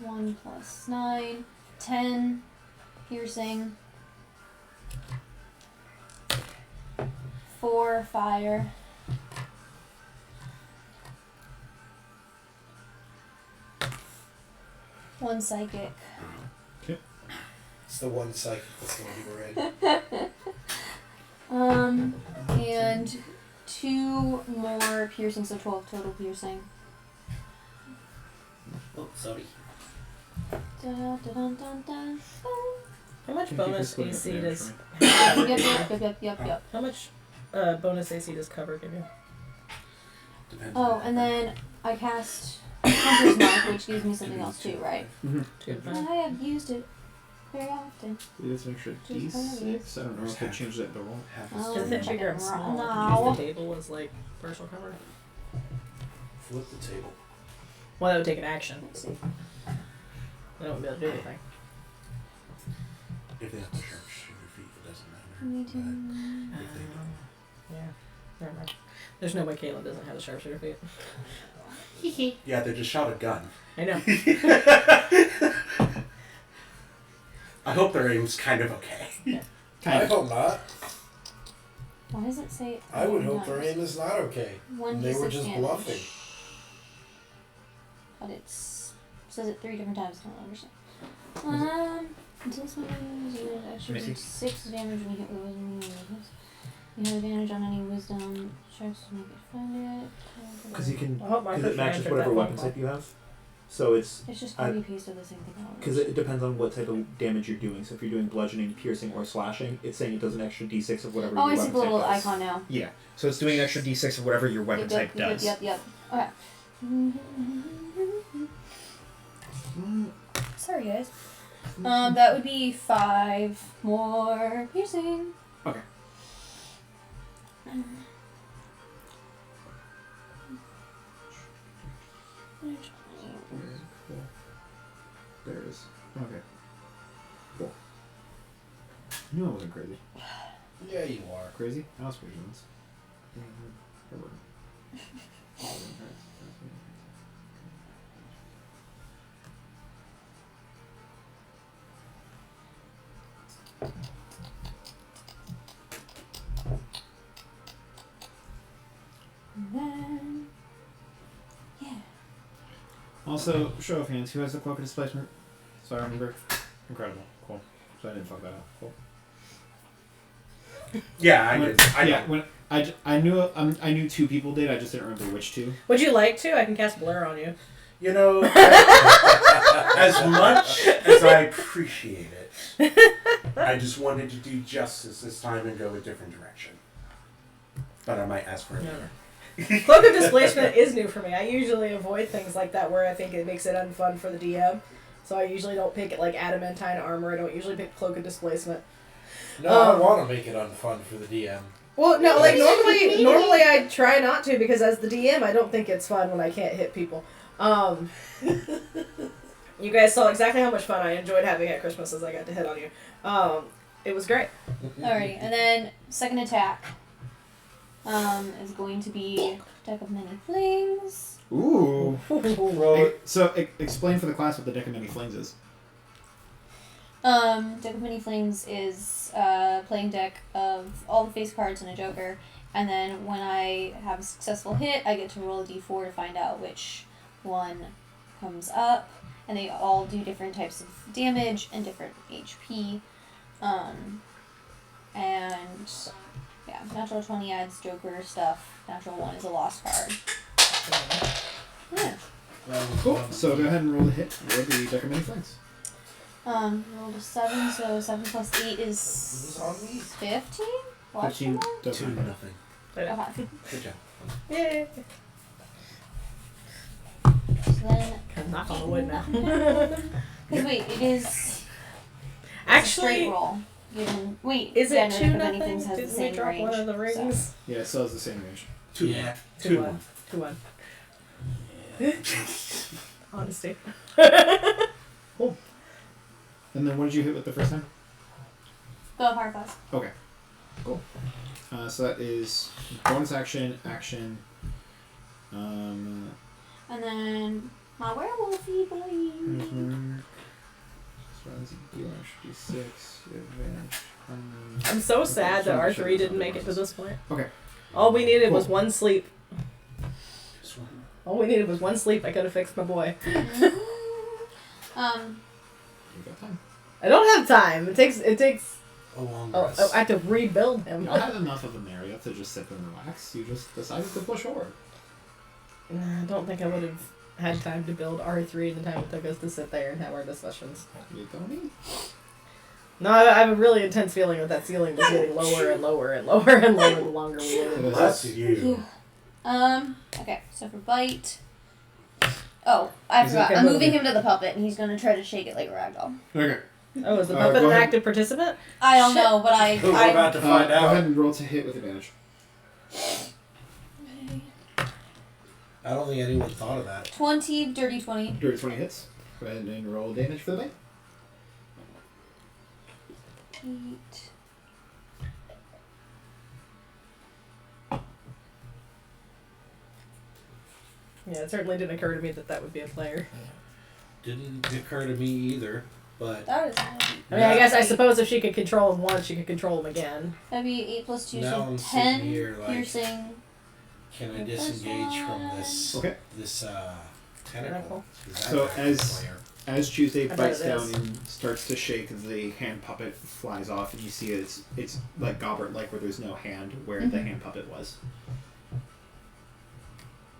1 plus 9. 10. Piercing. 4 fire. 1 psychic. It's the one psychic that's going to be red. And 2 more piercing, so 12 total piercing. Oh, sorry. Dun. How much bonus AC does Yep. how much bonus AC does cover give you? Depends Oh, on and then I cast Hunter's Mark, which gives me something else too, right? Good. I have used it very often. It's an extra D6. I don't know if they changed it to roll. Oh, Doesn't it figure I'm no. small? Use the table as like personal cover? Flip the table. Well, that would take an action. See. They wouldn't be able to do anything. If they have the sharpshooter feet, it doesn't matter. But if they don't. Yeah. Never mind. There's no way Caleb doesn't have the sharpshooter feet. Yeah, they just shot a gun. I know. I hope their aim's kind of okay. I hope not. Why does it say? I would hope their aim is not okay. They were 1d6 just damage. bluffing. But it says it 3 different times. I don't understand. Until someone uses it, actually Missy? 6 damage when you hit with wisdom. You have advantage on any wisdom checks to make it find it. Because you can, I hope my because it first matches answer whatever that weapon one. type you have. So it's It's just copy paste of the same thing. because it depends on what type of damage you're doing. So if you're doing bludgeoning, piercing, or slashing, it's saying it does an extra D6 of whatever. Oh, your I see weapon the little type does. icon now. Yeah. So it's doing an extra D6 of whatever your weapon type does. Yep. Okay. Sorry, guys. That would be 5 more piercing. Okay. Cool. There it is. Okay. Cool. I knew I wasn't crazy. Yeah, you are. Crazy? I was crazy once. And then, yeah. Also, show of hands, who has the cloak of displacement? So I remember. Incredible. Cool. So I didn't fuck that up. Cool. Yeah, I did. Yeah, when I knew 2 people did. I just didn't remember which 2. Would you like to? I can cast Blur on you. You know, as much as I appreciate it, I just wanted to do justice this time and go a different direction. But I might ask for it later. Cloak of Displacement is new for me. I usually avoid things like that where I think it makes it unfun for the DM. So I usually don't pick it like adamantine armor. I don't usually pick Cloak of Displacement. No, I want to make it unfun for the DM. Well, no, like normally I try not to because as the DM I don't think it's fun when I can't hit people. You guys saw exactly how much fun I enjoyed having at Christmas as I got to hit on you. It was great. Alrighty, and then second attack is going to be Deck of Many Flings. Ooh. Roll So explain for the class what the Deck of Many Flings is. Deck of Many Flings is a playing deck of all the face cards and a joker, And then when I have a successful hit, I get to roll a d4 to find out which one comes up. And they all do different types of damage and different HP. And yeah, natural 20 adds Joker stuff. Natural 1 is a lost card. Yeah. Cool. So go ahead and roll the hit for the Deck of Many Flames. Rolled a 7, so 7 plus 8 is 15? 15 does 2 not hit. nothing. Okay. Good job. Yay. So then, Knock on the wood now. because wait, it is it's a Actually, straight roll. Wait, is yeah, it no, 2 Deck of nothing? Many Things has Didn't the we same drop range. one of the so- rings? Yeah, it still has the same range. 2-1. 2-1. 2-1. Honesty. Cool. And then what did you hit with the first time? Go hard pass. Okay. Cool. So that is bonus action. And then my werewolfy boy. D6, advantage. I'm so sad that Okay, R3 didn't make it to this point. Okay. All we needed was Cool. one sleep. This one. All we needed was one sleep. I could have fixed my boy. You got time. I don't have time. It takes. A long Oh, rest. I have to rebuild him. You had enough of an area to just sit and relax. You just decided to push forward. Nah, I don't think I would have had time to build R3 in the time it took us to sit there and have our discussions. You don't need. No, I have a really intense feeling that ceiling was getting lower and lower and lower and lower the longer we waited. Bless you. Okay, so for bite. Oh, I Is forgot. it- I'm moving him to the puppet, and he's gonna try to shake it like a ragdoll. Okay. Oh, is the Go puppet an ahead. active participant? I don't Shit. know, but We're about to find Go ahead out. and roll to hit with advantage. I don't think anyone thought of that. 20, dirty 20. Dirty 20 hits. Go ahead and roll damage for the bite. 8. Yeah, it certainly didn't occur to me that would be a player. Didn't occur to me either, but That is I mean, I guess I suppose if she could control him once, she could control him again. That'd be 8 plus 2, Now so I'm sitting 10 here like- piercing. can I disengage from this Okay. this tentacle? Is that So active as- player? As Tuesday I bet bites it down is. and starts to shake, the hand puppet flies off, and you see it's like Gobbert-like, where there's no hand where the hand puppet was.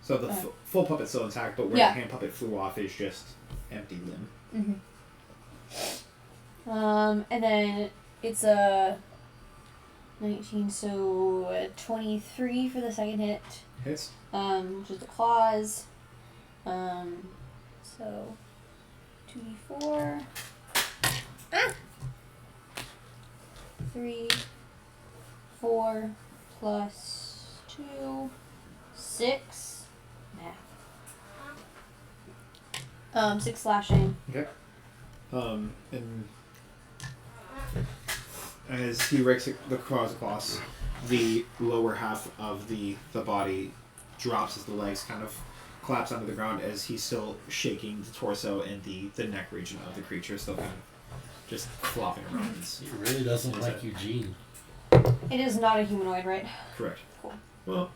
So the full puppet's still intact, but where Yeah. the hand puppet flew off is just empty limb. And then it's a 19, so 23 for the second hit. Hits. Which is the claws. So 2d4. 3, 4 plus 2, 6. Math. 6 slashing. Okay. And as he rakes the claws across, the lower half of the body drops as the legs kind of collapse onto the ground, as he's still shaking the torso and the neck region of the creature still kind of just flopping around. He really doesn't like Eugene. It is not a humanoid, right? Correct. Cool. Well,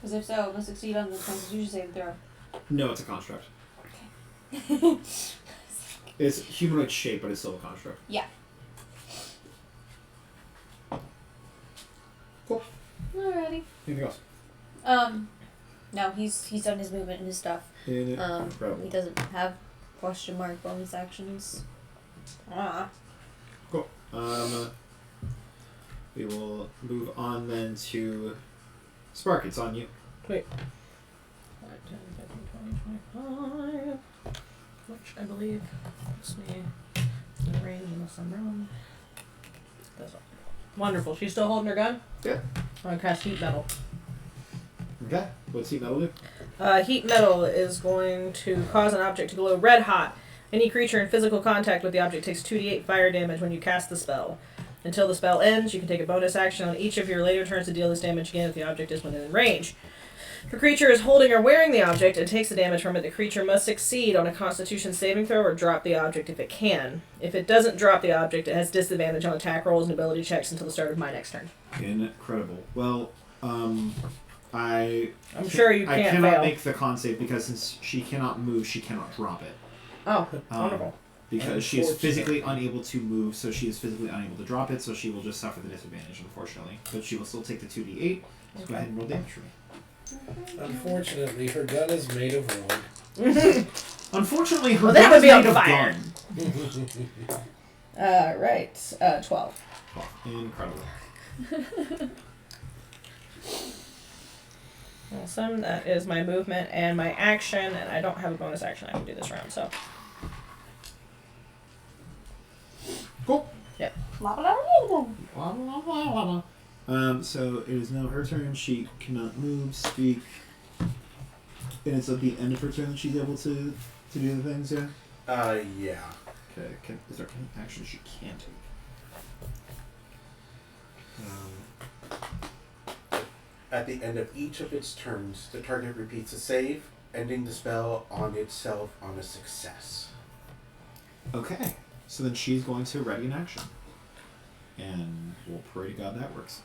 Because if so, it must succeed on the Constitution saving throw. no, it's a construct. It's humanoid shape, but it's still a construct. Yeah. Cool. Alrighty. Anything else? No, he's done his movement and his stuff. He Incredible. doesn't have question mark bonus actions. Cool. We will move on then to Spark. It's on you. 5, 10, 15, 20, 25. Which I believe puts me in the range unless I'm wrong. That's all. Wonderful. She's still holding her gun? Yeah. I'm going to cast Heat Metal. Okay. What's Heat Metal do? Heat Metal is going to cause an object to glow red hot. Any creature in physical contact with the object takes 2d8 fire damage when you cast the spell. Until the spell ends, you can take a bonus action on each of your later turns to deal this damage again if the object is within range. If a creature is holding or wearing the object and takes the damage from it, the creature must succeed on a Constitution saving throw or drop the object if it can. If it doesn't drop the object, it has disadvantage on attack rolls and ability checks until the start of my next turn. Incredible. Well, I'm sure you I can't cannot fail. make the con save because since she cannot move, she cannot drop it. Oh, wonderful. Because she is physically unable to move, so she is physically unable to drop it, so she will just suffer the disadvantage, unfortunately. But she will still take the 2d8. So go ahead and roll damage for me. Unfortunately, her gun is made of wood. Unfortunately, her Well, that gun would is be on made of fire. gun. Right. 12. Incredible. Awesome. That is my movement and my action, and I don't have a bonus action I can do this round, so. Cool. Yep. So it is now her turn. She cannot move, speak. And it's at the end of her turn that she's able to do the things, yeah? Yeah. Okay, is there any action she can take? At the end of each of its turns, the target repeats a save, ending the spell on itself on a success. Okay, so then she's going to ready an action. And we'll pray to God that works.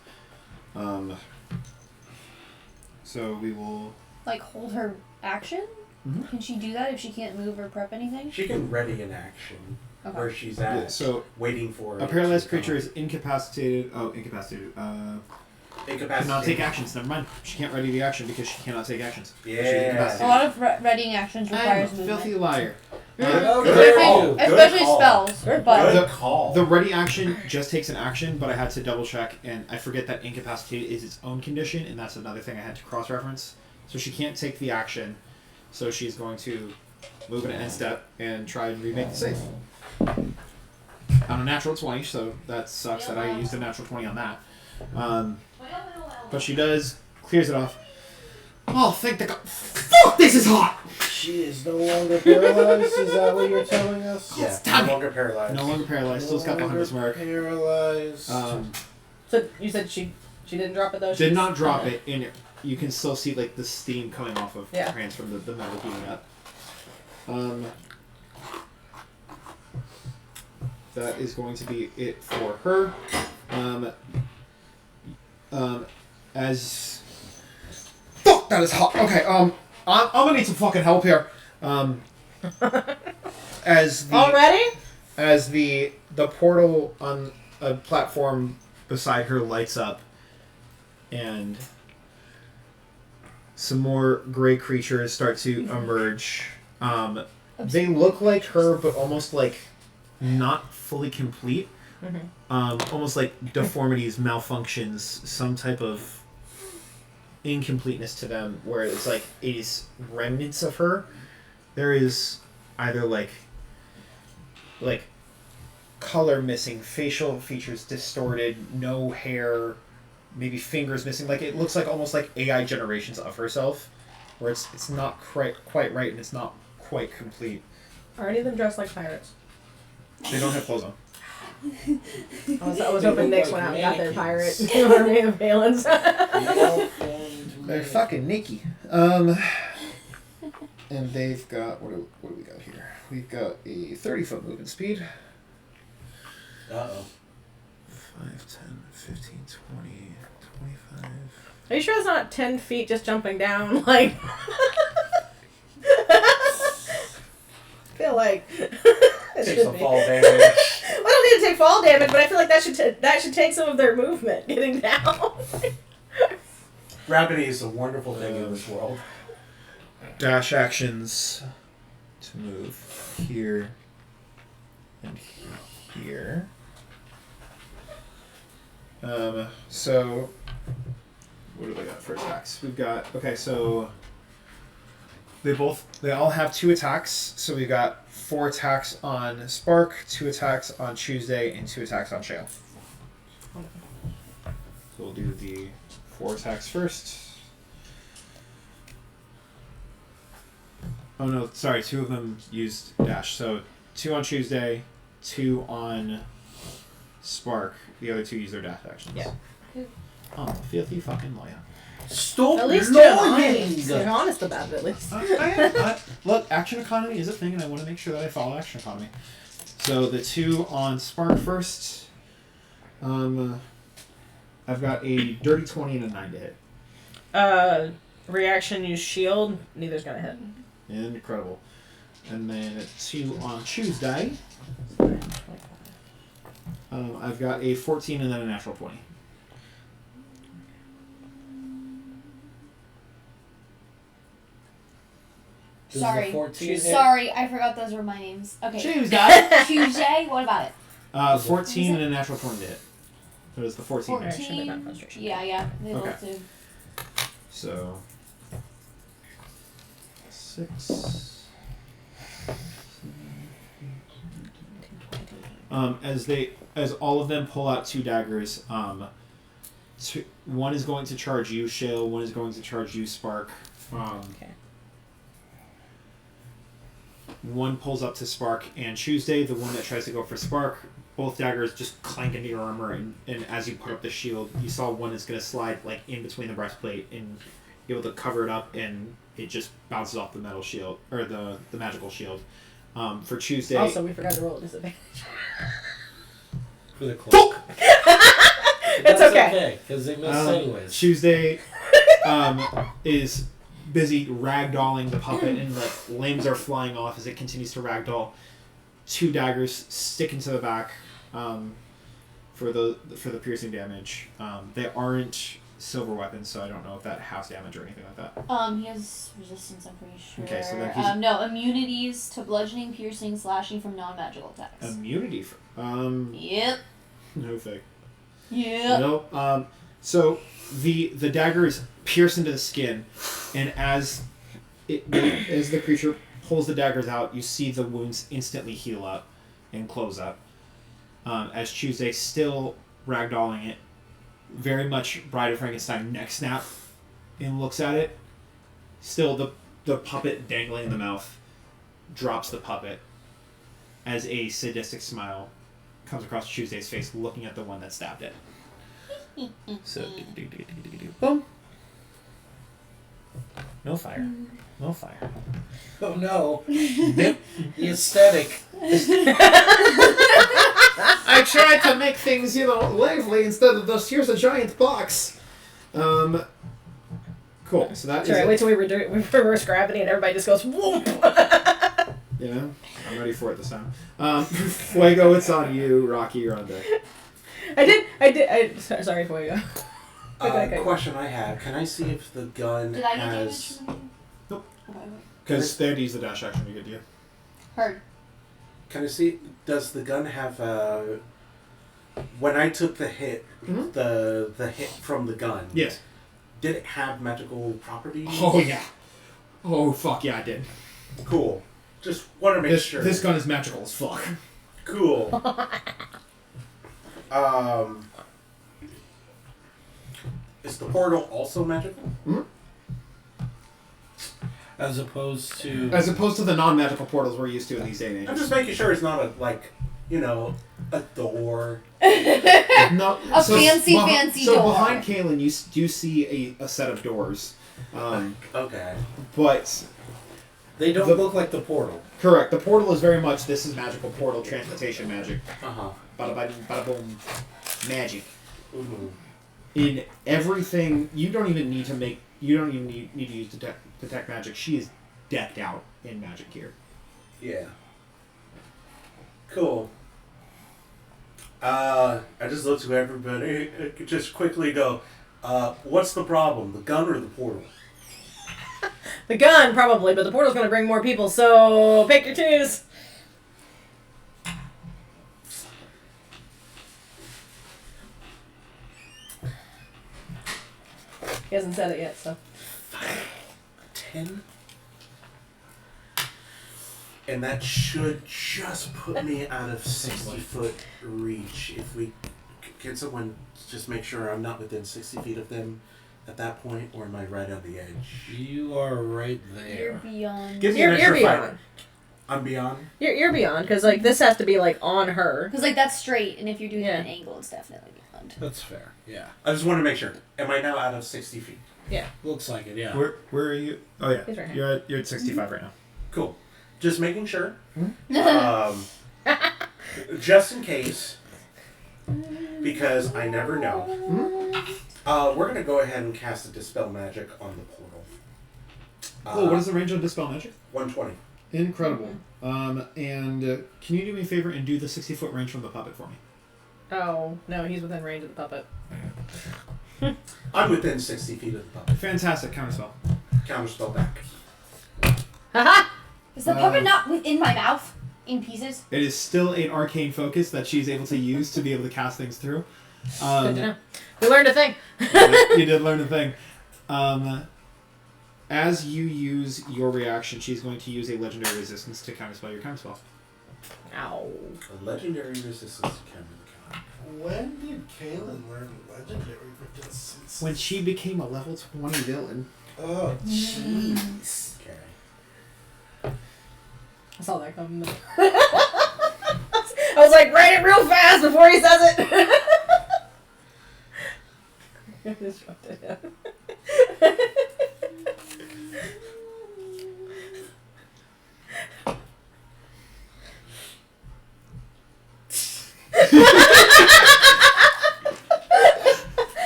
So we will... Like, hold her action? Mhm. Can she do that if she can't move or prep anything? She can ready an action Okay. where she's at, Yeah, so waiting for a it paralyzed to come. creature is incapacitated. Oh, incapacitated. Cannot take actions. Never mind. She can't ready the action because she cannot take actions. She's Yeah. A incapacitated. lot of readying actions I'm a requires movement. filthy liar. Oh, Especially call. spells. But Good call. The ready action just takes an action, but I had to double check, and I forget that incapacitated is its own condition, and that's another thing I had to cross-reference. So she can't take the action, so she's going to move in an end step and try and remake the save. On a natural 20, so that sucks that I used a natural 20 on that. But she does, clears it off. Oh, thank the God. Fuck, this is hot! She is no longer paralyzed. Is that what you're telling us? Yeah, Damn no it. longer paralyzed. No longer paralyzed, still's got the hunter's mark. Paralyzed. So you said she didn't drop it though? Did not drop it, and you can still see like the steam coming off of Yeah. her hands from the metal heating up. That is going to be it for her. As fuck, that is hot. Okay, I'm gonna need some fucking help here. As the Already? as the portal on a platform beside her lights up, and some more gray creatures start to emerge. They look like her, but almost like not fully complete. Almost like deformities, malfunctions, some type of incompleteness to them, where it's like it is remnants of her. There is either like color missing, facial features distorted, no hair, maybe fingers missing. Like it looks like almost like AI generations of herself, where it's not quite right and it's not quite complete. Are any of them dressed like pirates? They don't have clothes on. I was hoping Nick's went out and got their pirate army of Valens. They're fucking Nikki. And they've got what do we got here? We've got a 30-foot movement speed. Uh-oh. 5, 10, 15, 20, 25. Are you sure it's not 10 feet just jumping down? Like, I feel like it Take should some be. fall damage. I don't need to take fall damage, but I feel like that should take some of their movement getting down. Gravity is a wonderful thing in this world. Dash actions to move here and here. So what do they got for attacks? We've got so they all have 2 attacks. So we've got 4 attacks on Spark, 2 attacks on Tuesday, and 2 attacks on Shale. So we'll do the 4 attacks first. Oh no, sorry, 2 of them used dash. So 2 on Tuesday, 2 on Spark. The other 2 use their dash actions. Yeah. Oh, filthy fucking lawyer. Stop At least you're lying! honest. You're honest about it, at least. Look, action economy is a thing, and I want to make sure that I follow action economy. So the 2 on Spark first. I've got a dirty 20 and a 9 to hit. Reaction, use shield. Neither's gonna hit. Incredible. And then a 2 on Tuesday. I've got a 14 and then a natural 20. Does Sorry. the 14 hit? Sorry, I forgot those were my names. Okay. Tuesday. Tuesday. What about it? 14 and a natural 20 to hit. So it's the 14. 14. Yeah, they Okay. both do. So 6. As all of them pull out 2 daggers, one is going to charge you, Shale. One is going to charge you, Spark. Okay. One pulls up to Spark, and Tuesday, the one that tries to go for Spark, both daggers just clank into your armor, and as you put up the shield, you saw one is going to slide like in between the breastplate and be able to cover it up, and it just bounces off the metal shield, or the magical shield. For Tuesday... Also, we forgot to roll a disadvantage. For the cloak. It's okay. Because they missed anyways. Tuesday is busy ragdolling the puppet, and the limbs are flying off as it continues to ragdoll. 2 daggers stick into the back for the piercing damage. They aren't silver weapons, so I don't know if that halves damage or anything like that. He has resistance, I'm pretty sure. Okay, so then he's... no, immunities to bludgeoning, piercing, slashing from non-magical attacks. Immunity for... Yep. No fake. Yep. Nope. So the daggers pierce into the skin, and as the creature pulls the daggers out, you see the wounds instantly heal up and close up. As Tuesday still ragdolling it, very much Bride of Frankenstein neck snap, and looks at it. Still the puppet dangling in the mouth, drops the puppet as a sadistic smile comes across Tuesday's face, looking at the one that stabbed it. So, boom. No fire. No fire. Oh no. The aesthetic. I tried to make things, lively instead of just here's a giant box. Cool. So that Sorry, wait till we reverse gravity and everybody just goes whoop. Yeah, I'm ready for it this time. Fuego, it's on you. Rocky, you're on deck. Sorry, Fuego. Question I have: can I see if the gun Did I get has? damage from the... Nope. Okay. Because they had to use the dash action to get to you. Heard. Can I see? Does the gun have? When I took the hit, the hit from the gun. Yes. Did it have magical properties? Oh yeah. Oh fuck yeah, I did. Cool. Just want to make sure. This gun is magical as fuck. Cool. Is the portal also magical? Mm-hmm. As opposed to the non-magical portals we're used to in these day and ages. I'm just making sure it's not a door. No, fancy so door. behind Kaylin, you do see a set of doors. Okay. But they don't look like the portal. correct, the portal is very much this is magical portal transmutation magic. Bada bada bada boom, magic. Mm-hmm. In everything, you don't even need to use detect magic. She is decked out in magic gear. Yeah. Cool. I just look to everybody. Just quickly go. What's the problem? The gun or the portal? The gun, probably, but the portal's gonna bring more people, so pick your twos. He hasn't said it yet, so. 10. And that should just put me out of 60-foot reach. If we can someone just make sure I'm not within 60 feet of them at that point, or am I right on the edge? You are right You're there. beyond. Give me You're an extra beyond. fighter. I'm beyond. You're beyond, because like this has to be like on her. Because that's straight, and if you're doing it at an angle, it's definitely beyond. That's fair. Yeah. I just want to make sure. Am I now out of 60 feet? Looks like it, yeah. Where are you? Oh yeah, He's right here. you're at 65 right now. Cool. Just making sure. Just in case, because I never know. We're gonna go ahead and cast a Dispel Magic on the portal. What is the range of Dispel Magic? 120. Incredible. And can you do me a favor and do the 60-foot range from the puppet for me? Oh, no, he's within range of the puppet. I'm within 60 feet of the puppet. Fantastic counterspell. Counterspell back. Haha! Is the puppet not within my mouth? In pieces? It is still an arcane focus that she's able to use to be able to cast things through. Good to know. We learned a thing. You did learn a thing. As you use your reaction, she's going to use a legendary resistance to counterspell your counterspell. Ow. A legendary resistance to counter the counter. When did Kaylin learn legendary resistance? When she became a level 20 villain. Oh, jeez. Okay. I saw that coming. I was like, write it real fast before he says it. I just dropped it down.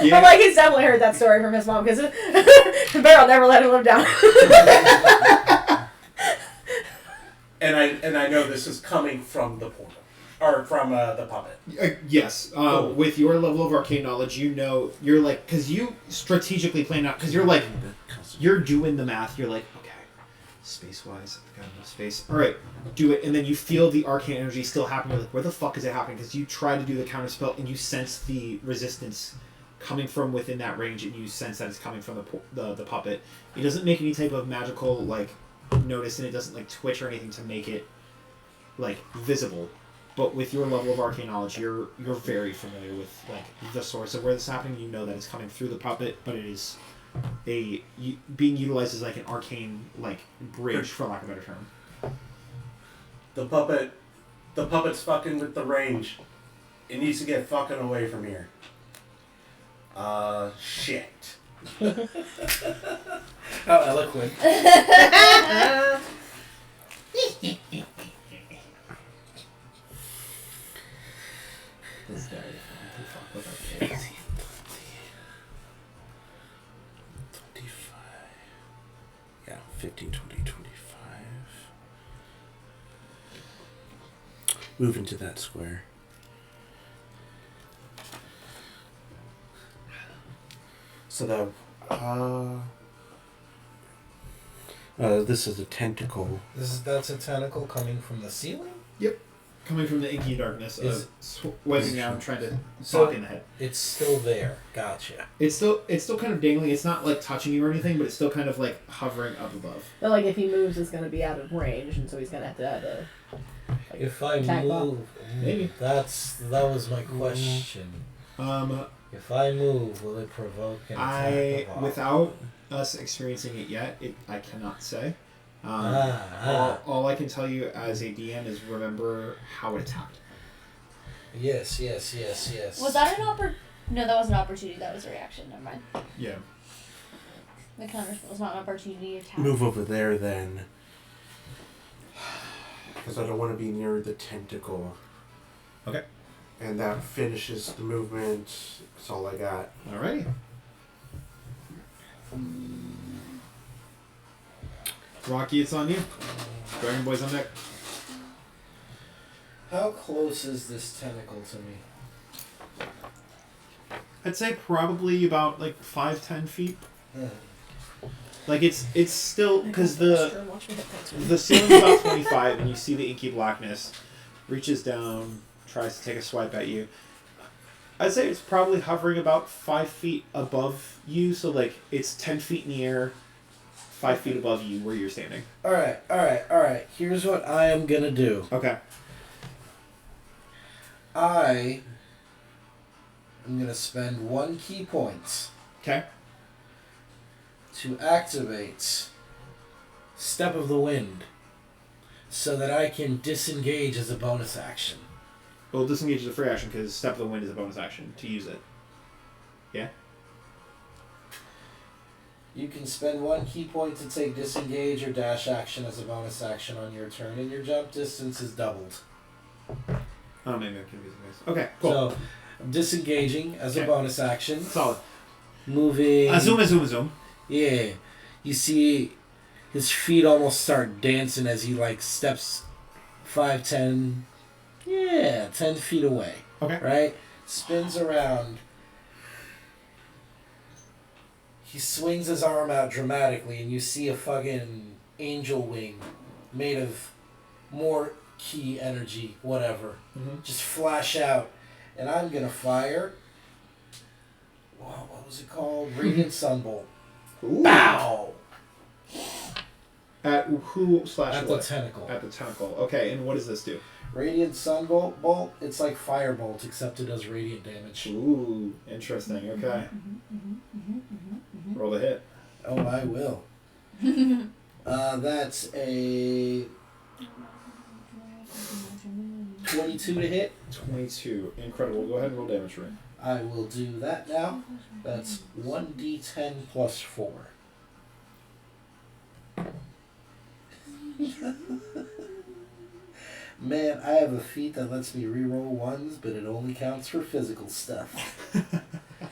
Yeah. I'm like, he's definitely heard that story from his mom because Barrel never let him live down. And I know this is coming from the portal. Or from the puppet. Yes. With your level of arcane knowledge, you know, you're like, because you strategically plan out, because you're like, you're doing the math, you're like, okay, space-wise, I've got enough space. All right, do it. And then you feel the arcane energy still happening. You're like, where the fuck is it happening? Because you try to do the counterspell, and you sense the resistance coming from within that range, and you sense that it's coming from the puppet. It doesn't make any type of magical, like, notice, and it doesn't, like, twitch or anything to make it, like, visible. But with your level of arcane knowledge, you're very familiar with, like, the source of where this is happening. You know that it's coming through the puppet, but it is being utilized as, like, an arcane, like, bridge, for lack of a better term. The puppet's fucking with the range. It needs to get fucking away from here. Shit. How eloquent. This guy, fuck with our kids. 25. Yeah, 15, 20, 25. Move into that square. So that, this is a tentacle. That's a tentacle coming from the ceiling? Yep. Coming from the inky darkness of webbing out, trying to So- sock in the head. It's still there. Gotcha. It's still kind of dangling. It's not like touching you or anything, but it's still kind of like hovering up above. But like if he moves, it's gonna be out of range, and so he's gonna have to like, If I Attack move, Maybe. that was my question. If I move, will it provoke an attack? of Without us experiencing it yet, I cannot say. All I can tell you as a DM is remember how it attacked. Yes. Was that an No, that was an opportunity. That was a reaction. Never mind. Yeah. The counterspell was not an opportunity attack. Move over there then. Because I don't want to be near the tentacle. Okay. And that finishes the movement. That's all I got. Alrighty. Rocky, it's on you. Dragon Boy's on deck. How close is this tentacle to me? I'd say probably about like 5-10 feet. Like it's still because the ceiling's about 25 and you see the inky blackness. Reaches down, tries to take a swipe at you. I'd say it's probably hovering about 5 feet above you, so like it's 10 feet in the air, 5 feet above you where you're standing. Alright. Here's what I am gonna do. Okay. I am gonna spend 1 key point Okay. to activate Step of the Wind so that I can disengage as a bonus action. Well, disengage is a free action because Step of the Wind is a bonus action to use it. Yeah? You can spend 1 key point to take disengage or dash action as a bonus action on your turn, and your jump distance is doubled. Oh, maybe I'm confusing this. Okay, cool. So, disengaging as a Okay. bonus action. Solid. Moving. Zoom. Yeah. You see his feet almost start dancing as he, like, steps 5, 10... Yeah, 10 feet away. Okay. Right? Spins around. He swings his arm out dramatically, and you see a fucking angel wing made of more key energy, whatever. Mm-hmm. Just flash out. And I'm gonna fire. Wow, what was it called? Radiant Sunbolt. Ooh. Bow! At who slash At what? the tentacle. At the tentacle. Okay, and what does this do? Radiant Sunbolt, it's like Firebolt, except it does radiant damage. Ooh, interesting. Okay. Roll the hit. Oh, I will. That's a 22 to hit. 22. Incredible. Go ahead and roll damage for me. I will do that now. That's 1d10 plus 4. Man, I have a feat that lets me reroll ones, but it only counts for physical stuff.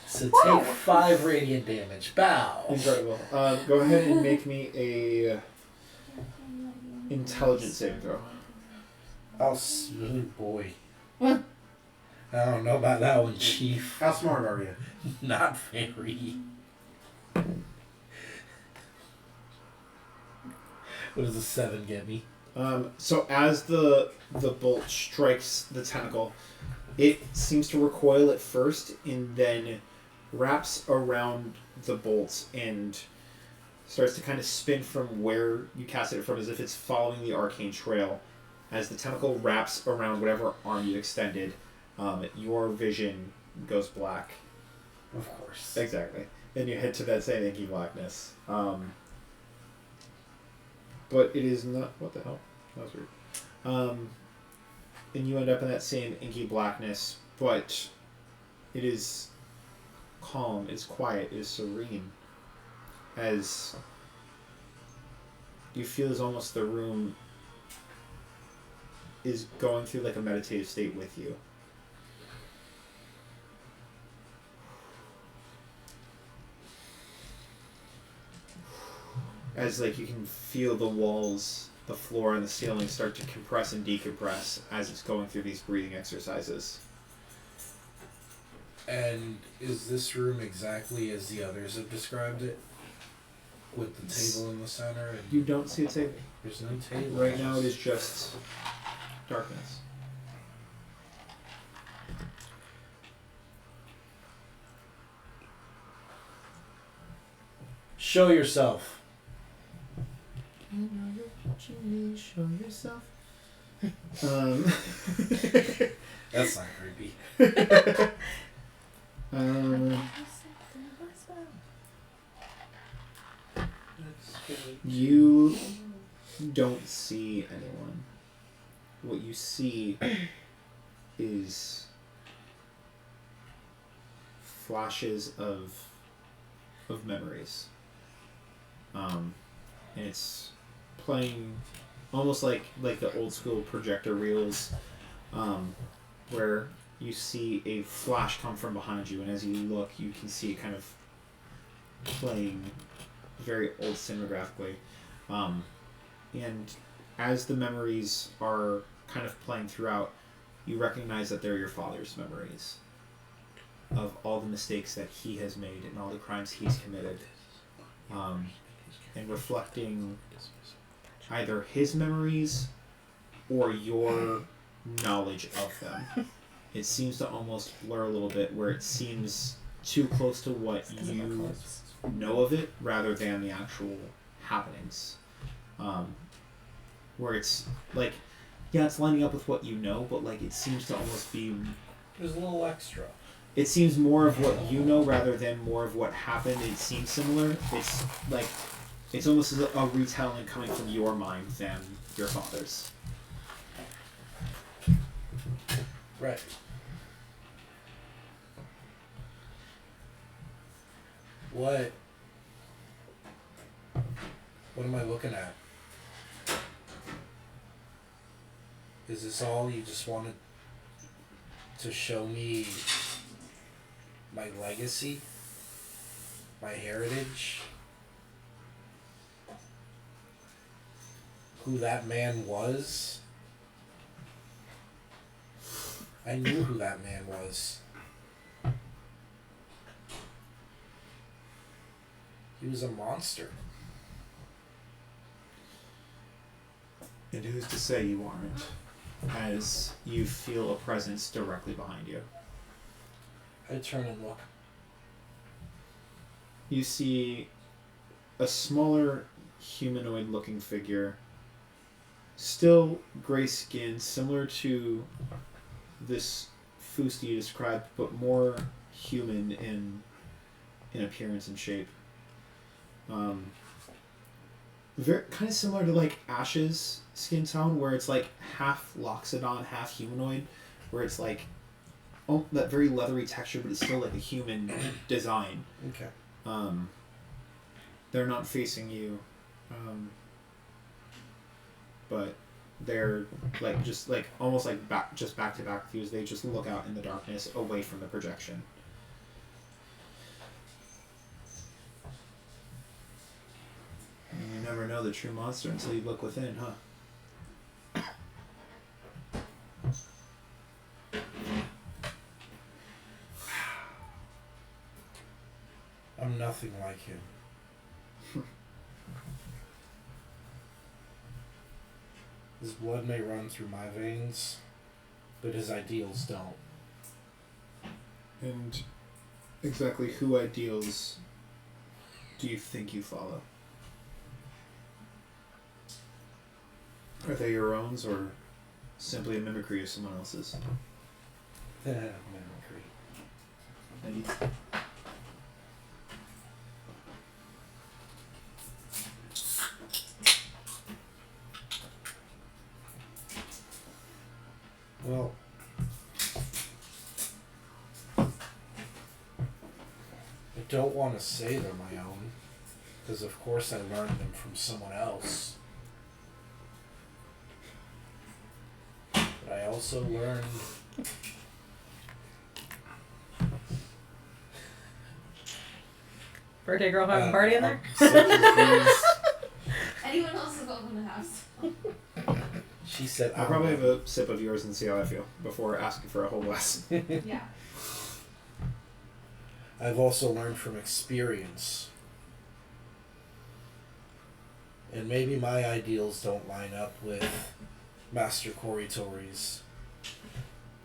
So take 5 radiant damage. Bow! Incredible. Go ahead and make me a intelligence saving throw. Oh, boy. I don't know about that one, Chief. How smart are you? Not very. What does a 7 get me? So as the bolt strikes the tentacle, it seems to recoil at first and then wraps around the bolt and starts to kind of spin from where you casted it from, as if it's following the arcane trail. As the tentacle wraps around whatever arm you extended, your vision goes black. Of course. Exactly. And you head to that same inky blackness. But it is not... What the hell? That was weird. And you end up in that same inky blackness, but it is calm, it's quiet, it is serene. As you feel as almost the room is going through like a meditative state with you. As like you can feel the walls, the floor, and the ceiling start to compress and decompress as it's going through these breathing exercises. And is this room exactly as the others have described it? With the table in the center? And You don't see a table. there's no table. Right now it is just darkness. Show yourself. Show yourself. That's not creepy. You don't see anyone. What you see is flashes of memories. And it's playing almost like the old school projector reels, where you see a flash come from behind you, and as you look, you can see it kind of playing very old cinemagraphically. And as the memories are kind of playing throughout, you recognize that they're your father's memories of all the mistakes that he has made and all the crimes he's committed. And reflecting either his memories or your knowledge of them. It seems to almost blur a little bit, where it seems too close to what you know of it rather than the actual happenings. Where it's like, yeah, it's lining up with what you know, but like it seems to almost be... There's a little extra. It seems more of what you know rather than more of what happened. It seems similar. It's like, it's almost a retelling coming from your mind than your father's. Right. What What am I looking at? Is this all you just wanted to show me my legacy? My heritage? Who that man was? I knew who that man was. He was a monster. And who's to say you aren't? As you feel a presence directly behind you. I turn and look. You see a smaller humanoid-looking figure, still gray skin, similar to this Fusti you described, but more human in appearance and shape. Very kind of similar to like Ash's skin tone, where it's like half Loxodon, half humanoid, where it's like that very leathery texture, but it's still like a human design. Okay. They're not facing you, but they're like just like almost like back to back with you as they just look out in the darkness away from the projection. You never know the true monster until you look within, huh? I'm nothing like him. His blood may run through my veins, but his ideals don't. And exactly who ideals do you think you follow? Are they your own, or simply a mimicry of someone else's? Mimicry. Maybe. Well, I don't want to say they're my own, because of course I learned them from someone else. But I also learned Birthday girl having a party in there? Anyone else is welcome to the house. She said, I'll probably have a sip of yours and see how I feel before asking for a whole glass. Yeah. I've also learned from experience. And maybe my ideals don't line up with Master Koritori's.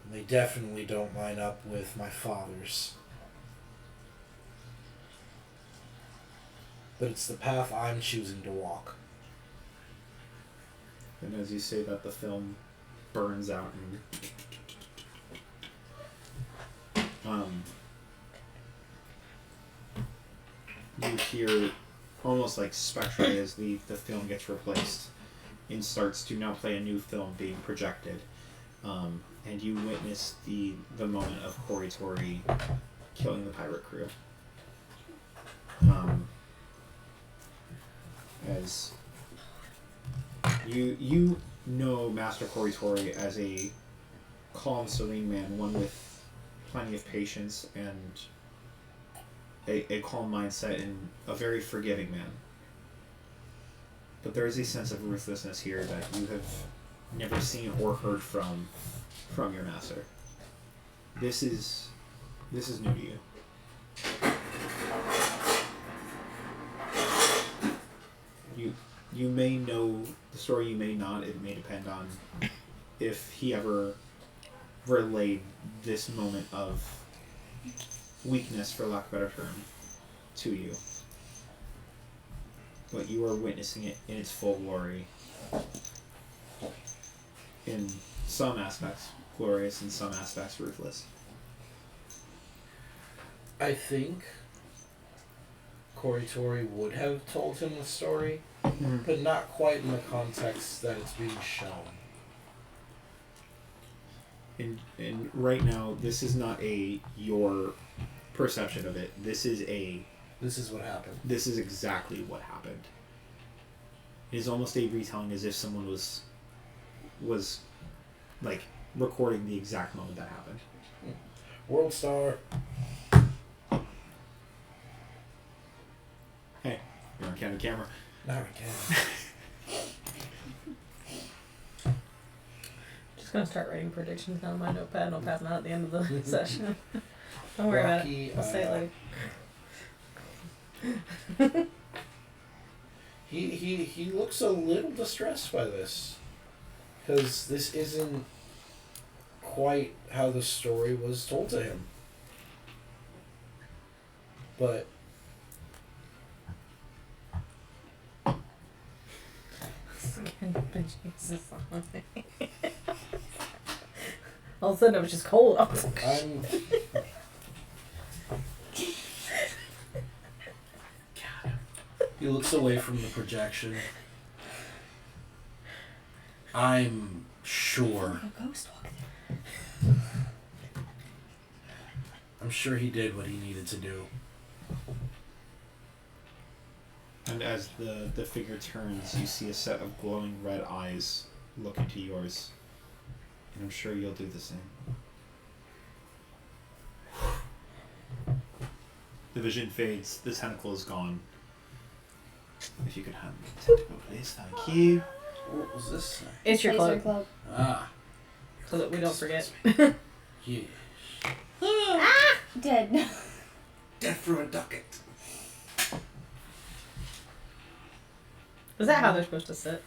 And they definitely don't line up with my father's. But it's the path I'm choosing to walk. And as you say that, the film burns out and you hear almost like spectrally as the film gets replaced and starts to now play a new film being projected. And you witness the moment of Koritori killing the pirate crew. As you know Master Koritori as a calm, serene man, one with plenty of patience and a calm mindset and a very forgiving man. But there is a sense of ruthlessness here that you have never seen or heard from your master. This is new to you. You may know the story, you may not. It may depend on if he ever relayed this moment of weakness, for lack of a better term, to you. But you are witnessing it in its full glory. In some aspects glorious, in some aspects ruthless. I think Koritori would have told him the story, but not quite in the context that it's being shown. And right now, this is not your perception of it. This is what happened. This is exactly what happened. It is almost a retelling as if someone was like recording the exact moment that happened. World Star. Hey, you're on camera. Now we can. Just gonna start writing predictions down my notepad and I'll pass them out at the end of the session. Don't worry about Rocky, it. I'll say it later. He looks a little distressed by this. Because this isn't quite how the story was told to him. But All of a sudden it was just cold. I was like, I'm... He looks away from the projection. I'm sure. A ghost walk I'm sure he did what he needed to do. And as the figure turns, you see a set of glowing red eyes look into yours. And I'm sure you'll do the same. The vision fades, the tentacle is gone. If you could hand me the tentacle, please, thank you. What was this? it's your Laser cloak, club. Ah, so that we don't forget. yeah. Dead. Death through a ducat. Is that how they're supposed to sit?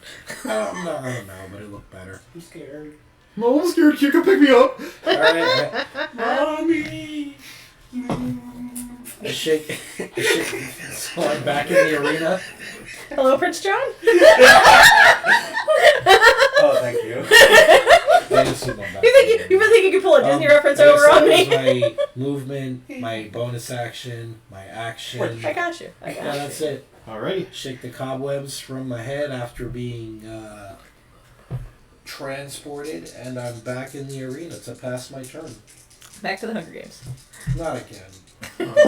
No, I don't know, but it looked better. I'm scared. Mom, I'm scared. You can pick me up. Alright, Mommy! I shake. So I'm back in the arena. Hello, Prince John? Oh, thank you. I assume I'm back You in the think you arena. think you could pull a Disney reference I over on me? decided my movement, my bonus action, my action. I got you. I got Yeah, you. that's it. Alrighty. Shake the cobwebs from my head after being transported, and I'm back in the arena to pass my turn. Back to the Hunger Games. Not again.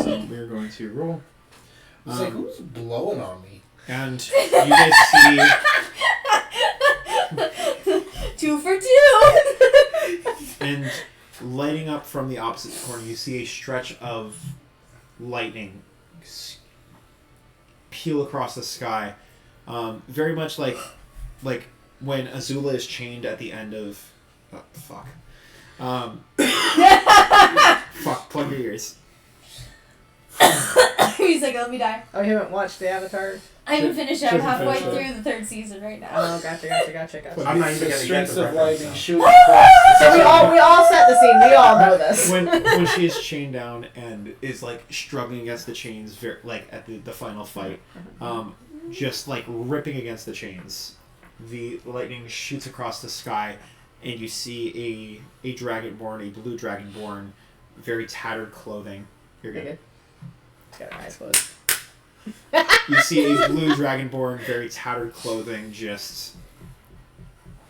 So we're going to roll. It's like, who's blowing on me? And you guys see 2 for 2. and lighting up from the opposite corner, you see a stretch of lightning peel across the sky. Very much like when Azula is chained at the end of... fuck. Fuck, plug your ears. He's like, let me die. Oh, you haven't watched the Avatar? I haven't finished it. I'm Shouldn't halfway finish it. through the 3rd season right now. Oh, gotcha. I'm not even The gonna get strengths the of reference. lightning So. shoot across the So we all set the scene. We all know this. When she is chained down and is like struggling against the chains, like at the final fight, just like ripping against the chains, the lightning shoots across the sky, and you see a dragonborn, a blue dragonborn, very tattered clothing. You're good. It's got her eyes closed. You see a blue dragonborn, very tattered clothing, just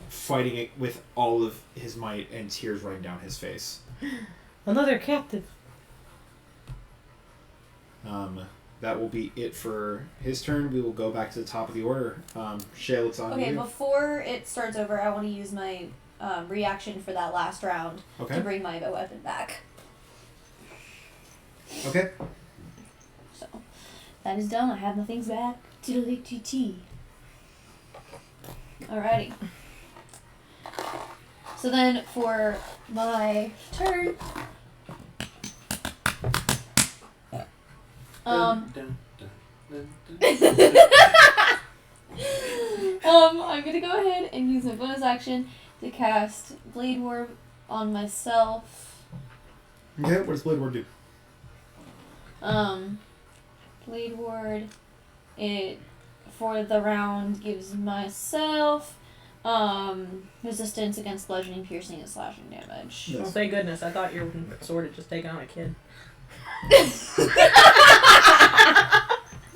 fighting it with all of his might, and tears running down his face. Another captive. That will be it for his turn. We will go back to the top of the order. Shale, it's on Okay, you. before it starts over, I want to use my reaction for that last round to Okay. bring my weapon back. Okay. So, that is done. I have my things back. Tiddly-tee-tee. Alrighty. So then, for my turn... I'm gonna go ahead and use my bonus action to cast Blade Ward on myself. Okay, what does Blade Ward do? Blade Ward, it for the round gives myself resistance against bludgeoning, piercing, and slashing damage. Oh, thank goodness. I thought your sword had just taken on a kid.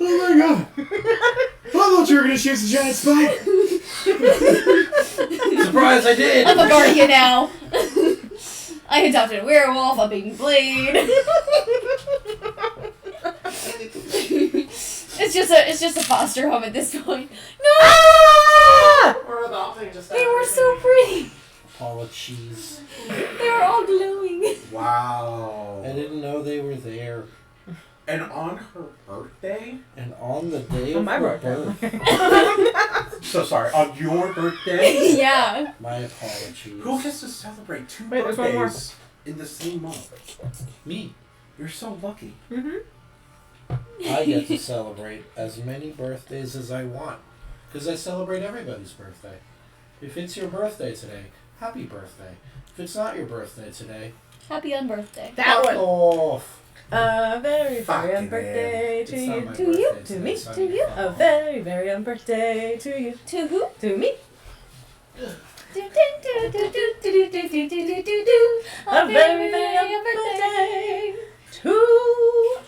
Oh my god! I thought you were gonna shoot the giant spike! Surprise, I did! I'm a guardian now. I adopted a werewolf, a baby blade. It's just a foster home at this point. No! coughing just They were so pretty. Apologies. They were all glowing. Wow. I didn't know they were there. And on her birthday? And on the day On of my her birthday. birth. So sorry, on your birthday? Yeah. My apologies. Who gets to celebrate two Wait, there's one more. birthdays in the same month? Me. You're so lucky. I get to celebrate as many birthdays as I want. Because I celebrate everybody's birthday. If it's your birthday today, happy birthday. If it's not your birthday today, Happy unbirthday. That fuck one. off. A very, Fucking very young birthday It's to not you. my To you. birthday To today, me. so I To need you. fuck A off. very, very young birthday to you. To who? To me. A very, very young birthday to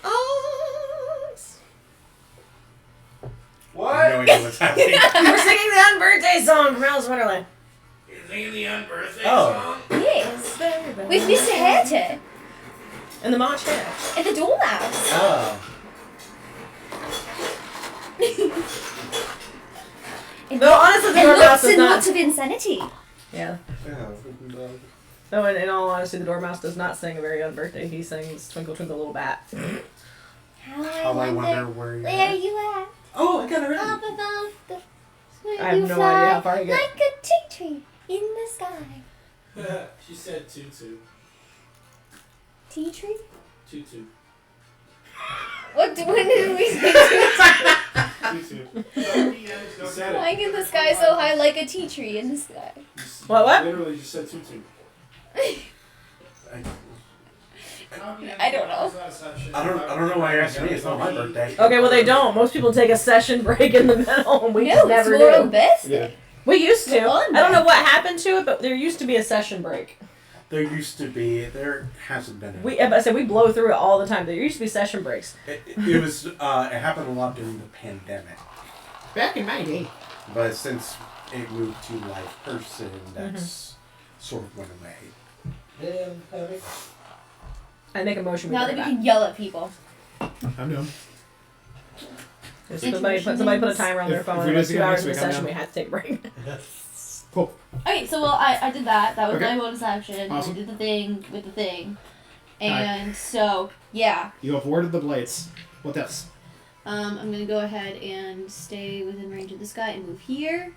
us. I have no idea what's happening. We're singing the unbirthday song from Alice in Wonderland. Oh. Yes. Very, very With Mr. Hatter And the March Hare. and the Dormouse. Oh. And No, honestly, the and Dormouse lots does and not. lots of insanity. Yeah. Yeah. No, in all honesty, the Dormouse does not sing a very young birthday. He sings Twinkle Twinkle Little Bat. How I wonder where you're where at. you at? Oh, I got it Up ready. above the I have no idea how far you get. like a tea tree in the sky. She said tutu. Tea tree? Tutu. When did we say Tutu. flying in the sky so high like a tea tree in the sky? What? Literally just said tutu. I don't know. I don't know why you're asking me. It's not my birthday. Okay, well they don't. Most people take a session break in the middle, and we No, just it's never more do. on birthday. We used to. On I don't know what happened to it, but there used to be a session break. There used to be. There hasn't been. Any. I said we blow through it all the time. There used to be session breaks. It was. It happened a lot during the pandemic, Back in my day. but since it moved to live person, that's sort of went away. I make a motion. Now that bring we it back. can yell at people. I'm done. Somebody put a timer on their If phone. we And do like this 2 again hours next into the week, I'm session, down. we had to take a break. Cool. Okay, so I did that. That was Okay. my bonus action. Awesome. I did the thing with the thing. And so, yeah. You avoided the blades. What else? I'm gonna go ahead and stay within range of this guy and move here.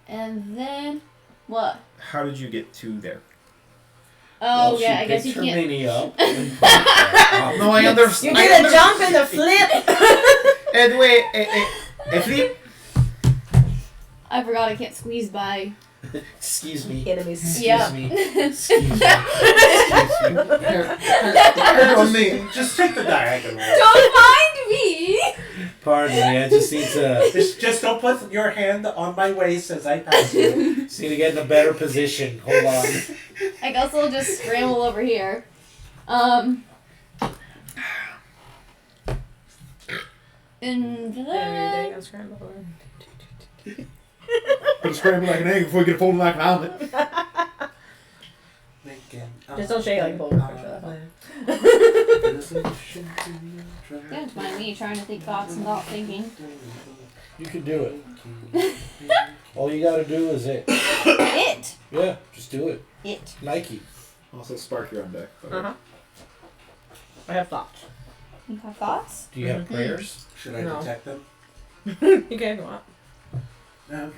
And then what? How did you get to there? Oh Well, yeah, she I guess you picked her can't. mini up. No, I understand. You did a jump and a flip. And wait, a flip. I forgot I can't squeeze by. Excuse me. Enemies. Excuse Yeah. me. Excuse me. On me. Just take the diagonal. Don't mind me. Pardon me, I just need to Just don't put your hand on my waist as I pass you. just need to get in a better position. Hold on. I guess I'll just scramble over here. And then Gonna scramble like an egg before we get folded like an omelet. Just don't shake like a bowl. don't mind me trying to think thoughts and not thinking. You can do it. All you gotta do is it. It. Yeah, just do it. It. Nike. Also, Spark, you're on deck. Uh-huh. I have thoughts. You have thoughts? Do you have prayers? Should I No. detect them? You can go on. No.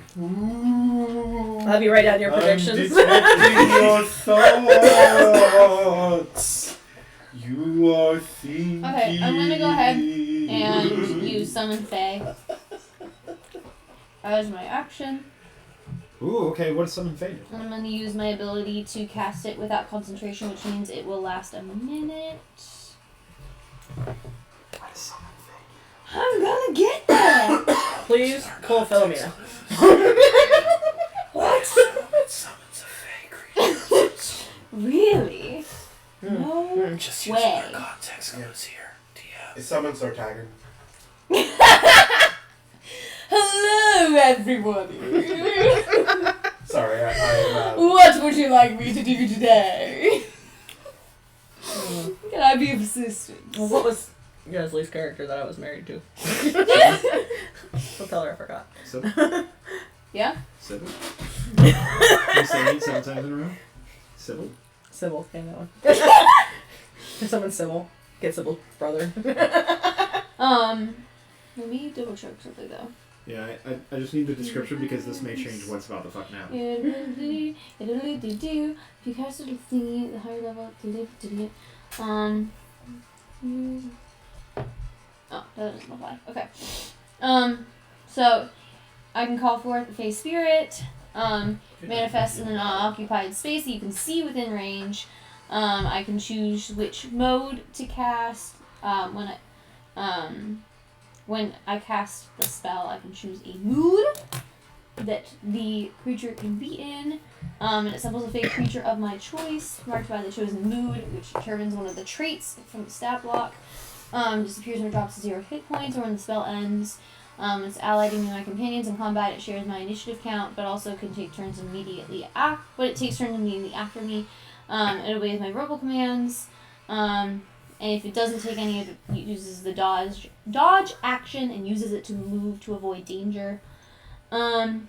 I'll have you write down your predictions. your thoughts. You are thinking. Okay, I'm gonna go ahead and use Summon Fae as my action. Ooh, okay, what does Summon Fae do? And I'm going to use my ability to cast it without concentration, which means it will last a minute. I'm gonna get there! Please pull Philomena. What? Summons a fake creature. Really? No Just use way. context clues here. DM. It summons our tagger. Hello, everybody! Sorry, What would you like me to do today? Can I be persistent? Well, what was Lee's character that I was married to? Don't tell her I forgot. Sybil? Yeah? Sybil? You saying it 7 times in a row? Sybil? Sybil, yeah, that one. If someone's Sybil, get Sybil's brother. Let me double check something though. Yeah, I just need the description because this may change what's about the fuck now. If you cast a thingy at the higher level, oh, that doesn't apply. Okay. So I can call forth the Fey Spirit, manifest in an occupied space that you can see within range. I can choose which mode to cast. When I cast the spell, I can choose a mood that the creature can be in. And it assembles a Fey creature of my choice, marked by the chosen mood, which determines one of the traits from the stat block. Disappears when it drops to 0 hit points or when the spell ends. It's allied to me and my companions in combat. It shares my initiative count, but also can take turns immediately after. But it takes turns immediately after me. It obeys my verbal commands. And if it doesn't take any of it, it uses the dodge action and uses it to move to avoid danger. And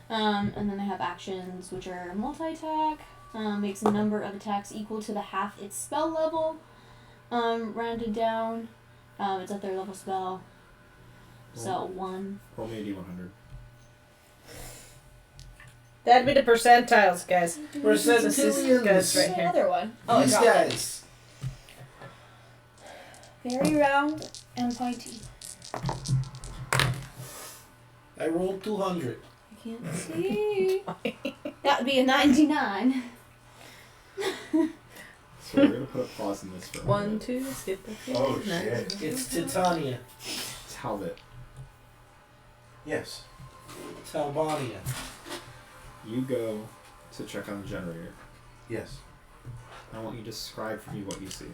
then I have actions which are multi-attack. Makes a number of attacks equal to the half its spell level. Rounded down. It's a 3rd level spell. So 1. Roll me a D100. That'd be the percentiles, guys. This is Percentillions. guys right here. Another one. These guys. Very round and pointy. I rolled 200. I can't see. That would be a 99. So we're gonna put a pause in this for a 1, minute. 2, skip a few. Oh, shit. It's Titania. Talbot, Yes. Talbania. you go to check on the generator. Yes. I want you to describe for me what you see.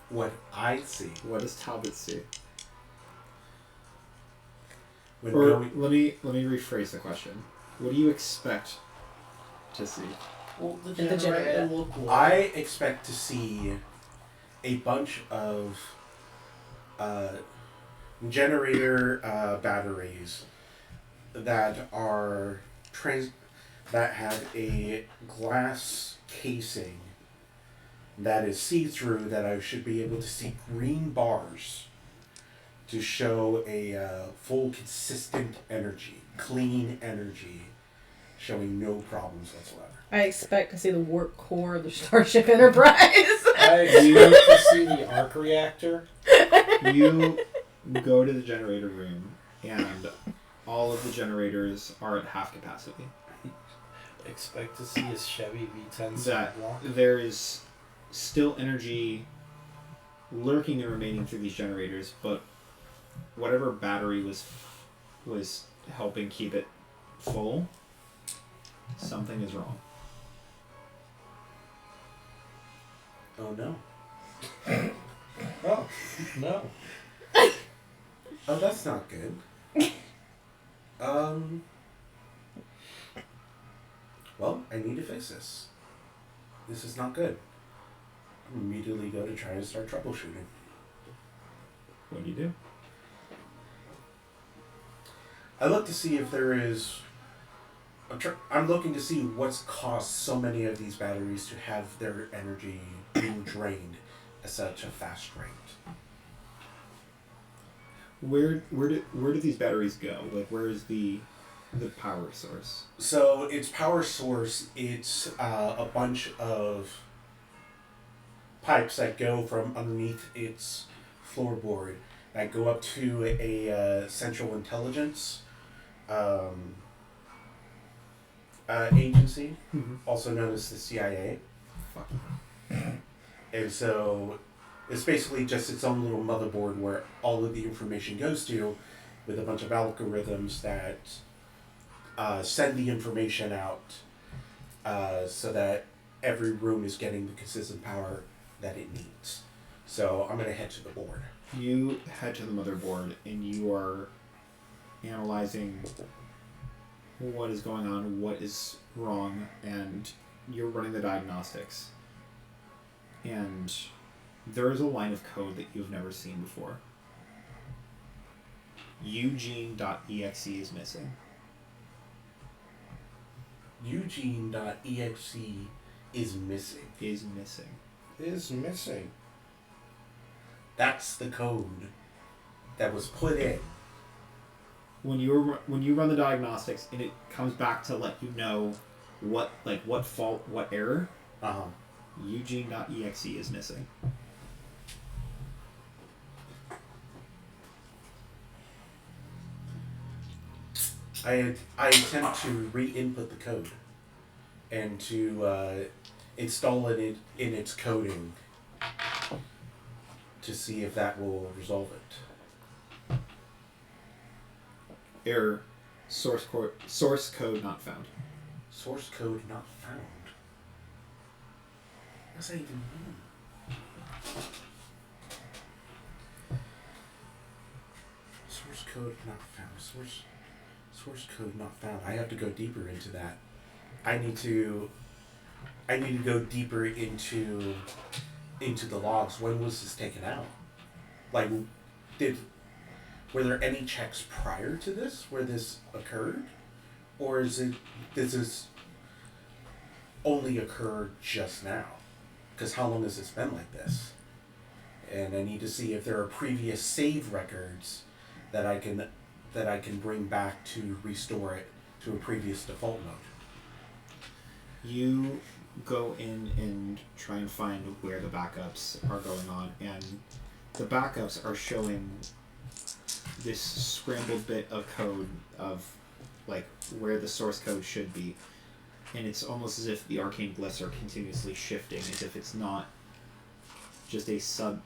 What I see What does Talbot see? when Or going. let me rephrase the question. What do you expect to see? Well, the The generator generator. look like. I expect to see a bunch of generator batteries that are that have a glass casing that is see-through, that I should be able to see green bars to show a full consistent energy, clean energy, showing no problems whatsoever. I expect to see the warp core of the Starship Enterprise. I expect to see the arc reactor. You go to the generator room, and all of the generators are at half capacity. Expect to see a Chevy V10 That sidewalk. there is still energy lurking and remaining through these generators, but whatever battery was helping keep it full, something is wrong. Oh no. Oh, no. Oh, that's not good. Well, I need to fix this. This is not good. Immediately go to try and start troubleshooting. What do you do? I look to see if there is. I'm looking to see what's caused so many of these batteries to have their energy being drained at such a fast rate. Where do these batteries go? Like, where is the power source? So its power source, it's a bunch of pipes that go from underneath its floorboard that go up to a central intelligence agency, also known as the CIA. Fuck. And so it's basically just its own little motherboard where all of the information goes to, with a bunch of algorithms that send the information out so that every room is getting the consistent power that it needs. So I'm going to head to the board. You head to the motherboard and you are analyzing what is going on, what is wrong, and you're running the diagnostics. and there is a line of code that you've never seen before. Eugene.exe is missing. Eugene.exe is missing. Is missing. Is missing. That's the code that was put in. When you run the diagnostics and it comes back to let you know what fault, what error, Eugene.exe is missing. I attempt to re-input the code and to install it in its coding to see if that will resolve it. Error. Source code not found. Source code not found. What does that even mean? Source code not found. Source code not found. I have to go deeper into that. I need to go deeper into the logs. When was this taken out? Like, were there any checks prior to this where this occurred? Or does this only occur just now? Because how long has this been like this? And I need to see if there are previous save records that I can bring back to restore it to a previous default mode. You go in and try and find where the backups are going on, and the backups are showing this scrambled bit of code of like where the source code should be, and it's almost as if the arcane glyphs are continuously shifting, as if it's not just a set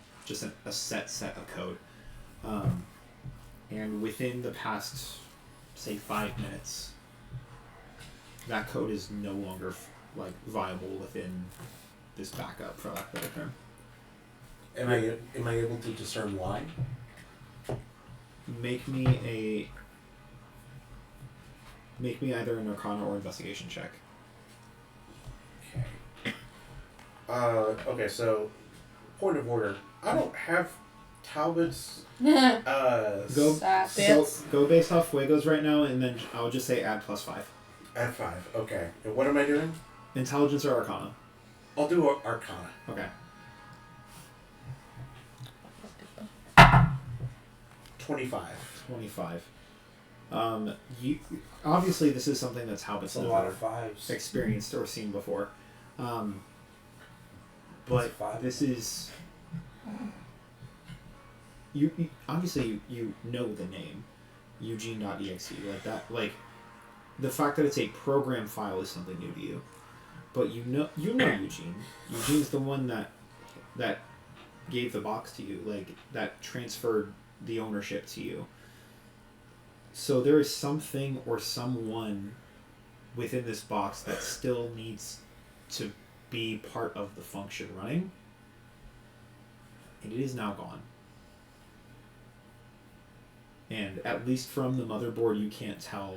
of code. And within the past, say, 5 minutes, that code is no longer viable within this backup, for lack of a better term. Am I able to discern why? Make me either an Arcana or investigation check. Okay. Okay, so point of order. I don't have Talbot's Go based off Fuego's right now, and then I'll just say add +5. Add 5. Okay. And what am I doing? Intelligence or Arcana? I'll do Arcana. Okay. 25. 25. You obviously this is something that's Talbot's A lot of fives. experienced or seen before, but this is you obviously you know the name Eugene.exe, like that, like the fact that it's a program file is something new to you, but you know Eugene. Eugene's the one that gave the box to you, like that transferred the ownership to you. So there is something or someone within this box that still needs to be part of the function running, and it is now gone. And at least from the motherboard, you can't tell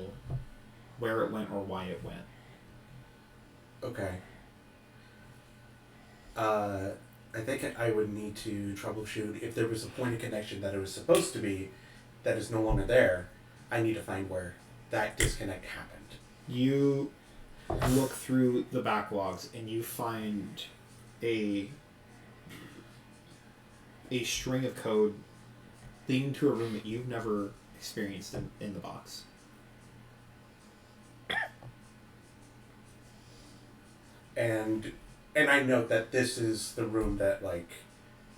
where it went or why it went. Okay. I think I would need to troubleshoot if there was a point of connection that it was supposed to be that is no longer there. I need to find where that disconnect happened. You look through the backlogs and you find a string of code leading to a room that you've never experienced in the box. And I note that this is the room that, like...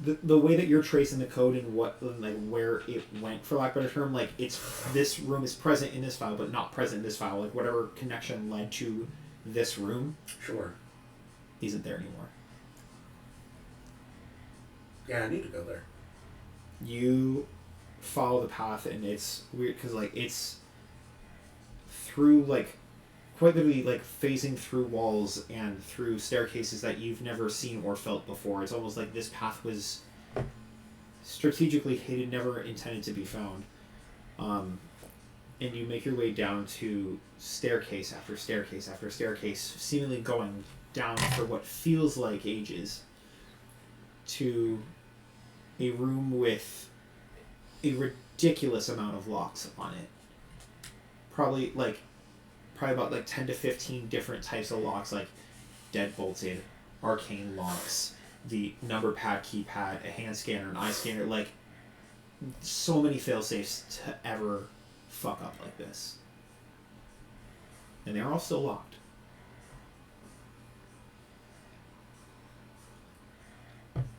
The way that you're tracing the code and where it went, for lack of a better term, like this room is present in this file but not present in this file. Like whatever connection led to this room, Sure. isn't there anymore. Yeah, I need to go there. You follow the path, and it's weird because it's through quite literally phasing through walls and through staircases that you've never seen or felt before. It's almost like this path was strategically hidden, never intended to be found. And you make your way down to staircase after staircase after staircase, seemingly going down for what feels like ages. to a room with a ridiculous amount of locks on it. Probably about 10 to 15 different types of locks, like deadbolted, arcane locks, the number pad, keypad, a hand scanner, an eye scanner, like so many fail-safes to ever fuck up like this. And they're all still locked.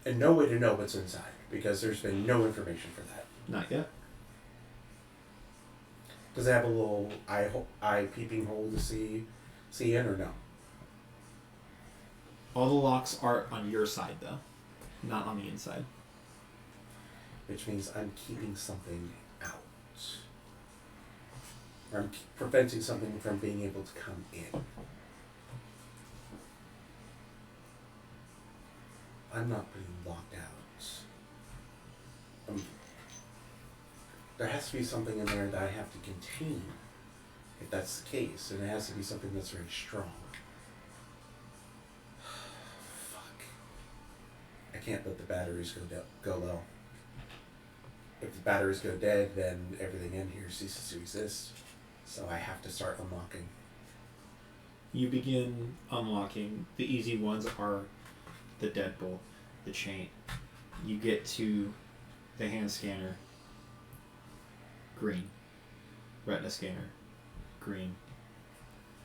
And no way to know what's inside, because there's been no information for that. Not yet. Does it have a little eye peeping hole to see in, or no? All the locks are on your side, though, not on the inside. Which means I'm keeping something out. Or I'm preventing something from being able to come in. I'm not being locked out. There has to be something in there that I have to contain, if that's the case, and it has to be something that's very strong. Fuck. I can't let the batteries go low. If the batteries go dead, then everything in here ceases to exist. So I have to start unlocking. You begin unlocking. The easy ones are the deadbolt, the chain. You get to the hand scanner. Green. Retina scanner. Green.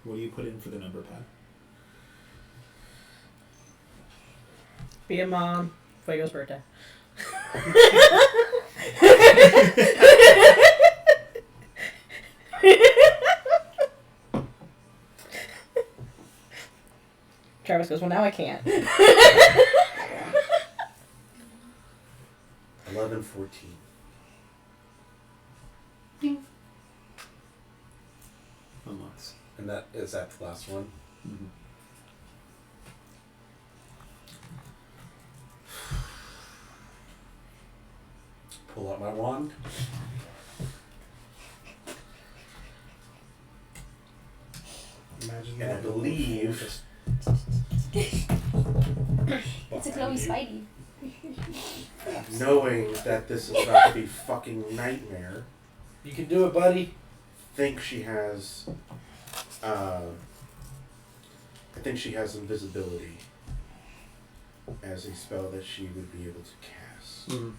What do you put in for the number pad? Be a mom. Fuego's birthday. Travis goes, well, now I can't. 11:14. Unlocks. And that is that the last one? Mm-hmm. Pull out my wand. Imagine And I believe It's a Chloe Spidey. knowing that this is about to be fucking nightmare, You can do it, buddy. think she has I think she has invisibility as a spell that she would be able to cast. Mm-hmm.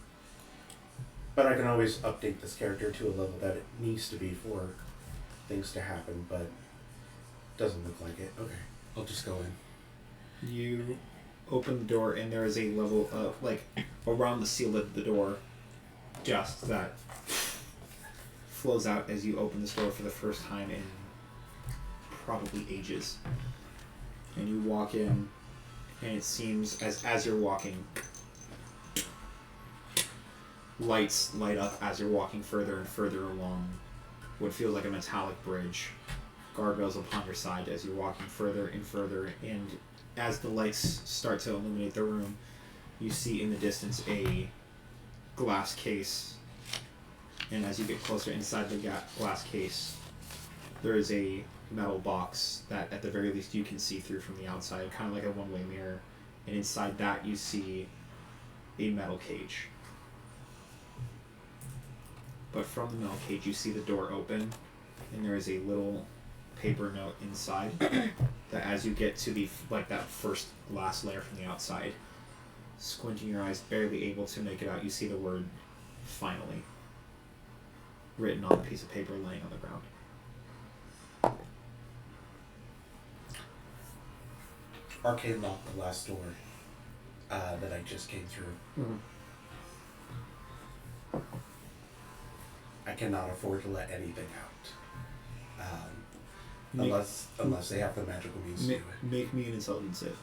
But I can always update this character to a level that it needs to be for things to happen, but doesn't look like it. Okay, I'll just go in. You open the door, and there is a level of, around the seal of the door, dust that flows out as you open this door for the first time in probably ages. And you walk in, and it seems, as you're walking, lights light up as you're walking further and further along what feels like a metallic bridge. Guardrails upon your side as you're walking further and further, and as the lights start to illuminate the room, you see in the distance a glass case, and as you get closer inside the glass case, there is a metal box that at the very least you can see through from the outside, kind of like a one-way mirror, and inside that you see a metal cage. But from the metal cage you see the door open, and there is a little paper note inside that as you get to the that first glass layer from the outside, squinting your eyes, barely able to make it out, you see the word "finally" written on a piece of paper laying on the ground. Arcane lock the last door that I just came through. Mm-hmm. I cannot afford to let anything out. Unless they have the magical means to do it. Make me an intelligence save.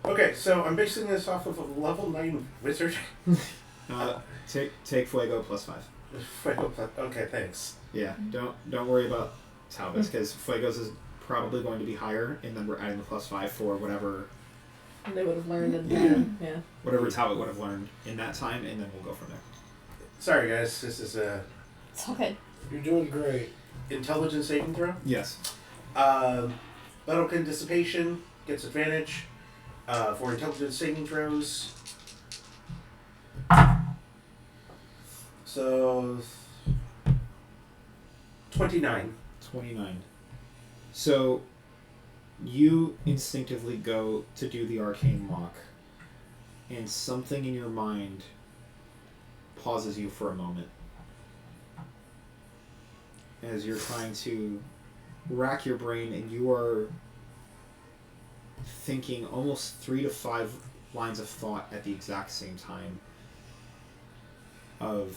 Okay, so I'm basing this off of a level 9 wizard. Take Fuego +5. Okay, thanks. Yeah, don't worry about Talbot's, because Fuego's is probably going to be higher, and then we're adding the +5 for whatever They would have learned in time. Yeah. whatever Talbot would have learned in that time, and then we'll go from there. Sorry guys, this is a It's all good. You're doing great. intelligence saving throw. Yes. Metalkin dissipation gets advantage. For intelligence saving throws. So 29. 29. So you instinctively go to do the arcane lock, and something in your mind pauses you for a moment as you're trying to rack your brain, and you are thinking almost 3 to 5 lines of thought at the exact same time of...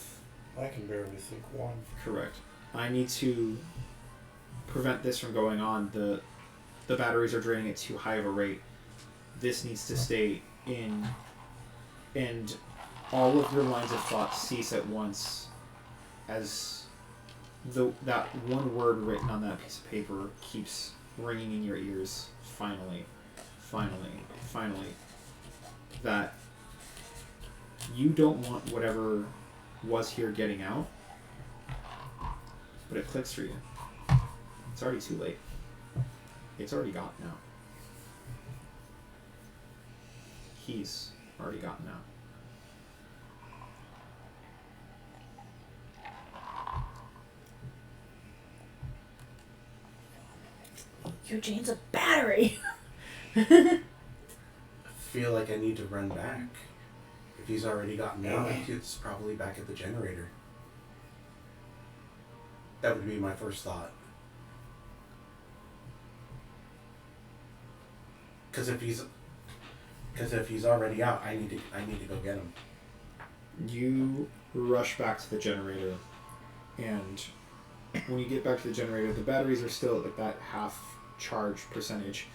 I can barely think one. Correct. I need to prevent this from going on. The batteries are draining at too high of a rate. This needs to stay in, and all of your lines of thought cease at once as that one word written on that piece of paper keeps ringing in your ears. Finally. That you don't want whatever was here getting out, but it clicks for you. It's already too late. It's already gotten out. He's already gotten out. Eugene's a battery. I feel like I need to run back. If he's already gotten out, it's probably back at the generator. That would be my first thought. Because if he's already out, I need to go get him. You rush back to the generator, and when you get back to the generator, the batteries are still at like that half charge percentage,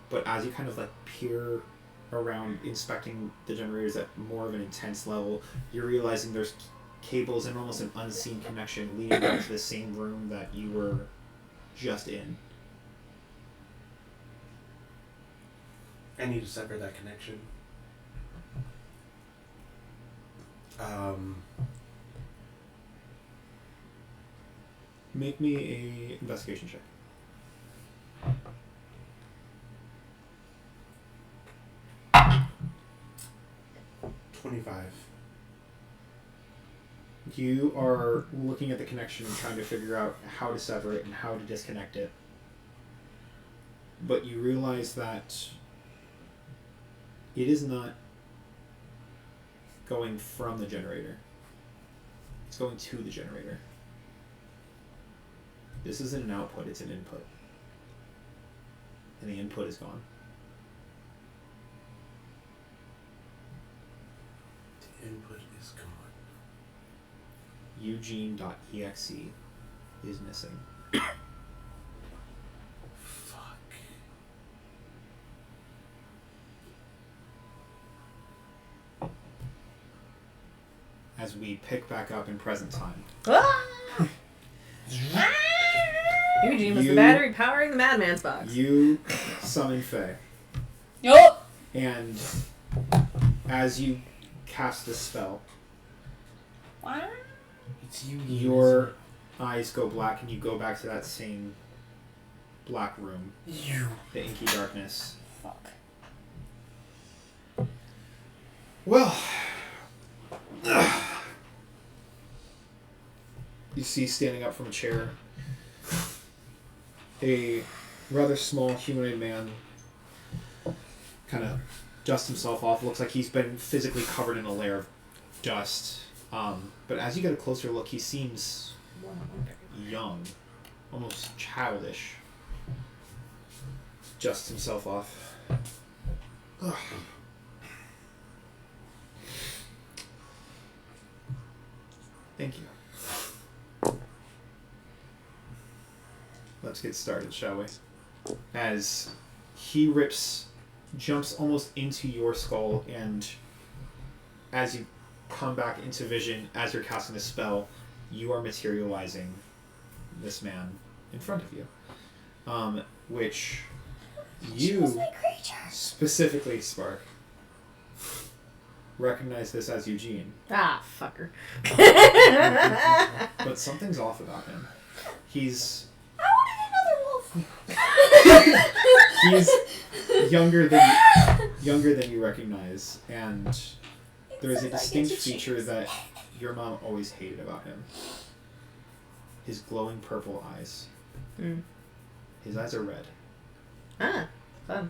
but as you kind of like peer around inspecting the generators at more of an intense level, you're realizing there's cables and almost an unseen connection leading back to the same room that you were just in. I need to sever that connection. Make me a investigation check. 25. You are looking at the connection and trying to figure out how to sever it and how to disconnect it. But you realize that it is not going from the generator. It's going to the generator. This isn't an output, it's an input. And the input is gone. The input is gone. Eugene.exe is missing. Fuck. As we pick back up in present time. Eugene was the battery powering the madman's box. You summon Faye. Yup. And as you cast the spell, It's you. your eyes go black and you go back to that same black room. The inky darkness. Fuck. Well, you see standing up from a chair a rather small humanoid man, kind of dust himself off. Looks like he's been physically covered in a layer of dust. But as you get a closer look, he seems young, almost childish. Dusts himself off. Ugh. Thank you. Let's get started, shall we? As he jumps almost into your skull, and as you come back into vision, as you're casting the spell, you are materializing this man in front of you. Which you, specifically, Spark, recognize this as Eugene. Ah, fucker. But something's off about him. He's I wanted another wolf. he's younger than younger than you recognize, and there is a Except I distinct get to feature choose. that your mom always hated about him. His glowing purple eyes. Mm. His eyes are red. Ah, fun.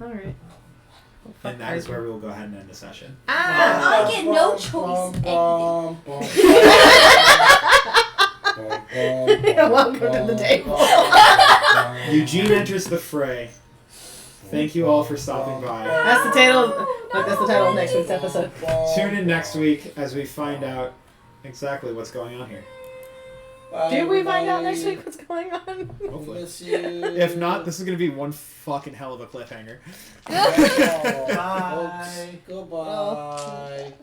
Alright. And that is where we will go ahead and end the session. I get no choice. Welcome to the table. Eugene enters the fray. Thank you all for stopping by. That's the title. Look, that's the title of next week's episode. Tune in next week as we find out exactly what's going on here. Did we find out next week what's going on? Hopefully. Miss you. If not, this is going to be one fucking hell of a cliffhanger. Bye. Goodbye.